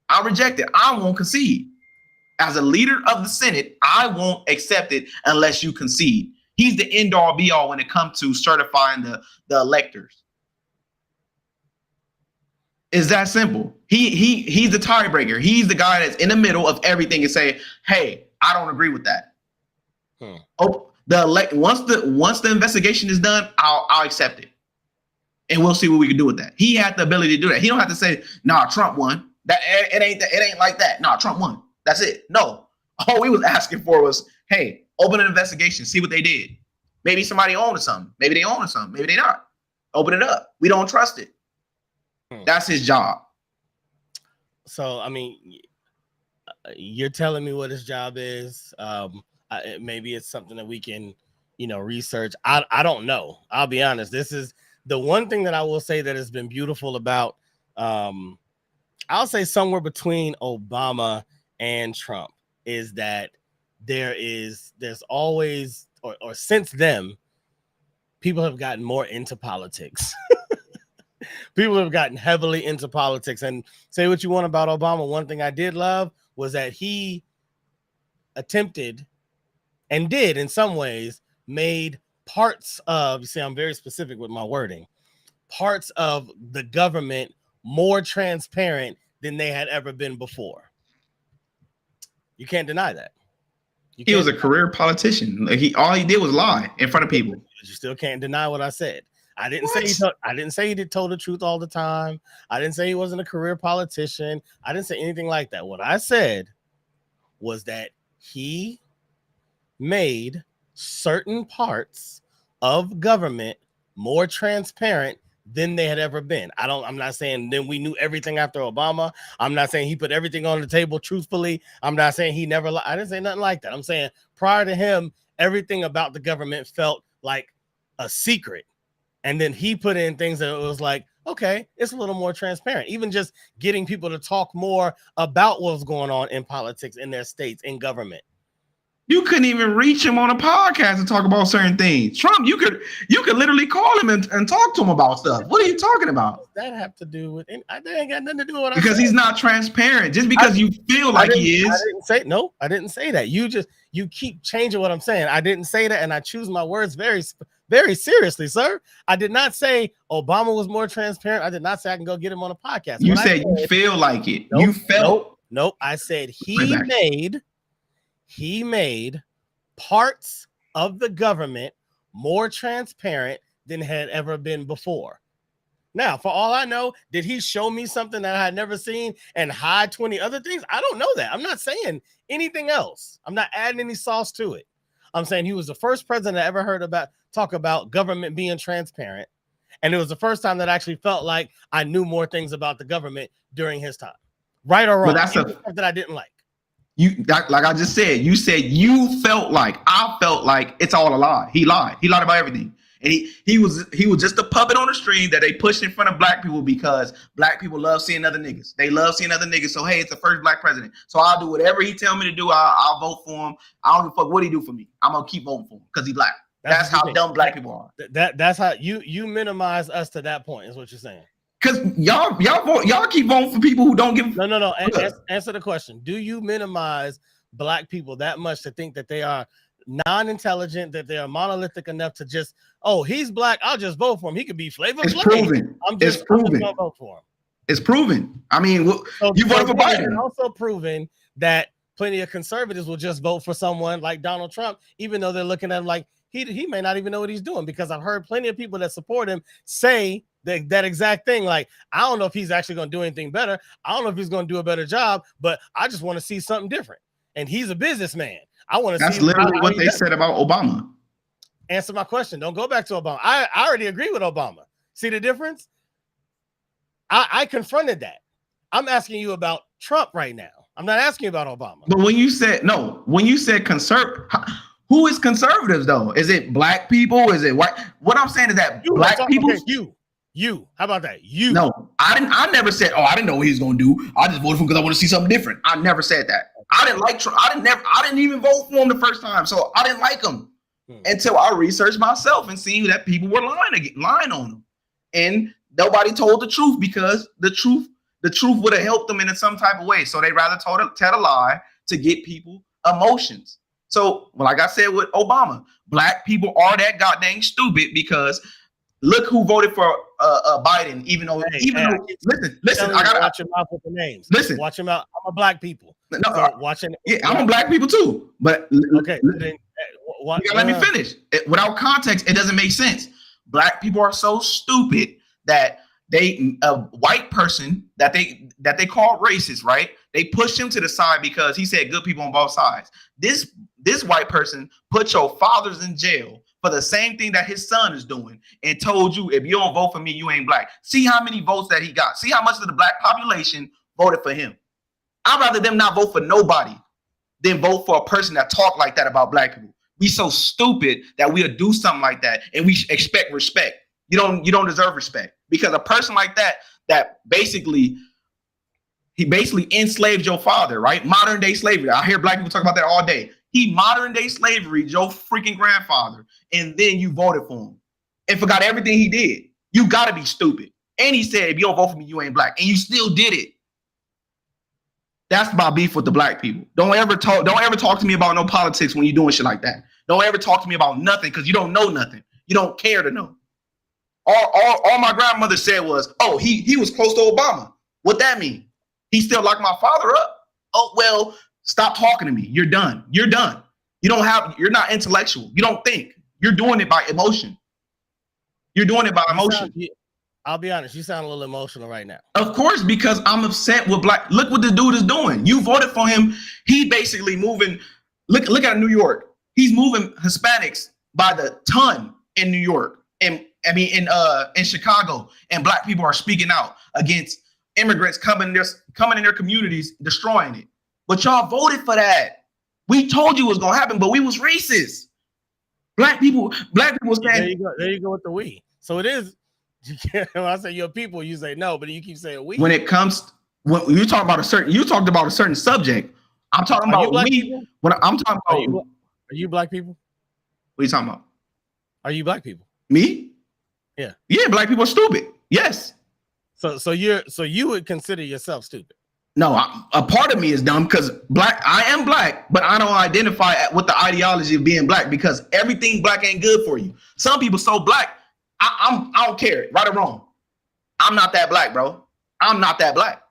I reject it. I won't concede. As a leader of the Senate, I won't accept it unless you concede. He's the end all be all when it comes to certifying the electors. It's that simple. He's the tiebreaker. He's the guy that's in the middle of everything and say, hey, I don't agree with that. Oh, once the investigation is done, I'll accept it. And we'll see what we can do with that. He had the ability to do that. He don't have to say, nah, Trump won. That it ain't like that. Nah, Trump won. That's it. No. All we was asking for was, hey, open an investigation, see what they did. Maybe somebody owned something. Maybe they own something. Maybe they not. Open it up. We don't trust it. That's his job. So, I mean, you're telling me what his job is. Maybe it's something that we can, research. I don't know. I'll be honest. This is the one thing that I will say that has been beautiful about, I'll say somewhere between Obama and Trump is that there's always, or since then, people have gotten more into politics. People have gotten heavily into politics. And say what you want about Obama. One thing I did love was that he attempted and did in some ways made parts of, you see, I'm very specific with my wording, parts of the government more transparent than they had ever been before. You can't deny that. He was a career politician. All he did was lie in front of people. But you still can't deny what I said. I didn't say he told the truth all the time. I didn't say he wasn't a career politician. I didn't say anything like that. What I said was that he made certain parts of government more transparent than they had ever been. I'm not saying then we knew everything after Obama. I'm not saying he put everything on the table truthfully. I'm not saying he never I didn't say nothing like that. I'm saying prior to him, everything about the government felt like a secret. And then he put in things that it was like, okay, it's a little more transparent. Even just getting people to talk more about what's going on in politics, in their states, in government. You couldn't even reach him on a podcast and talk about certain things. Trump, you could literally call him and talk to him about stuff. What are you talking about? What does that have to do with it? That ain't got nothing to do with what because he's not transparent. Just because you feel like he is. I didn't say that. You keep changing what I'm saying. I didn't say that, and I choose my words very, very seriously, sir. I did not say Obama was more transparent. I did not say I can go get him on a podcast. You said you feel like it. Nope, you felt. Nope. I said he made parts of the government more transparent than had ever been before. Now, for all I know, did he show me something that I had never seen and hide 20 other things? I don't know that. I'm not saying anything else. I'm not adding any sauce to it. I'm saying he was the first president I ever heard talk about government being transparent. And it was the first time that I actually felt like I knew more things about the government during his time. Right or wrong. But that's something that I didn't like. Like I just said, you said you felt like, I felt like it's all a lie. He lied. He lied about everything. And he was just a puppet on the string that they pushed in front of black people because black people love seeing other niggas. They love seeing other niggas. So, hey, it's the first black president. So I'll do whatever he tell me to do. I'll vote for him. I don't give a fuck what he do for me. I'm going to keep voting for him because he's black. That's how dumb black people are. That's how you minimize us to that point is what you're saying. Because y'all keep voting for people who don't give. No. Answer the question. Do you minimize black people that much to think that they are non-intelligent, that they are monolithic enough to just, oh, he's black, I'll just vote for him. He could be Flavor Flav. Proven. I'm just gonna vote for him. It's proven. I mean, you voted for Biden. It's also proven that plenty of conservatives will just vote for someone like Donald Trump, even though they're looking at him like he may not even know what he's doing, because I've heard plenty of people that support him say that exact thing. Like, I don't know if he's actually going to do anything better. I don't know if he's going to do a better job, but I just want to see something different. And he's a businessman. I want to see. That's literally what they said about Obama. Answer my question. Don't go back to Obama. I already agree with Obama. See the difference? I confronted that. I'm asking you about Trump right now. I'm not asking you about Obama. But when you said conservative, who is conservatives though? Is it black people? Is it white? What I'm saying is that black people. Okay, you. How about that? You. No, I never said. Oh, I didn't know what he was gonna do. I just voted for him because I want to see something different. I never said that. I didn't like Trump. I didn't even vote for him the first time, so I didn't like him until I researched myself and seen that people were lying on him, and nobody told the truth, because the truth would have helped them in some type of way. So they rather tell a lie to get people emotions. So, like I said with Obama, black people are that goddamn stupid, because look who voted for Biden. Even though, listen, I gotta watch your mouth with the names. Listen, watch your mouth. I'm a black people. No, watching. Yeah, I'm a black people too. But okay, then, let me finish. Without context, it doesn't make sense. Black people are so stupid that a white person that they call racist, right? They pushed him to the side because he said good people on both sides. This white person put your fathers in jail for the same thing that his son is doing, and told you, if you don't vote for me, you ain't black. See how many votes that he got. See how much of the black population voted for him. I'd rather them not vote for nobody than vote for a person that talk like that about black people. We so stupid that we'll do something like that and we expect respect. You don't deserve respect, because a person like that basically enslaved your father, right? Modern day slavery. I hear black people talk about that all day. He modern day slavery, your freaking grandfather, and then you voted for him and forgot everything he did. You gotta be stupid. And he said, if you don't vote for me, you ain't black, and you still did it. That's my beef with the black people. Don't ever talk to me about no politics when you're doing shit like that. Don't ever talk to me about nothing, because you don't know nothing. You don't care to know. All my grandmother said was, oh, he was close to Obama. What that mean? He still locked my father up? Oh, well, stop talking to me. You're done. You're done. You're not intellectual. You don't think. You're doing it by emotion. You're doing it by emotion. I'll be honest, you sound a little emotional right now. Of course, because I'm upset with black. Look what the dude is doing. You voted for him. He basically moving. Look at New York. He's moving Hispanics by the ton in New York, and in Chicago. And black people are speaking out against immigrants coming in their communities, destroying it. But y'all voted for that. We told you it was gonna happen, but we was racist. Black people saying, there you go with the we. So it is. When I say your people, you say no, but you keep saying we. When you talk about a certain subject, I'm talking about we. When I'm talking about, are you black people? What are you talking about? Are you black people? Me? Yeah. Yeah, black people are stupid. Yes. So you would consider yourself stupid? No, a part of me is dumb, because I am black, but I don't identify with the ideology of being black, because everything black ain't good for you. Some people so black. I don't care, right or wrong. I'm not that black, bro. I'm not that black.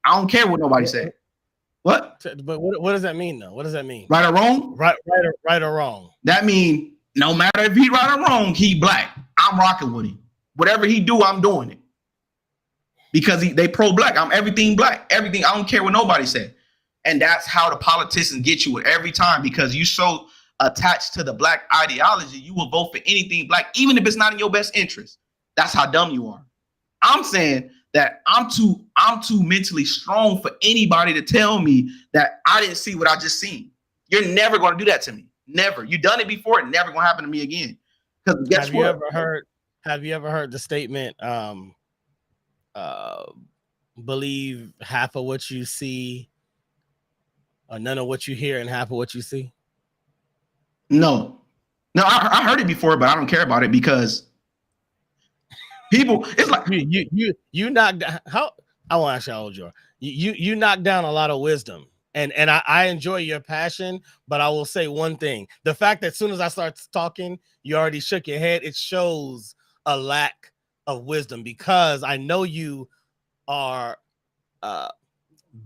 I don't care what nobody said. What? But what does that mean, though? What does that mean? Right or wrong? Right or wrong. That mean no matter if he right or wrong, he black. I'm rocking with him. Whatever he do, I'm doing it. Because they pro-black. I'm everything black. Everything. I don't care what nobody said. And that's how the politicians get you every time, because you so attached to the black ideology, you will vote for anything black, even if it's not in your best interest. That's how dumb you are. I'm saying that I'm too mentally strong for anybody to tell me that I didn't see what I just seen. You're never going to do that to me. Never. You done it before. It never going to happen to me again. Because guess what? Have you ever heard the statement, believe half of what you see, or none of what you hear, and half of what you see? No, I heard it before, but I don't care about it, because people, it's like you knocked down. How I want to ask you how old you are. You knocked down a lot of wisdom, and I enjoy your passion. But I will say one thing: the fact that as soon as I start talking, you already shook your head. It shows a lack of wisdom, because I know you are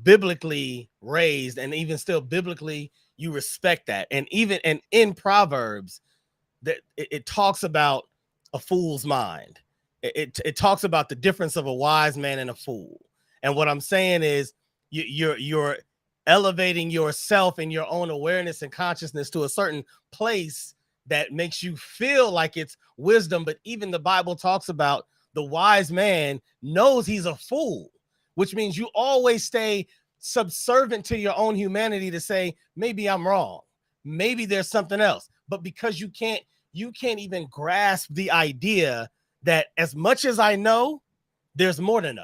biblically raised, and even still biblically you respect that. And even in Proverbs, that it talks about a fool's mind. It talks about the difference of a wise man and a fool. And what I'm saying is you're elevating yourself and your own awareness and consciousness to a certain place that makes you feel like it's wisdom. But even the Bible talks about the wise man knows he's a fool, which means you always stay subservient to your own humanity to say, maybe I'm wrong. Maybe there's something else. But because you can't even grasp the idea that as much as I know, there's more to know.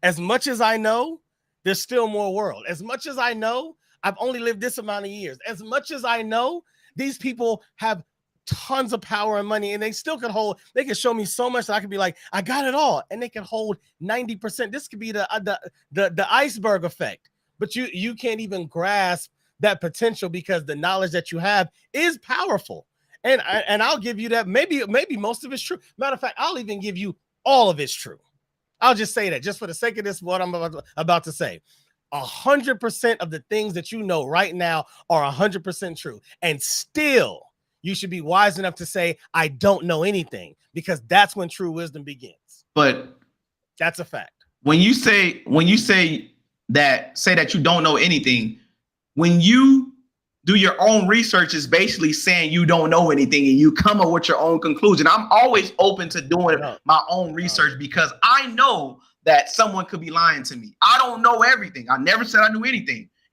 As much as I know, there's still more world. As much as I know, I've only lived this amount of years. As much as I know, these people have tons of power and money, and they still can hold, they can show me so much that I could be like, I got it all. And they can hold 90%. This could be the iceberg effect. But you can't even grasp that potential because the knowledge that you have is powerful. And I'll give you that. Maybe most of it's true. Matter of fact, I'll even give you all of it's true. I'll just say that just for the sake of this, what I'm about to say. 100% of the things that you know right now are 100% true. And still, you should be wise enough to say, I don't know anything, because that's when true wisdom begins. But that's a fact. When you say that you don't know anything, when you do your own research, is basically saying you don't know anything and you come up with your own conclusion. I'm always open to doing my own research because I know that someone could be lying to me. I don't know everything. I never said I knew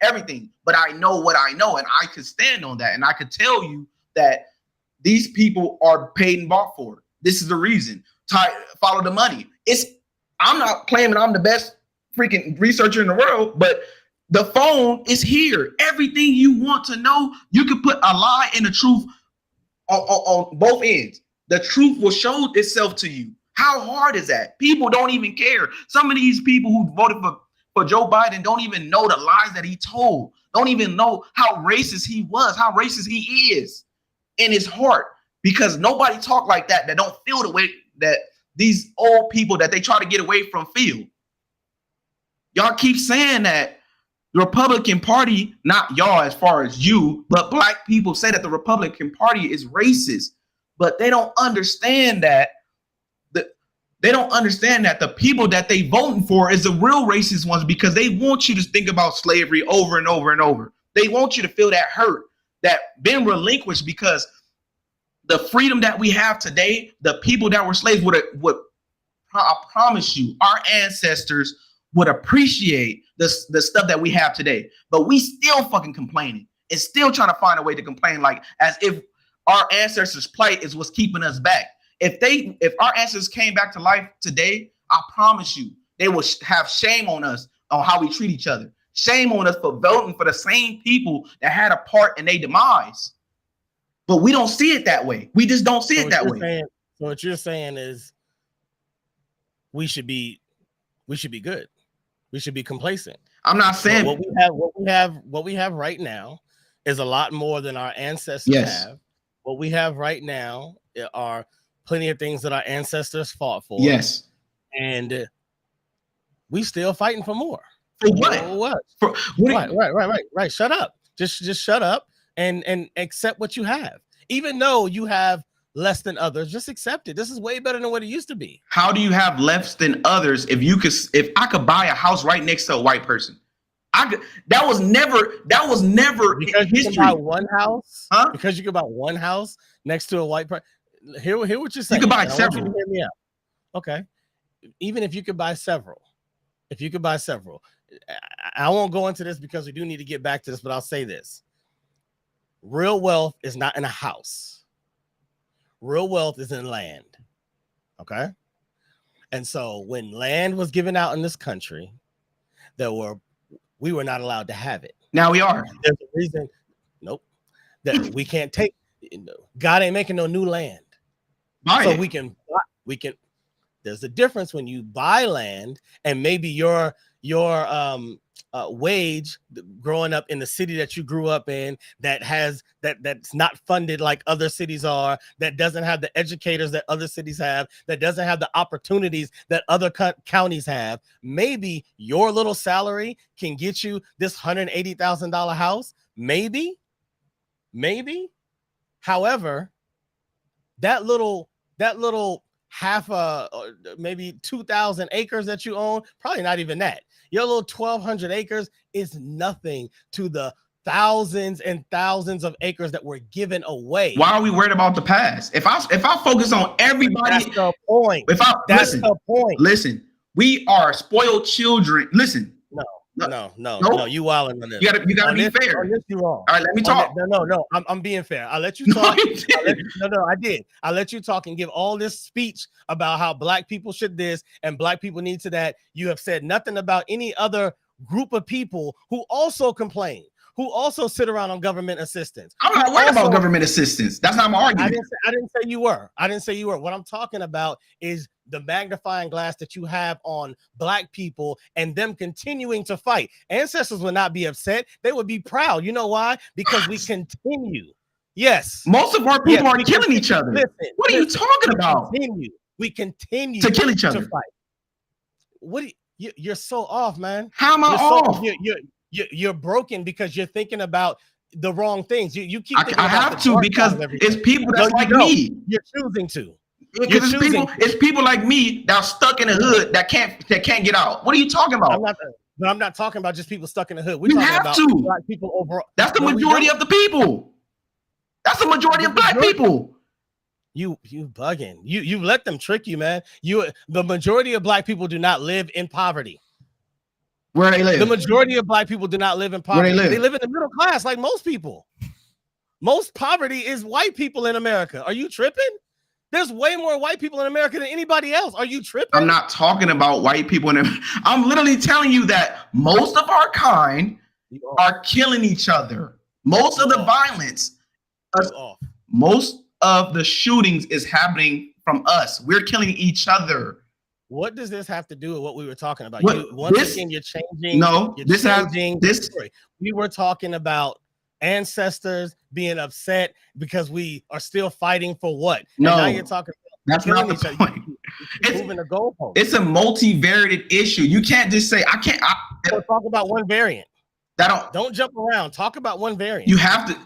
everything, but I know what I know, and I could stand on that. And I could tell you that these people are paid and bought for it. This is the reason. Follow the money. I'm not claiming I'm the best freaking researcher in the world, but the phone is here. Everything you want to know, you can put a lie and the truth on both ends. The truth will show itself to you. How hard is that? People don't even care. Some of these people who voted for Joe Biden don't even know the lies that he told. Don't even know how racist he was, how racist he is in his heart. Because nobody talk like that don't feel the way that these old people that they try to get away from feel. Y'all keep saying that the Republican Party, not y'all as far as you, but black people say that the Republican Party is racist, but they don't understand that the people that they voting for is the real racist ones, because they want you to think about slavery over and over and over. They want you to feel that hurt that been relinquished, because the freedom that we have today, the people that were slaves I promise you, our ancestors would appreciate the stuff that we have today. But we still fucking complaining and still trying to find a way to complain, like as if our ancestors' plight is what's keeping us back. If our ancestors came back to life today, I promise you, they will have shame on us on how we treat each other. Shame on us for voting for the same people that had a part in their demise. But we don't see it that way. We just don't see it that way. So what you're saying is we should be good. We should be complacent. I'm not saying what we have right now is a lot more than our ancestors have. What we have right now are plenty of things that our ancestors fought for. Yes. And we still fighting for more. For what? Right. Shut up. Just shut up and accept what you have. Even though you have less than others, just accept it. This is way better than what it used to be. How do you have less than others if I could buy a house right next to a white person? That was never because in history. You can buy one house, huh? Because you can buy one house next to a white person. Hear what you're saying. You can buy several. Hear me out. Okay. Even if you could buy several, I won't go into this because we do need to get back to this, but I'll say this. Real wealth is not in a house. Real wealth is in land. Okay. And so when land was given out in this country, we were not allowed to have it. Now we are. There's a reason. Nope. That we can't take. God ain't making no new land. So we can. There's a difference when you buy land and maybe your wage growing up in the city that you grew up in that's not funded like other cities are, that doesn't have the educators that other cities have, that doesn't have the opportunities that other counties have. Maybe your little salary can get you this $180,000 house. Maybe. However, that little half maybe 2,000 acres that you own, probably not even that. Your little 1,200 acres is nothing to the thousands and thousands of acres that were given away. Why are we worried about the past? If I focus on everybody, that's the point. That's the point. Listen, we are spoiled children. Listen. No, you wilding on this. You gotta be fair. On this, you wrong. All right, let me talk. No, I'm being fair. I'll let you talk. I did. I'll let you talk and give all this speech about how black people should this and black people need to that. You have said nothing about any other group of people who also complain, who also sit around on government assistance. I'm not worried about government assistance. That's not my argument. I didn't say you were. What I'm talking about is the magnifying glass that you have on black people and them continuing to fight. Ancestors would not be upset. They would be proud. You know why? Because we continue. Yes. Most of our people are killing each other. What are you talking about? We continue to kill each other. To fight. What? You're so off, man. How am I off? You're broken because you're thinking about the wrong things. You keep. I have to because it's people that's like me. You're choosing to. It's people like me that are stuck in the hood that can't get out. What are you talking about? I'm not talking about just people stuck in the hood. We're talking about black people overall. That's the majority of the people. That's the majority of black people. You bugging. You let them trick you, man. The majority of black people do not live in poverty. Where they live? The majority of black people do not live in poverty. Where they live? They live in the middle class like most people. Most poverty is white people in America. Are you tripping? There's way more white people in America than anybody else. Are you tripping? I'm not talking about white people in America. I'm literally telling you that most of our kind are killing each other. Most of the violence, most of the shootings is happening from us. We're killing each other. What does this have to do with what we were talking about? You're changing. No, this. We were talking about ancestors being upset because we are still fighting for what? No, and now you're talking about that's not the point. Moving the goalpost. It's a multivariate issue. You can't just say I can't. Talk about one variant. Don't jump around. Talk about one variant. You have to,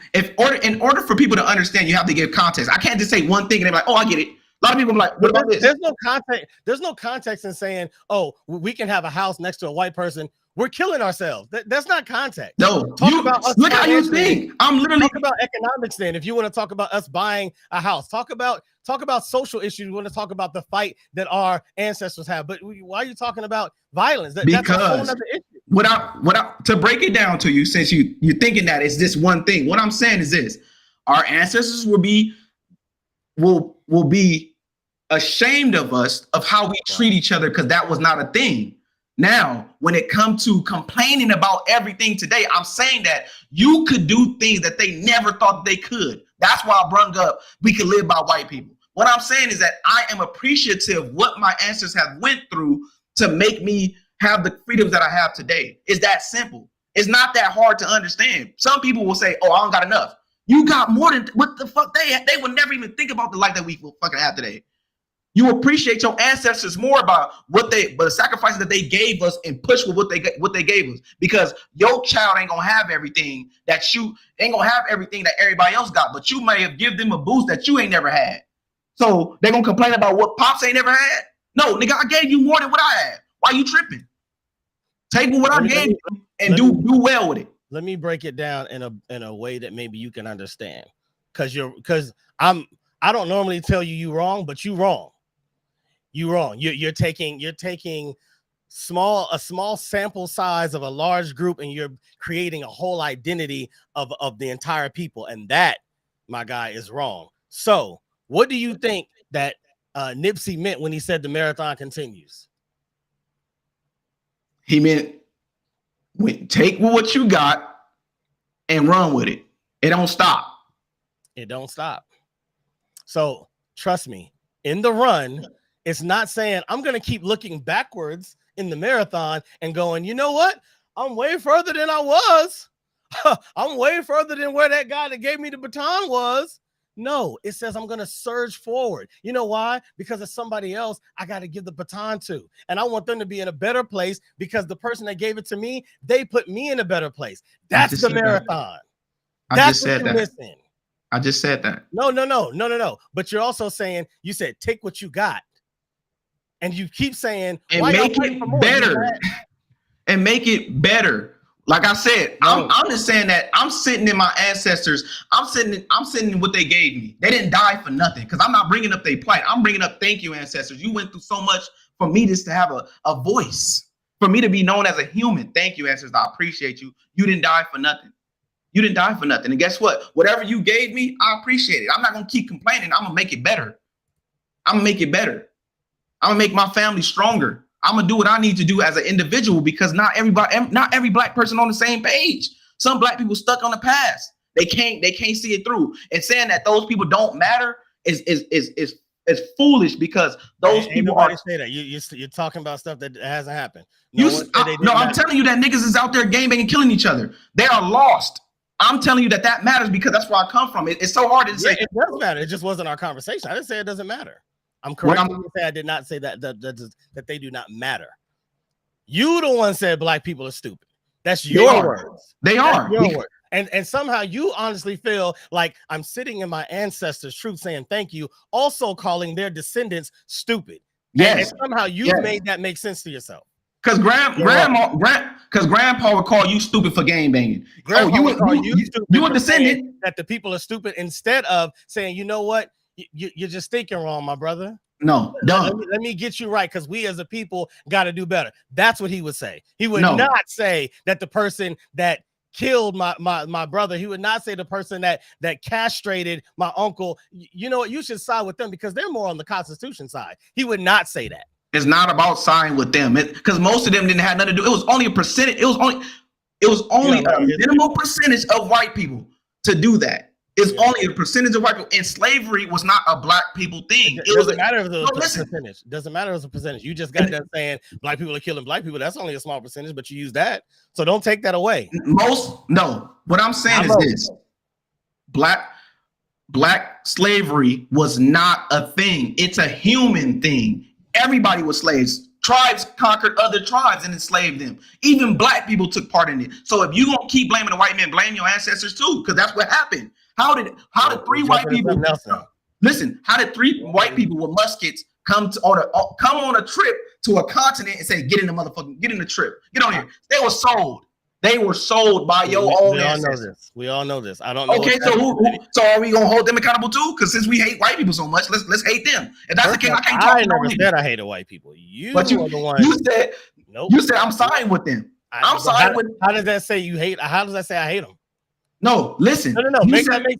in order for people to understand, you have to give context. I can't just say one thing and they're like, oh, I get it. A lot of people are like, what about this? There's no context in saying, oh, we can have a house next to a white person. We're killing ourselves. That's not context. No, look how you think. I'm literally talk about economics. Then, if you want to talk about us buying a house, talk about social issues. We want to talk about the fight that our ancestors have. But why are you talking about violence? That's a whole other issue. To break it down to you, since you're thinking that it's this one thing. What I'm saying is this: our ancestors will be ashamed of us of how we treat each other because that was not a thing. Now, when it comes to complaining about everything today, I'm saying that you could do things that they never thought they could. That's why I brought up we could live by white people. What I'm saying is that I am appreciative what my ancestors have went through to make me have the freedoms that I have today. It's that simple. It's not that hard to understand. Some people will say, oh, I don't got enough. You got more than what the fuck they would never even think about the life that we fucking have today. You appreciate your ancestors more about the sacrifices that they gave us and push with what they gave us, because your child ain't gonna have everything that everybody else got, but you may have given them a boost that you ain't never had. So they're gonna complain about what pops ain't never had. No, nigga, I gave you more than what I had. Why you tripping? Take what I gave you and do well with it. Let me break it down in a way that maybe you can understand, because I don't normally tell you wrong, but you wrong. You're wrong. You're taking a small sample size of a large group, and you're creating a whole identity of the entire people, and that, my guy, is wrong. So, what do you think that Nipsey meant when he said the marathon continues? He meant take what you got and run with it. It don't stop. It don't stop. So trust me, in the run, it's not saying I'm going to keep looking backwards in the marathon and going, you know what? I'm way further than I was. I'm way further than where that guy that gave me the baton was. No, it says I'm going to surge forward. You know why? Because it's somebody else I got to give the baton to. And I want them to be in a better place because the person that gave it to me, they put me in a better place. That's the marathon. That's what you're missing. I just said that. No. But you're also saying, you said, take what you got. And you keep saying, and make it better. And make it better. Like I said, no. I'm just saying that I'm sitting in my ancestors. I'm sitting in what they gave me. They didn't die for nothing, because I'm not bringing up their plight. I'm bringing up, thank you, ancestors. You went through so much for me just to have a voice, for me to be known as a human. Thank you, ancestors. I appreciate you. You didn't die for nothing. You didn't die for nothing. And guess what? Whatever you gave me, I appreciate it. I'm not going to keep complaining. I'm going to make it better. I'm going to make it better. I'm going to make my family stronger. I'm gonna do what I need to do as an individual, because not every black person on the same page. Some black people stuck on the past. They can't see it through. And saying that those people don't matter is foolish, because those people are. Say that you're talking about stuff that hasn't happened. I'm telling you that niggas is out there game banging, killing each other. They are lost. I'm telling you that matters, because that's where I come from. It's so hard to say. It does matter. It just wasn't our conversation. I didn't say it doesn't matter. I'm correct. I did not say that they do not matter. You the one said black people are stupid. That's your words. They are your words. And somehow you honestly feel like I'm sitting in my ancestors' truth, saying thank you, also calling their descendants stupid. Yes. And somehow you made that make sense to yourself. Because grandpa would call you stupid for game banging. You a descendant. That the people are stupid, instead of saying, you know what? You're just thinking wrong, my brother. No, let me get you right, because we as a people got to do better. That's what he would say. He would not say that the person that killed my brother, he would not say the person that castrated my uncle, you know what, you should side with them because they're more on the Constitution side. He would not say that. It's not about siding with them, because most of them didn't have nothing to do. It was only a percentage. It was only a minimal percentage of white people to do that. It's only a percentage of white people, and slavery was not a black people thing. It doesn't matter if it was a percentage. Doesn't matter if it's a percentage. You just got done saying black people are killing black people. That's only a small percentage, but you use that. So don't take that away. What I'm saying is this: black slavery was not a thing. It's a human thing. Everybody was slaves. Tribes conquered other tribes and enslaved them. Even black people took part in it. So if you're gonna keep blaming the white man, blame your ancestors too, because that's what happened. How did three white people listen? How did three white people with muskets come on a trip to a continent and say, get in the trip, get on here? They were sold. They were sold by your own ancestors. We all know this. I don't know. Okay, so are we gonna hold them accountable too? Because since we hate white people so much, let's hate them. If that's the case, I can't talk. I never said I hated white people. You are the one. You said I'm siding with them. I'm siding with. How does that say you hate? How does that say I hate them? No, listen.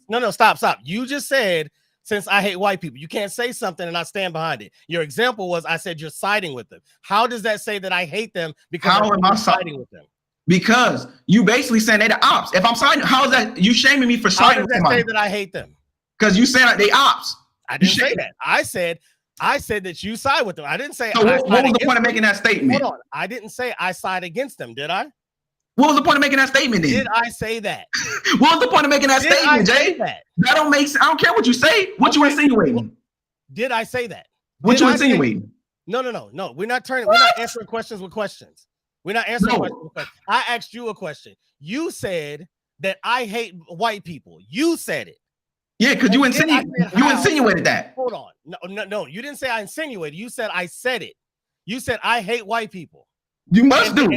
No. Stop. You just said, since I hate white people, you can't say something and I stand behind it. Your example was, I said you're siding with them. How does that say that I hate them? Because I'm siding with them. Because you basically saying they the ops. If I'm siding, how is that you shaming me for siding with them? How does that say that I hate them? Because you saying they ops. I didn't say that. I said that you side with them. I didn't say. So what was the point of making that statement? Hold on. I didn't say I side against them, did I? What was the point of making that statement then? Did I say that? What was the point of making that statement, Jay? That don't make sense. I don't care what you say. What you insinuating? Did I say that? What you insinuating? No. We're not answering questions with questions. We're not answering questions with questions. I asked you a question. You said that I hate white people. You said it. Yeah, because you insinuated that. Hold on. No. You didn't say I insinuated. You said I said it. You said I hate white people. You must do.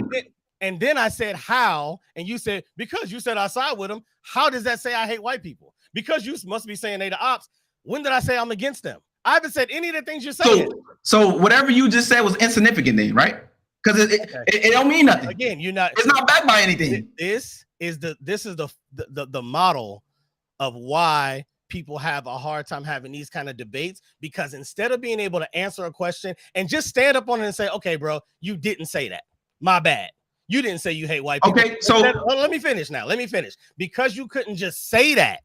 And then I said how, and you said because you said I side with them. How does that say I hate white people? Because you must be saying they the ops. When did I say I'm against them? I haven't said any of the things you're saying. So whatever you just said was insignificant then, right? Because it don't mean nothing. Again, it's not backed by anything. This is the model of why people have a hard time having these kind of debates, because instead of being able to answer a question and just stand up on it and say, okay, bro, you didn't say that. My bad. You didn't say you hate white people. Okay, so let me finish now. Let me finish. Because you couldn't just say that,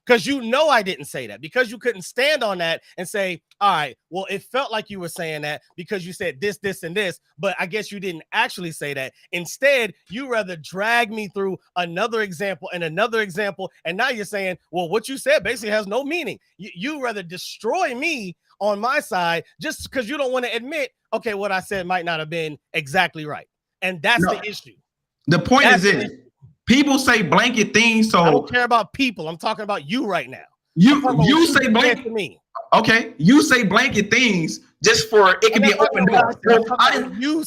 because you know I didn't say that, because you couldn't stand on that and say, all right, well, it felt like you were saying that because you said this, this, and this, but I guess you didn't actually say that. Instead, you rather drag me through another example and another example, and now you're saying, well, what you said basically has no meaning. You rather destroy me on my side just because you don't want to admit, okay, what I said might not have been exactly right. And that's the issue. The point is this. People say blanket things, so I don't care about people. I'm talking about you right now. You say blanket to me. Okay, you say blanket things just for it can be an open door. You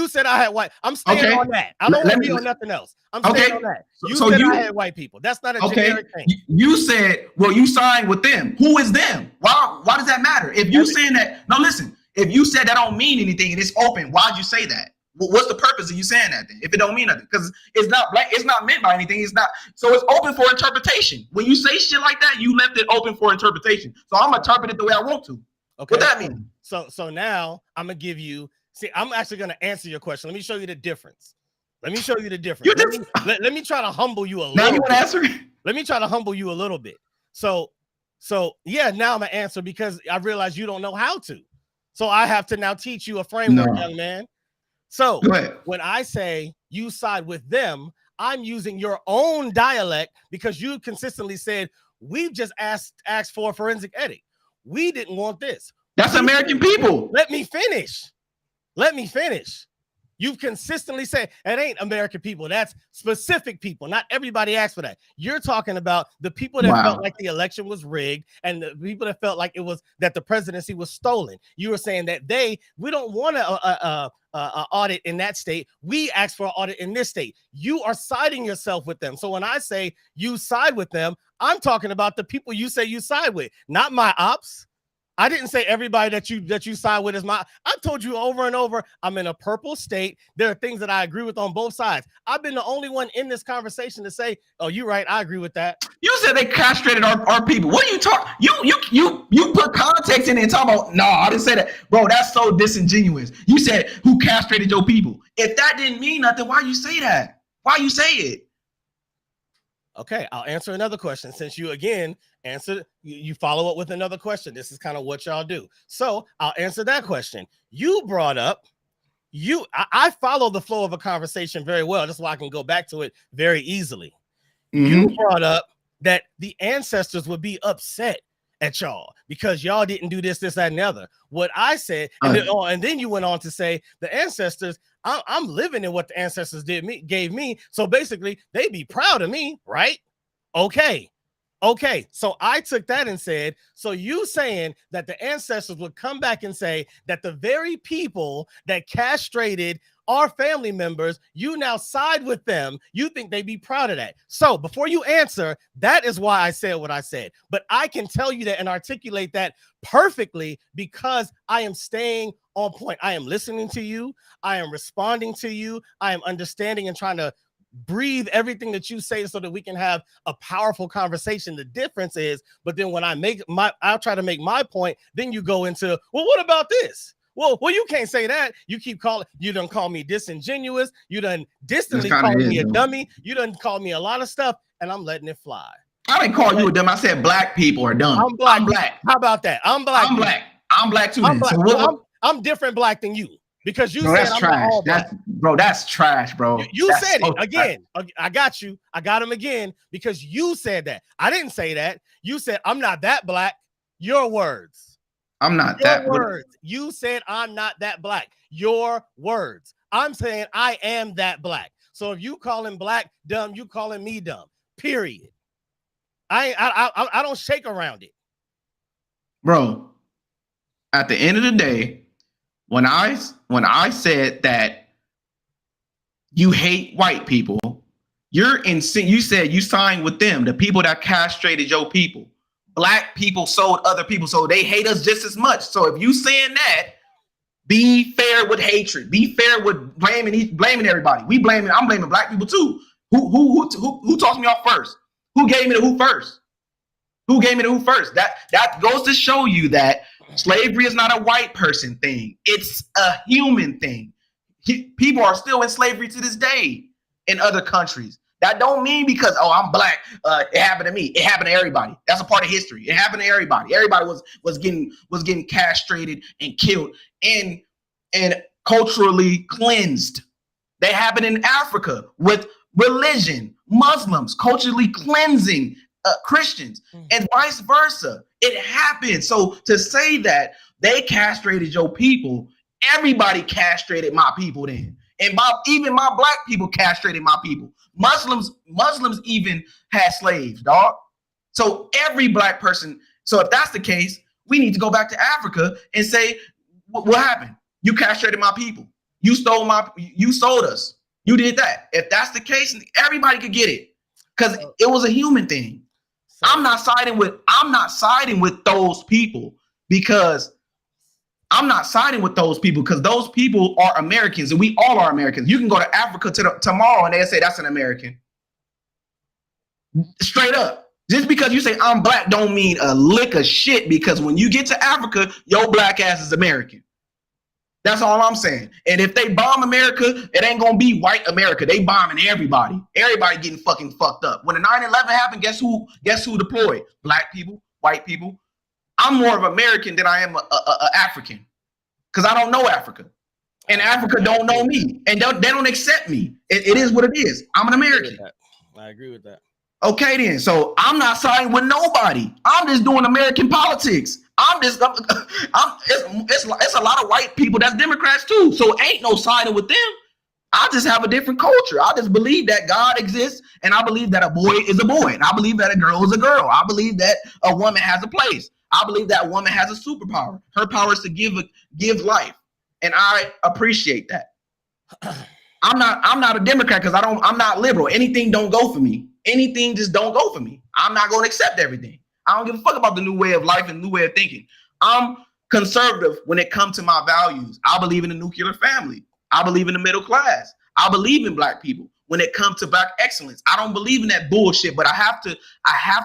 said I had white. I'm staying on that. I don't want to be on nothing else. I'm staying on that. You said I had white people. That's not a generic thing. You said, well, you signed with them. Who is them? Why does that matter? If you saying that, no, listen. If you said that don't mean anything and it's open, why'd you say that? What's the purpose of you saying that then? If it don't mean nothing, because it's not black, it's not meant by anything. It's not, so it's open for interpretation. When you say shit like that, you left it open for interpretation. So I'm gonna interpret it the way I want to. Okay. What that mean? So now I'm gonna give you. See, I'm actually gonna answer your question. Let me show you the difference. Let me show you the difference. Let me try to humble you a little. Now you want to answer? Let me try to humble you a little bit. So yeah, now I'm gonna answer because I realize you don't know how to. So I have to now teach you a framework, young man. So when I say you side with them, I'm using your own dialect because you consistently said we've just asked for a forensic edit. We didn't want this. That's American people. Let me finish. You've consistently said it ain't American people. That's specific people. Not everybody asked for that. You're talking about the people that felt like the election was rigged and the people that felt like it was that the presidency was stolen. You were saying that we don't want to audit in that state. We asked for an audit in this state. You are siding yourself with them. So when I say you side with them, I'm talking about the people you say you side with, not my ops. I didn't say everybody that you side with is my. I've told you over and over, I'm in a purple state. There are things that I agree with on both sides. I've been the only one in this conversation to say, oh, you're right, I agree with that. You said they castrated our people. What are you talking? You put context in it and talk about, no, I didn't say that. Bro, that's so disingenuous. You said who castrated your people. If that didn't mean nothing, why you say that? Why you say it? Okay, I'll answer another question. Since you again answered, you follow up with another question. This is kind of what y'all do. So I'll answer that question. You brought up, I follow the flow of a conversation very well. That's why I can go back to it very easily. You brought up that the ancestors would be upset at y'all because y'all didn't do this, that, and the other. What I said, and then you went on to say the ancestors, I'm living in what the ancestors gave me. So basically, they be proud of me, right? Okay. So I took that and said, so you saying that the ancestors would come back and say that the very people that castrated our family members, you now side with them. You think they'd be proud of that. So before you answer, that is why I said what I said. But I can tell you that and articulate that perfectly because I am staying on point. I am listening to you. I am responding to you. I am understanding and trying to breathe everything that you say so that we can have a powerful conversation. The difference is, but then when I'll try to make my point, then you go into, well, what about this? Well, you can't say that. You done call me disingenuous. You done distantly call me a dummy. You done call me a lot of stuff, and I'm letting it fly. I didn't call you a dumb. I said black people are dumb. I'm black. How about that? I'm black. I'm black too. I'm different black than you because you said that's trash. That's trash, bro. You said it again. I got you. I got him again because you said that. I didn't say that. You said I'm not that black. Your words. I'm not Your that words. You said I'm not that black. Your words. I'm saying I am that black. So if you call him black dumb, you calling me dumb. Period. I don't shake around it. Bro, at the end of the day, when I said that you hate white people, you said you signed with them, the people that castrated your people. Black people sold other people, so they hate us just as much. So if you saying that, be fair with hatred. Be fair with blaming everybody. I'm blaming black people too. Who tossed me off first? Who gave me the who first? That goes to show you that slavery is not a white person thing. It's a human thing. People are still in slavery to this day in other countries. That don't mean because, I'm black, it happened to me. It happened to everybody. That's a part of history. It happened to everybody. Everybody was getting castrated and killed and culturally cleansed. They happened in Africa with religion, Muslims culturally cleansing Christians, and vice versa. It happened. So to say that they castrated your people, everybody castrated my people then. And even my black people castrated my people. Muslims even had slaves, dog. So every black person. So if that's the case, we need to go back to Africa and say, what happened? You castrated my people. You sold us. You did that. If that's the case, everybody could get it because it was a human thing. I'm not siding with those people because those people are Americans and we all are Americans. You can go to Africa tomorrow and they'll say that's an American. Straight up. Just because you say I'm black don't mean a lick of shit, because when you get to Africa, your black ass is American. That's all I'm saying. And if they bomb America, it ain't gonna be white America. They bombing everybody. Everybody getting fucking fucked up. When the 9/11 happened, guess who deployed? Black people, white people. I'm more of American than I am a African, because I don't know Africa, and Africa don't know me, and they don't accept me. It is what it is. I'm an American. I agree with that. Okay, then. So I'm not siding with nobody. I'm just doing American politics. It's a lot of white people that's Democrats too. So ain't no siding with them. I just have a different culture. I just believe that God exists, and I believe that a boy is a boy, and I believe that a girl is a girl. I believe that a woman has a place. I believe that woman has a superpower. Her power is to give life, and I appreciate that. I'm not a Democrat because I'm not liberal. Anything don't go for me. Anything just don't go for me. I'm not going to accept everything. I don't give a fuck about the new way of life and new way of thinking. I'm conservative when it comes to my values. I believe in the nuclear family. I believe in the middle class. I believe in black people. When it comes to black excellence, I don't believe in that bullshit, but I have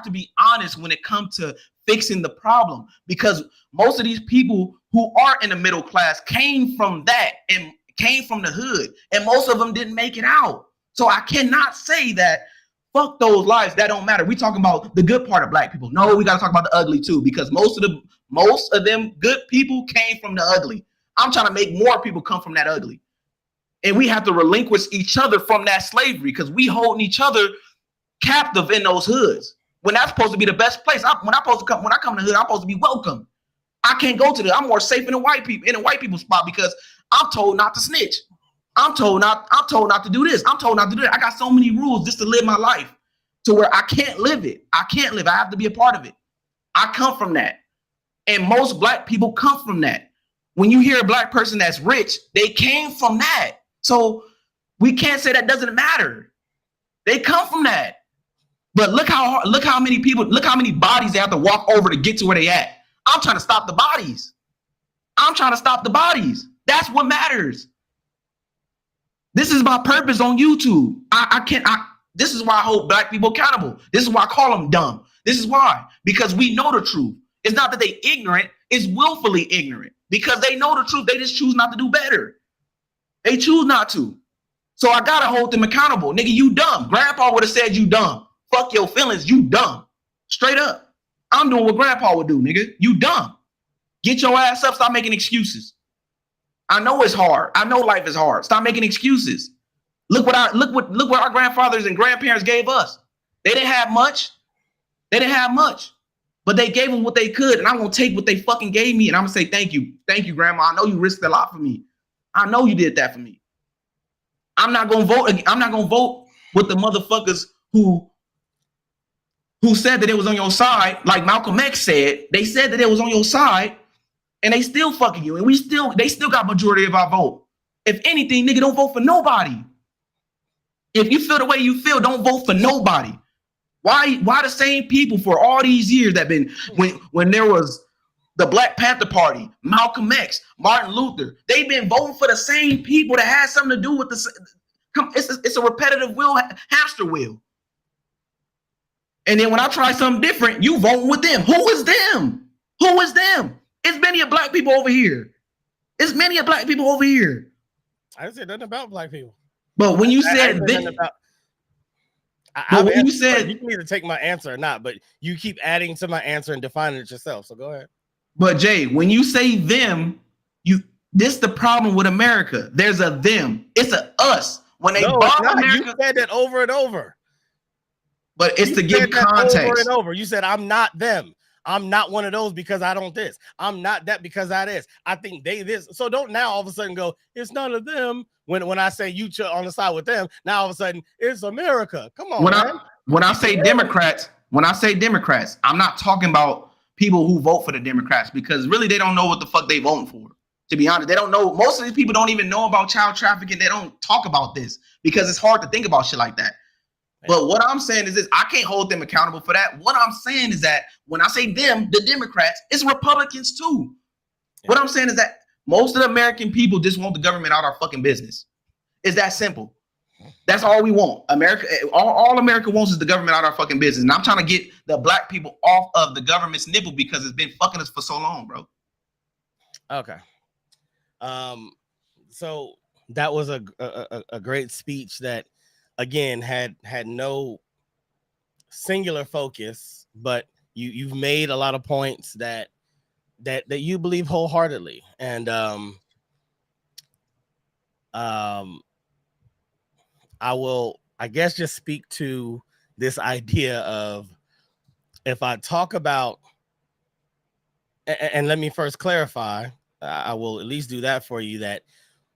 to be honest when it comes to fixing the problem, because most of these people who are in the middle class came from that and came from the hood, and most of them didn't make it out. So I cannot say that fuck those lives, that don't matter. We talking about the good part of black people. No, we got to talk about the ugly too, because most of them good people came from the ugly. I'm trying to make more people come from that ugly. And we have to relinquish each other from that slavery, because we holding each other captive in those hoods. When that's supposed to be the best place. When I come to the hood, I'm supposed to be welcome. I can't go to the. I'm more safe in a white people spot, because I'm told not to snitch. I'm told not to do this. I'm told not to do that. I got so many rules just to live my life to where I can't live it. I have to be a part of it. I come from that. And most black people come from that. When you hear a black person that's rich, they came from that. So we can't say that doesn't matter. They come from that. But look how many bodies they have to walk over to get to where they at. I'm trying to stop the bodies. That's what matters. This is my purpose on YouTube. This is why I hold black people accountable. This is why I call them dumb. This is why, because we know the truth. It's not that they ignorant, it's willfully ignorant, because they know the truth. They just choose not to do better. They choose not to. So I gotta hold them accountable. Nigga, you dumb. Grandpa would have said you dumb. Fuck your feelings, you dumb. Straight up. I'm doing what grandpa would do, nigga. You dumb. Get your ass up, stop making excuses. I know it's hard. I know life is hard. Stop making excuses. Look what our grandfathers and grandparents gave us. They didn't have much. But they gave them what they could, and I'm gonna take what they fucking gave me, and I'm gonna say thank you, grandma. I know you risked a lot for me. I know you did that for me. I'm not gonna vote with the motherfuckers who said that it was on your side, like Malcolm X said. They said that it was on your side, and they still fucking you, and they still got majority of our vote. If anything, nigga, don't vote for nobody. If you feel the way you feel, don't vote for nobody. Why the same people for all these years that been when there was the Black Panther Party, Malcolm X, Martin Luther, they've been voting for the same people that had something to do with it's a repetitive hamster wheel. And then when I try something different, you voting with them. Who is them? It's many of black people over here. I didn't say nothing about black people. But when you said you can either take my answer or not, but you keep adding to my answer and defining it yourself. So go ahead. But Jay, when you say them, this the problem with America. There's a them. It's a us. When they bomb America, you said that over and over. But it's to give context. Over and over. You said I'm not them. I'm not one of those because I don't this. I'm not that because I this. I think they this. So don't now all of a sudden go, it's none of them. When I say you on the side with them, now all of a sudden it's America. Come on, man. When I say Democrats, I'm not talking about people who vote for the Democrats, because really they don't know what the fuck they voting for. To be honest, they don't know. Most of these people don't even know about child trafficking. They don't talk about this because it's hard to think about shit like that. But what I'm saying is this: I can't hold them accountable for that. What I'm saying is that when I say them, the Democrats, it's Republicans too. Yeah. What I'm saying is that most of the American people just want the government out of our fucking business. It's that simple. That's all we want. America, all America wants is the government out of our fucking business. And I'm trying to get the black people off of the government's nipple because it's been fucking us for so long, bro. Okay. So that was a great speech that, again, had no singular focus, but you've made a lot of points that you believe wholeheartedly. And I will, I guess, just speak to this idea of, if I talk about, and let me first clarify, I will at least do that for you, that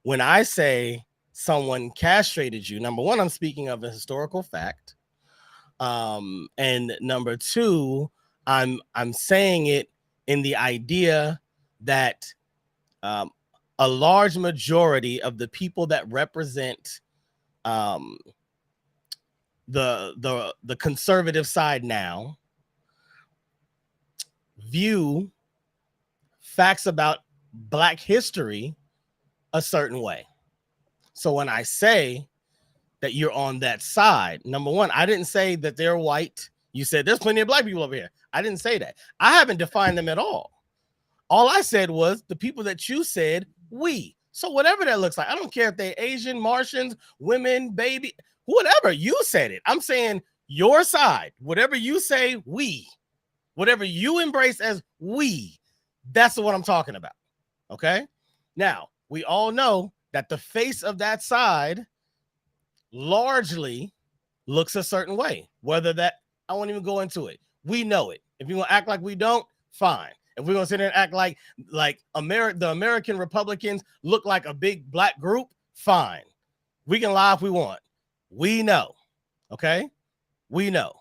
when I say someone castrated you, number one, I'm speaking of a historical fact. And number two, I'm saying it in the idea that a large majority of the people that represent the conservative side now view facts about Black history a certain way. So when I say that you're on that side, number one, I didn't say that they're white. You said there's plenty of Black people over here. I didn't say that. I haven't defined them at all. All I said was the people that you said we. So whatever that looks like, I don't care if they're Asian, Martians, women, baby, whatever. You said it. I'm saying your side. Whatever you say, we. Whatever you embrace as we. That's what I'm talking about. Okay? Now, we all know that the face of that side largely looks a certain way. Whether that, I won't even go into it. We know it. If you're going to act like we don't, fine. If we're going to sit there and act like the American Republicans look like a big Black group, fine. We can lie if we want. We know. Okay? We know.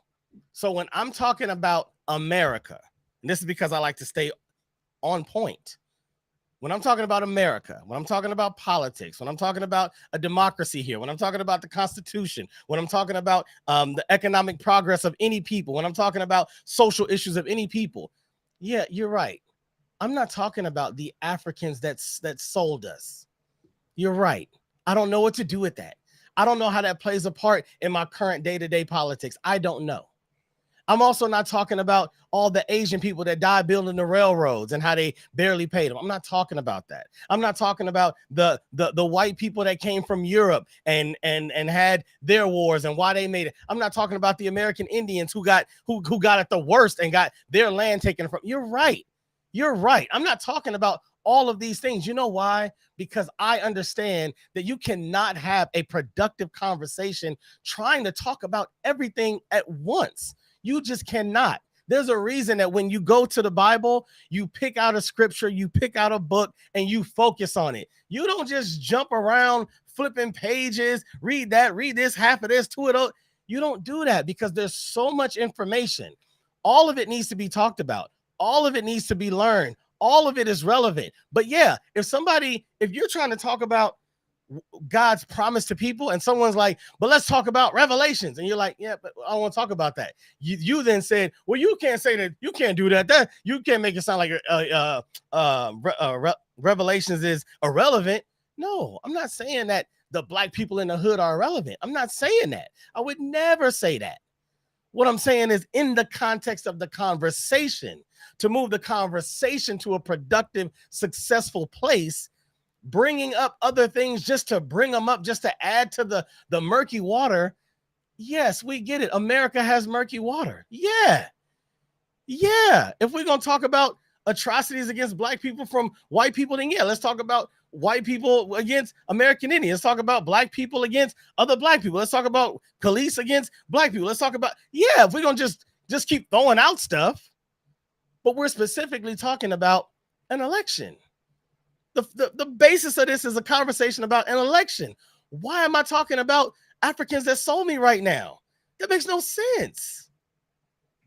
So when I'm talking about America, and this is because I like to stay on point. When I'm talking about America, when I'm talking about politics, when I'm talking about a democracy here, when I'm talking about the Constitution, when I'm talking about the economic progress of any people, when I'm talking about social issues of any people, yeah, you're right. I'm not talking about the Africans that sold us. You're right. I don't know what to do with that. I don't know how that plays a part in my current day-to-day politics. I don't know. I'm also not talking about all the Asian people that died building the railroads and how they barely paid them. I'm not talking about that. I'm not talking about the white people that came from Europe and had their wars and why they made it. I'm not talking about the American Indians who got it the worst and got their land taken from. You're right. You're right. I'm not talking about all of these things. You know why? Because I understand that you cannot have a productive conversation trying to talk about everything at once. You just cannot. There's a reason that when you go to the Bible, you pick out a scripture, you pick out a book, and you focus on it. You don't just jump around flipping pages, read that, read this, half of this, two of those. You don't do that because there's so much information. All of it needs to be talked about. All of it needs to be learned. All of it is relevant. But yeah, if you're trying to talk about God's promise to people and someone's like, but let's talk about Revelations, and you're like, yeah, but I don't want to talk about that. You then said, well, you can't say that, you can't do that you can't make it sound like Revelations is irrelevant. No, I'm not saying that the Black people in the hood are irrelevant. I'm not saying that. I would never say that. What I'm saying is, in the context of the conversation, to move the conversation to a productive, successful place, bringing up other things just to bring them up, just to add to the murky water. Yes, we get it. America has murky water. Yeah. If we're going to talk about atrocities against Black people from white people, then yeah, let's talk about white people against American Indians. Let's talk about Black people against other Black people. Let's talk about police against Black people. Let's talk about, if we're going to just keep throwing out stuff, but we're specifically talking about an election. The basis of this is a conversation about an election. Why am I talking about Africans that sold me right now? That makes no sense.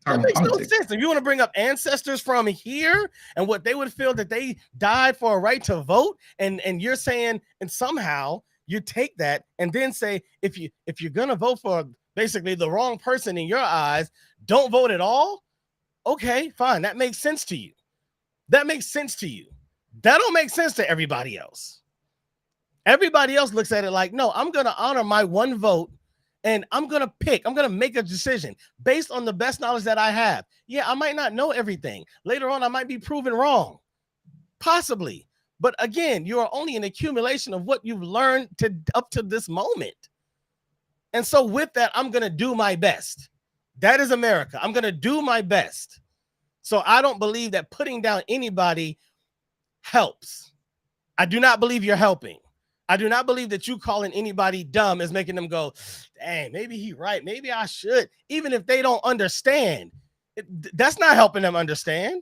That makes no sense. If you want to bring up ancestors from here and what they would feel that they died for a right to vote, and you're saying, and somehow you take that and then say, if you're gonna vote for basically the wrong person in your eyes, don't vote at all. Okay, fine. That makes sense to you. That makes sense to you. That don't make sense to everybody else. Everybody else looks at it like, no, I'm going to honor my one vote and I'm going to make a decision based on the best knowledge that I have. Yeah, I might not know everything. Later on, I might be proven wrong. Possibly. But again, you are only an accumulation of what you've learned up to this moment. And so with that, I'm going to do my best. That is America. I'm going to do my best. So I don't believe that putting down anybody helps. I do not believe you're helping. I do not believe that you calling anybody dumb is making them go, dang, maybe he's right. Maybe I should. Even if they don't understand, that's not helping them understand.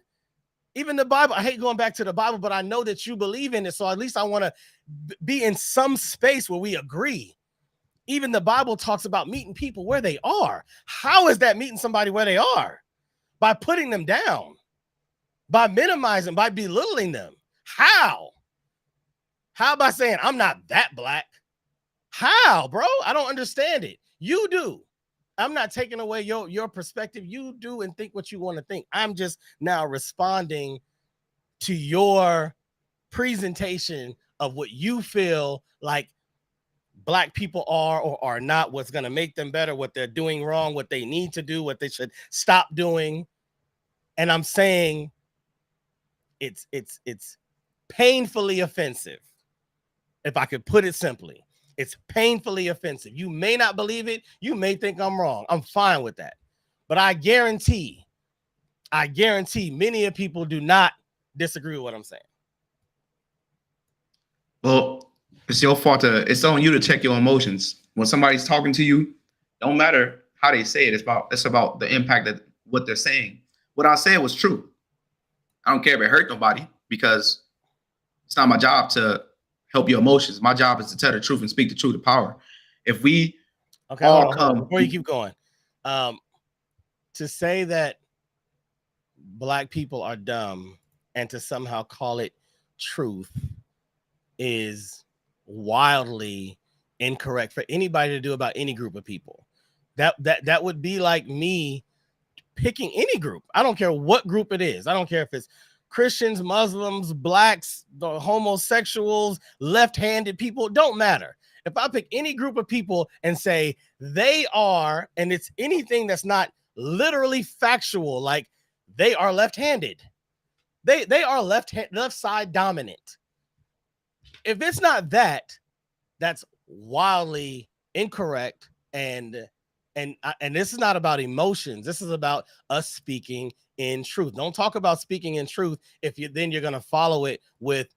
Even the Bible, I hate going back to the Bible, but I know that you believe in it. So at least I want to be in some space where we agree. Even the Bible talks about meeting people where they are. How is that meeting somebody where they are? By putting them down, by minimizing, by belittling them. How? How by saying, I'm not that black? How, bro? I don't understand it. You do. I'm not taking away your perspective. You do and think what you want to think. I'm just now responding to your presentation of what you feel like Black people are or are not, what's going to make them better, what they're doing wrong, what they need to do, what they should stop doing. And I'm saying it's painfully offensive. If I could put it simply, it's painfully offensive. You may not believe it. You may think I'm wrong. I'm fine with that. But I guarantee many of people do not disagree with what I'm saying. Well, it's your fault. It's on you to check your emotions. When somebody's talking to you, don't matter how they say it. It's about the impact that what they're saying. What I said was true. I don't care if it hurt nobody because it's not my job to help your emotions. My job is to tell the truth and speak the truth to power. If we hold on. Before you keep going, to say that Black people are dumb and to somehow call it truth is wildly incorrect for anybody to do about any group of people. That would be like me picking any group. I don't care what group it is. I don't care if it's Christians, Muslims, Blacks, the homosexuals, left-handed people, don't matter. If I pick any group of people and say they are, and it's anything that's not literally factual, like they are left-handed, they are left side dominant. If it's not that, that's wildly incorrect, and this is not about emotions. This is about us speaking in truth. Don't talk about speaking in truth if you're going to follow it with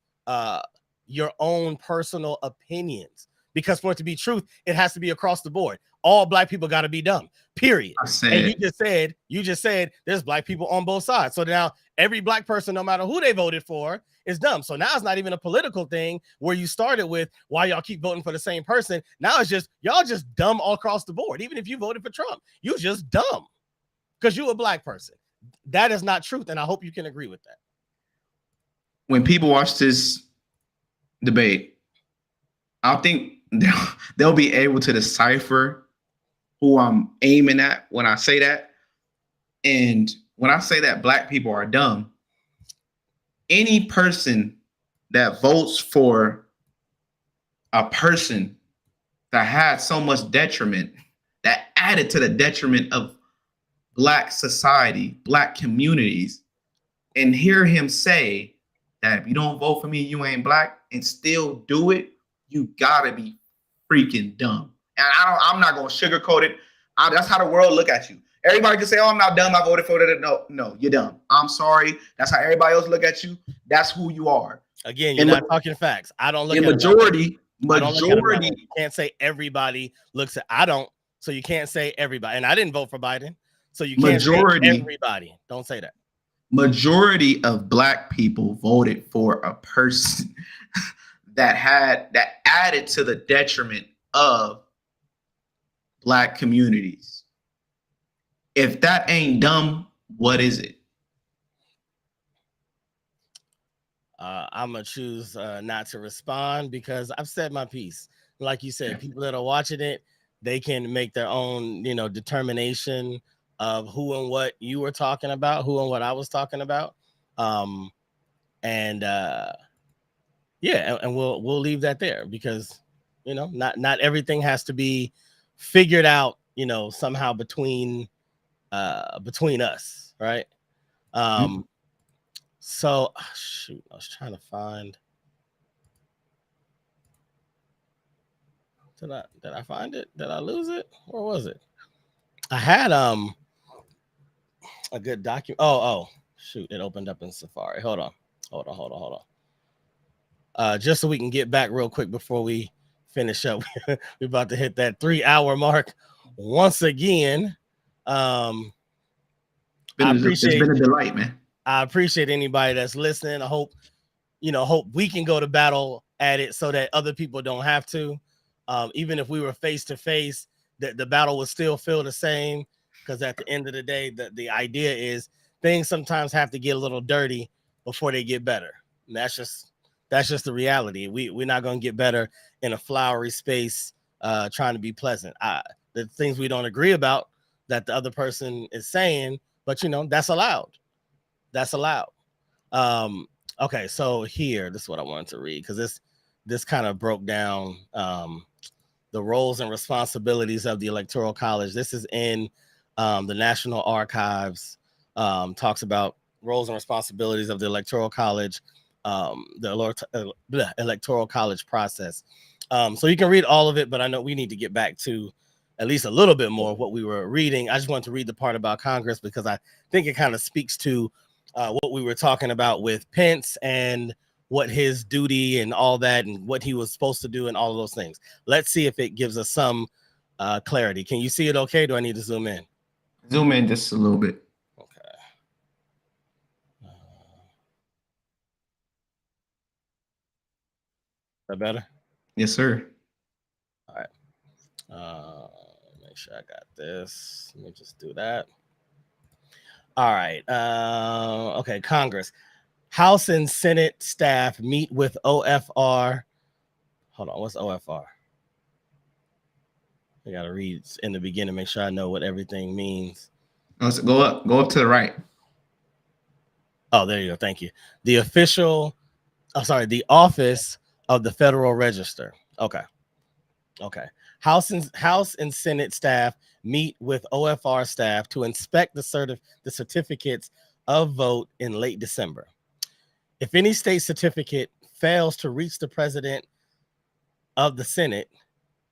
your own personal opinions. Because for it to be truth, it has to be across the board. All Black people got to be dumb, period. And you just said there's Black people on both sides. So now every Black person, no matter who they voted for, is dumb. So now it's not even a political thing where you started with why y'all keep voting for the same person. Now it's just y'all just dumb all across the board. Even if you voted for Trump, you just dumb because you're a Black person. That is not truth, and I hope you can agree with that. When people watch this debate, I think they'll be able to decipher who I'm aiming at when I say that. And when I say that Black people are dumb, any person that votes for a person that had so much detriment, that added to the detriment of Black society, Black communities, and hear him say that if you don't vote for me, you ain't Black, and still do it, you gotta be freaking dumb. And I'm not gonna sugarcoat it. That's how the world look at you. Everybody can say, "Oh, I'm not dumb. I voted for that." No, you're dumb. I'm sorry. That's how everybody else look at you. That's who you are. Again, you're not talking facts. I don't look at majority. You can't say everybody looks at. I don't. So you can't say everybody. And I didn't vote for Biden. So you can't say everybody. Don't say that. majority of Black people voted for a person that added to the detriment of Black communities. If that ain't dumb, what is it? I'm gonna choose not to respond because I've said my piece. Like you said, people that are watching it, they can make their own, determination of who and what you were talking about, who and what I was talking about. And yeah, and we'll leave that there because not everything has to be figured out, somehow between us, right? So shoot, I was trying to find. Did I find it? Did I lose it? Where was it? I had a good document. Oh shoot, it opened up in Safari. Hold on. Just so we can get back real quick before we finish up. We're about to hit that 3-hour mark once again. It's been a delight, man. I appreciate anybody that's listening. I hope we can go to battle at it so that other people don't have to. Even if we were face to face, that the battle would still feel the same. Because at the end of the day, the idea is things sometimes have to get a little dirty before they get better. And that's just the reality. We're not going to get better in a flowery space trying to be pleasant. The things we don't agree about that the other person is saying, but that's allowed. That's allowed. Okay, so here, this is what I wanted to read because this kind of broke down the roles and responsibilities of the Electoral College. This is in the National Archives. Talks about roles and responsibilities of the Electoral College, the Electoral College process. So you can read all of it, but I know we need to get back to at least a little bit more of what we were reading. I just wanted to read the part about Congress because I think it kind of speaks to what we were talking about with Pence and what his duty and all that and what he was supposed to do and all of those things. Let's see if it gives us some clarity. Can you see it okay? Do I need to zoom in? Zoom in just a little bit. Okay. That better? Yes, sir. All right. Make sure I got this. Let me just do that. All right. Okay. Congress. House and Senate staff meet with OFR. Hold on. What's OFR? I got to read in the beginning, make sure I know what everything means. Go up to the right. Oh, there you go. Thank you. The Office of the Federal Register. Okay. House and Senate staff meet with OFR staff to inspect the certificates of vote in late December. If any state certificate fails to reach the president of the Senate,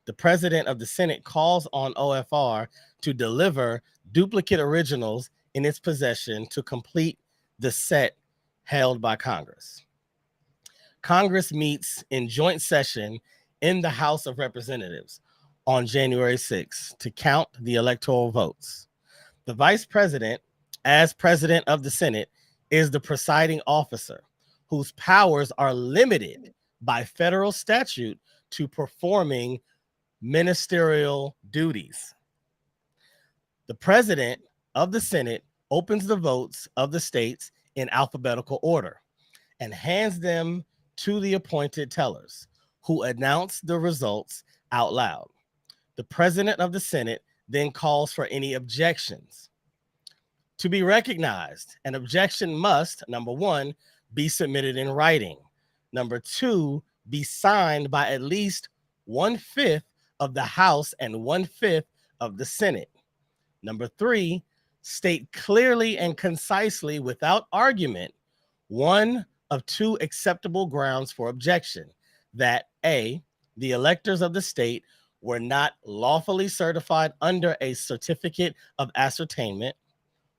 the president of the Senate calls on OFR to deliver duplicate originals in its possession to complete the set held by Congress. Congress meets in joint session in the House of Representatives on January 6th to count the electoral votes. The vice president, as president of the Senate, is the presiding officer whose powers are limited by federal statute to performing ministerial duties. The president of the Senate opens the votes of the states in alphabetical order and hands them to the appointed tellers, who announce the results out loud. The president of the Senate then calls for any objections. To be recognized, an objection must, number one, be submitted in writing. Number two, be signed by at least 1/5 of the House and 1/5 of the Senate. Number three, state clearly and concisely without argument one of two acceptable grounds for objection: that A, the electors of the state were not lawfully certified under a certificate of ascertainment,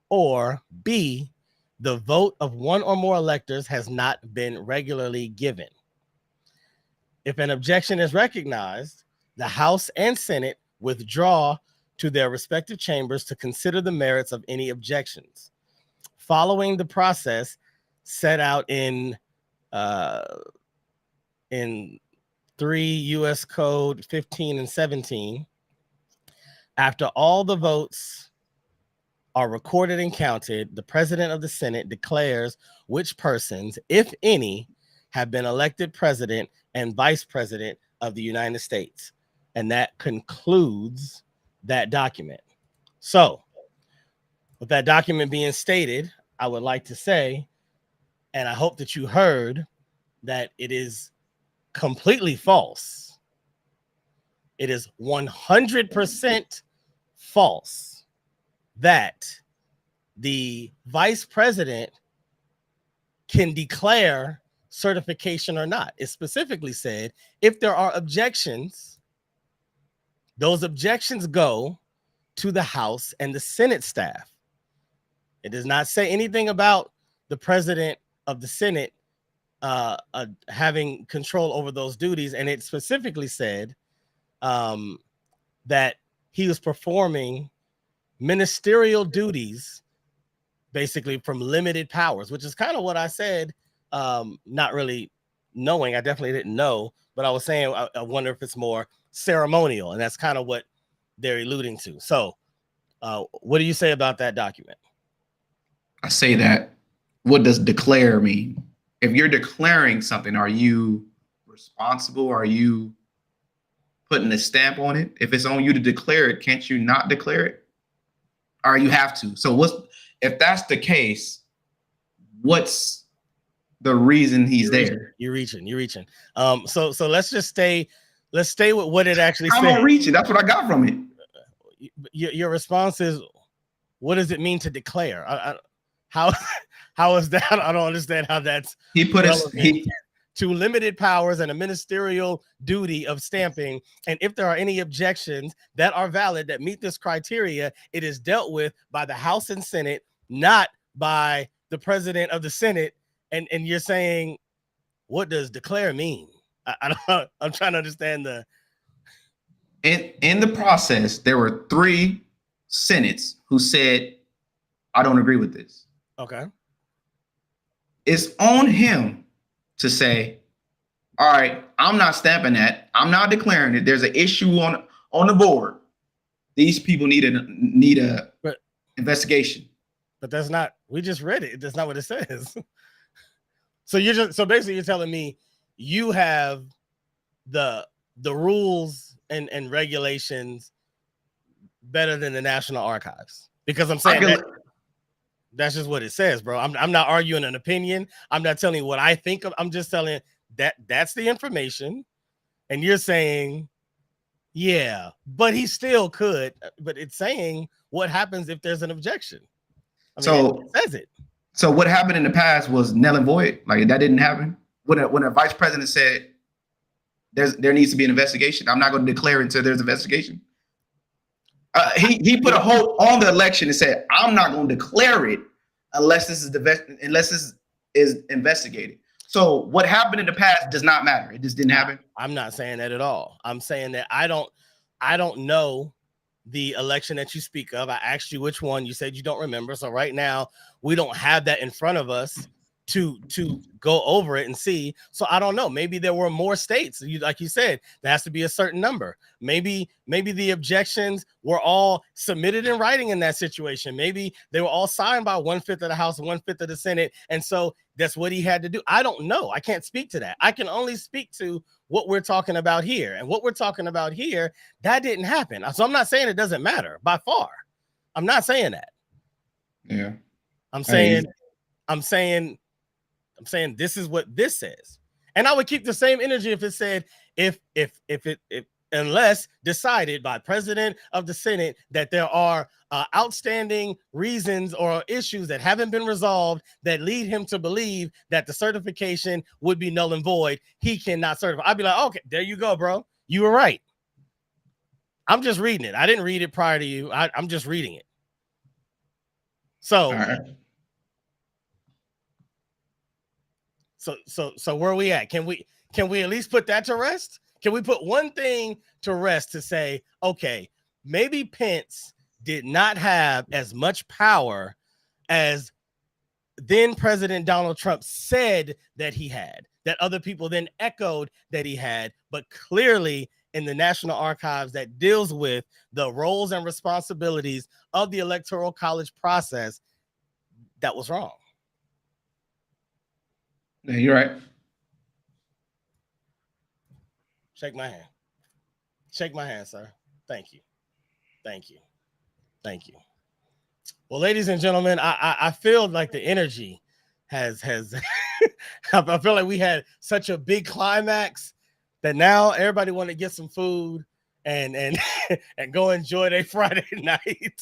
or B, the vote of one or more electors has not been regularly given. If an objection is recognized, the House and Senate withdraw to their respective chambers to consider the merits of any objections. following the process set out in 3 U.S. Code 15 and 17, after all the votes are recorded and counted, the president of the Senate declares which persons, if any, have been elected president and vice president of the United States. And that concludes that document. So, with that document being stated, I would like to say, and I hope that you heard, that it is completely false. It is 100% false that the vice president can declare certification or not. It specifically said if there are objections, those objections go to the House and the Senate staff. It does not say anything about the president of the Senate having control over those duties. And it specifically said that he was performing ministerial duties, basically from limited powers, which is kind of what I said, not really knowing. I definitely didn't know, but I was saying, I wonder if it's more ceremonial, and that's kind of what they're alluding to. So what do you say about that document? I say that, what does declare mean? If you're declaring something, are you responsible? Are you putting a stamp on it? If it's on you to declare it, can't you not declare it? Or you have to? So if that's the case, what's the reason he's there? You're reaching. So let's just stay with what it actually says. I'm reaching. That's what I got from it. Your response is, what does it mean to declare? How is that? I don't understand how that's to limited powers and a ministerial duty of stamping. And if there are any objections that are valid that meet this criteria, it is dealt with by the House and Senate, not by the president of the Senate. And you're saying, what does declare mean? I'm trying to understand the. In the process, there were 3 senates who said, I don't agree with this. Okay. It's on him to say, all right, I'm not stamping that. I'm not declaring it. There's an issue on the board. These people need a investigation. But that's not, we just read it. That's not what it says. So basically you're telling me you have the rules and regulations better than the National Archives, because I'm saying that's just what it says, bro. I'm not arguing an opinion. I'm not telling you what I think of. I'm just telling that's the information. And you're saying, yeah, but he still could. But it's saying what happens if there's an objection. I mean, it says it. So what happened in the past was null and void. Like, that didn't happen. When a vice president said there needs to be an investigation, I'm not going to declare until there's an investigation. He put a hold on the election and said, I'm not going to declare it unless this is investigated. So what happened in the past does not matter. It just didn't happen. I'm not saying that at all. I'm saying that I don't know the election that you speak of. I asked you which one. You said you don't remember. So right now we don't have that in front of us to go over it and see. So I don't know. Maybe there were more states. Like you said, there has to be a certain number. Maybe the objections were all submitted in writing in that situation. Maybe they were all signed by 1/5 of the House and 1/5 of the Senate. And so that's what he had to do. I don't know. I can't speak to that. I can only speak to what we're talking about here. And what we're talking about here, that didn't happen. So I'm not saying it doesn't matter by far. I'm not saying that. Yeah. I'm saying this is what this says. And I would keep the same energy if it said, if unless decided by president of the Senate that there are outstanding reasons or issues that haven't been resolved that lead him to believe that the certification would be null and void, he cannot certify. I'd be like, okay, there you go, bro. You were right. I'm just reading it. I didn't read it prior to you. I'm just reading it. So, So where are we at? Can we at least put that to rest? Can we put one thing to rest to say, okay, maybe Pence did not have as much power as then President Donald Trump said that he had, that other people then echoed that he had, but clearly in the National Archives that deals with the roles and responsibilities of the Electoral College process, that was wrong. Yeah, you're right. Shake my hand. Shake my hand, sir. Thank you. Thank you. Thank you. Well, ladies and gentlemen, I feel like the energy has I feel like we had such a big climax that now everybody want to get some food and and go enjoy their Friday night.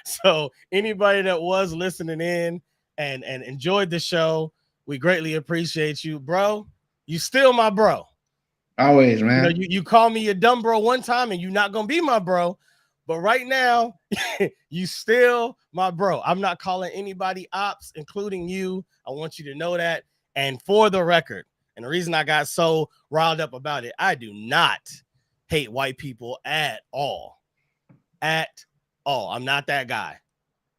So anybody that was listening in and enjoyed the show, we greatly appreciate you, bro. You still my bro. Always, man. You know, you call me your dumb bro one time and you're not gonna be my bro. But right now, you still my bro. I'm not calling anybody ops, including you. I want you to know that. And for the record, and the reason I got so riled up about it, I do not hate white people at all. At all. I'm not that guy.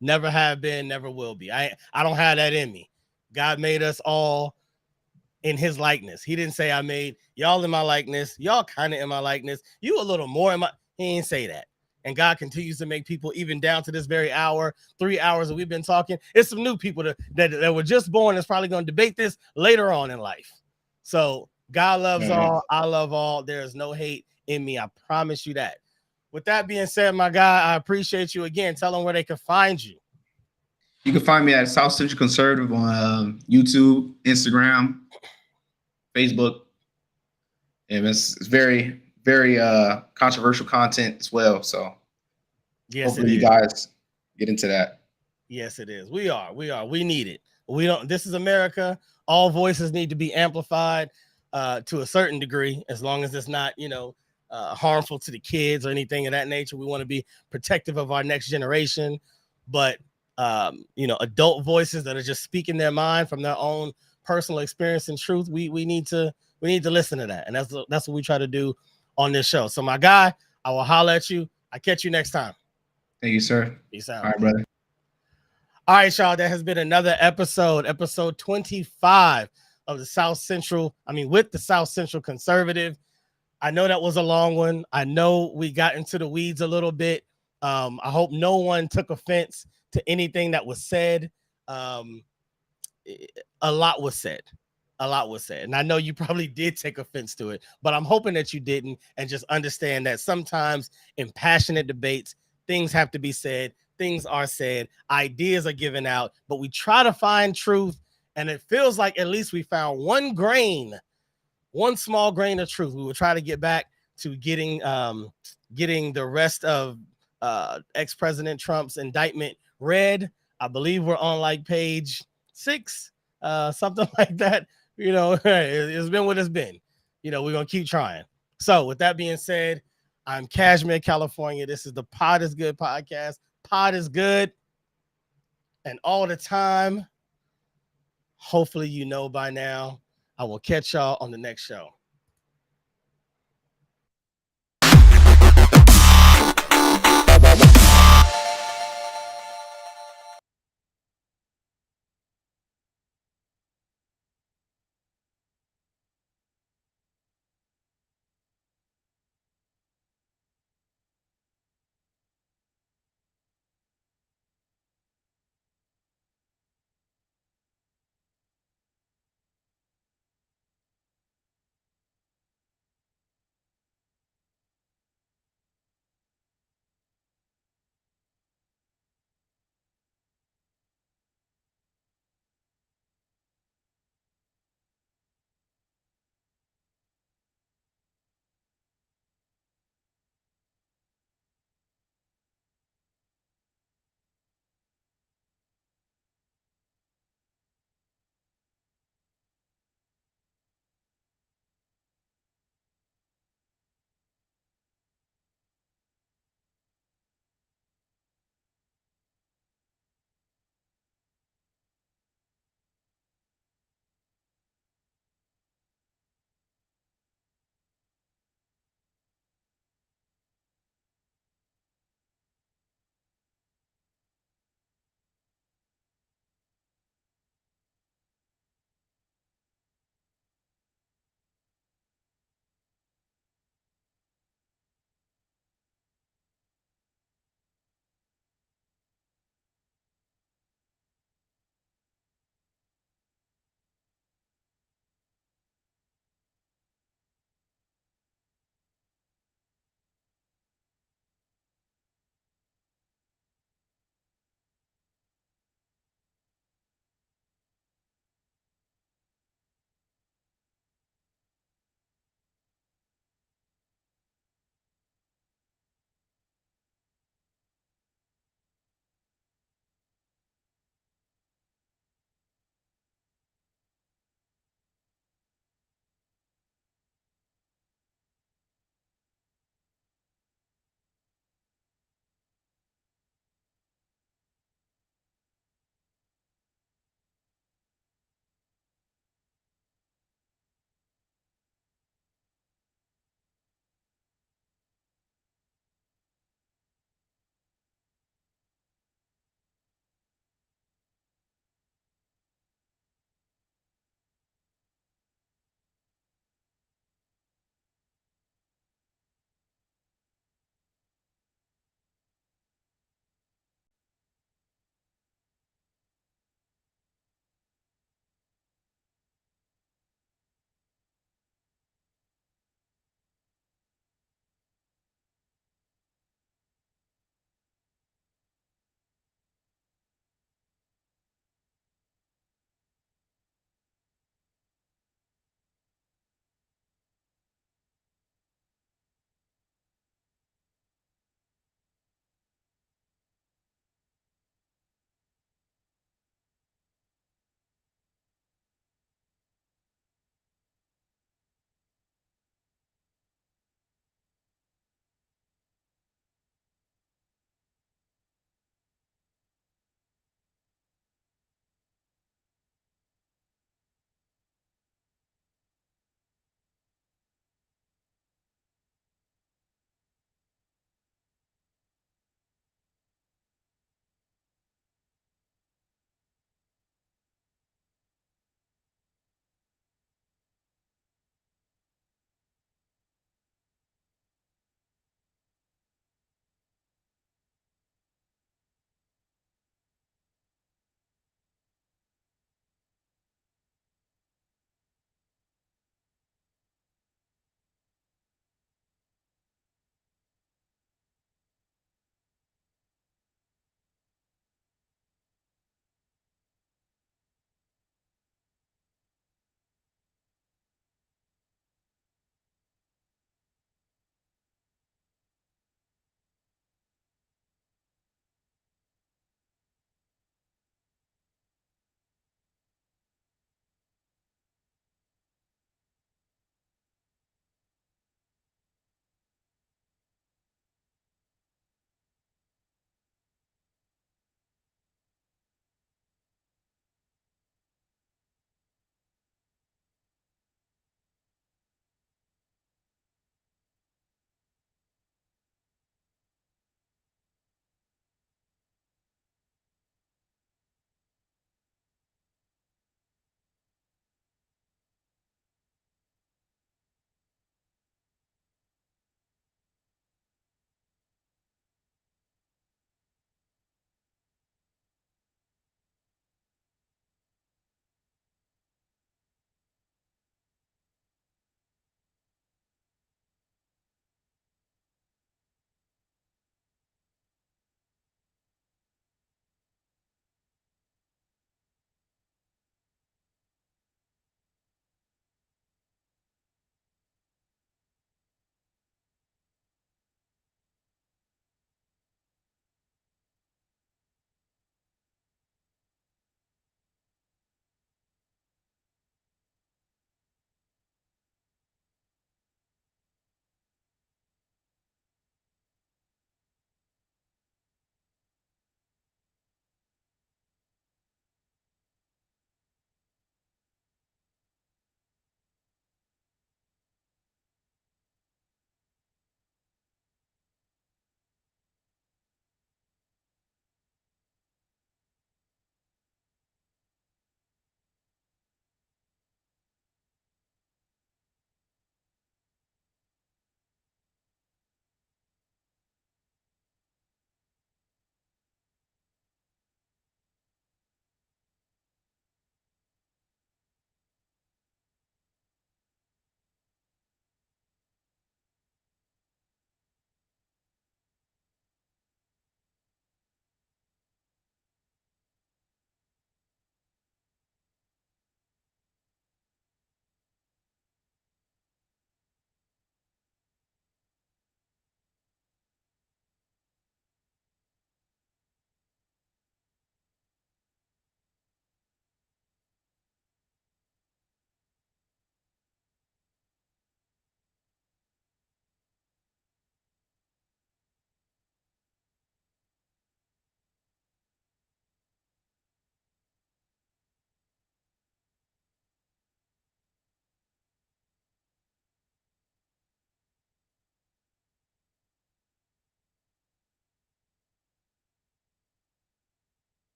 Never have been, never will be. I don't have that in me. God made us all in his likeness. He didn't say I made y'all in my likeness. Y'all kind of in my likeness. You a little more in my. He didn't say that. And God continues to make people, even down to this very hour, 3 hours that we've been talking. It's some new people that were just born that's probably going to debate this later on in life. So God loves all. I love all. There is no hate in me. I promise you that. With that being said, my guy, I appreciate you again. Tell them where they can find you. You can find me at South Central Conservative on YouTube, Instagram, Facebook. And it's very, very controversial content as well. So yes, hopefully you guys get into that. Yes, it is. We are. We need it. We don't. This is America. All voices need to be amplified to a certain degree, as long as it's not, harmful to the kids or anything of that nature. We want to be protective of our next generation, but adult voices that are just speaking their mind from their own personal experience and truth. We need to listen to that, and that's what we try to do on this show. So, my guy, I will holler at you. I catch you next time. Thank you, sir. Peace out. All right, brother. All right, y'all. That has been another episode 25 of the South Central. With the South Central Conservative. I know that was a long one. I know we got into the weeds a little bit. I hope no one took offense to anything that was said. A lot was said. And I know you probably did take offense to it, but I'm hoping that you didn't, and just understand that sometimes in passionate debates, things have to be said. Things are said. Ideas are given out, but we try to find truth. And it feels like at least we found one small grain of truth. We will try to get back to getting the rest of ex-President Trump's indictment read. I believe we're on like page 6, something like that. It's been what it's been. We're going to keep trying. So with that being said, I'm Cashmere, California. This is the Pod is Good podcast. Pod is good. And all the time, hopefully by now. I will catch y'all on the next show.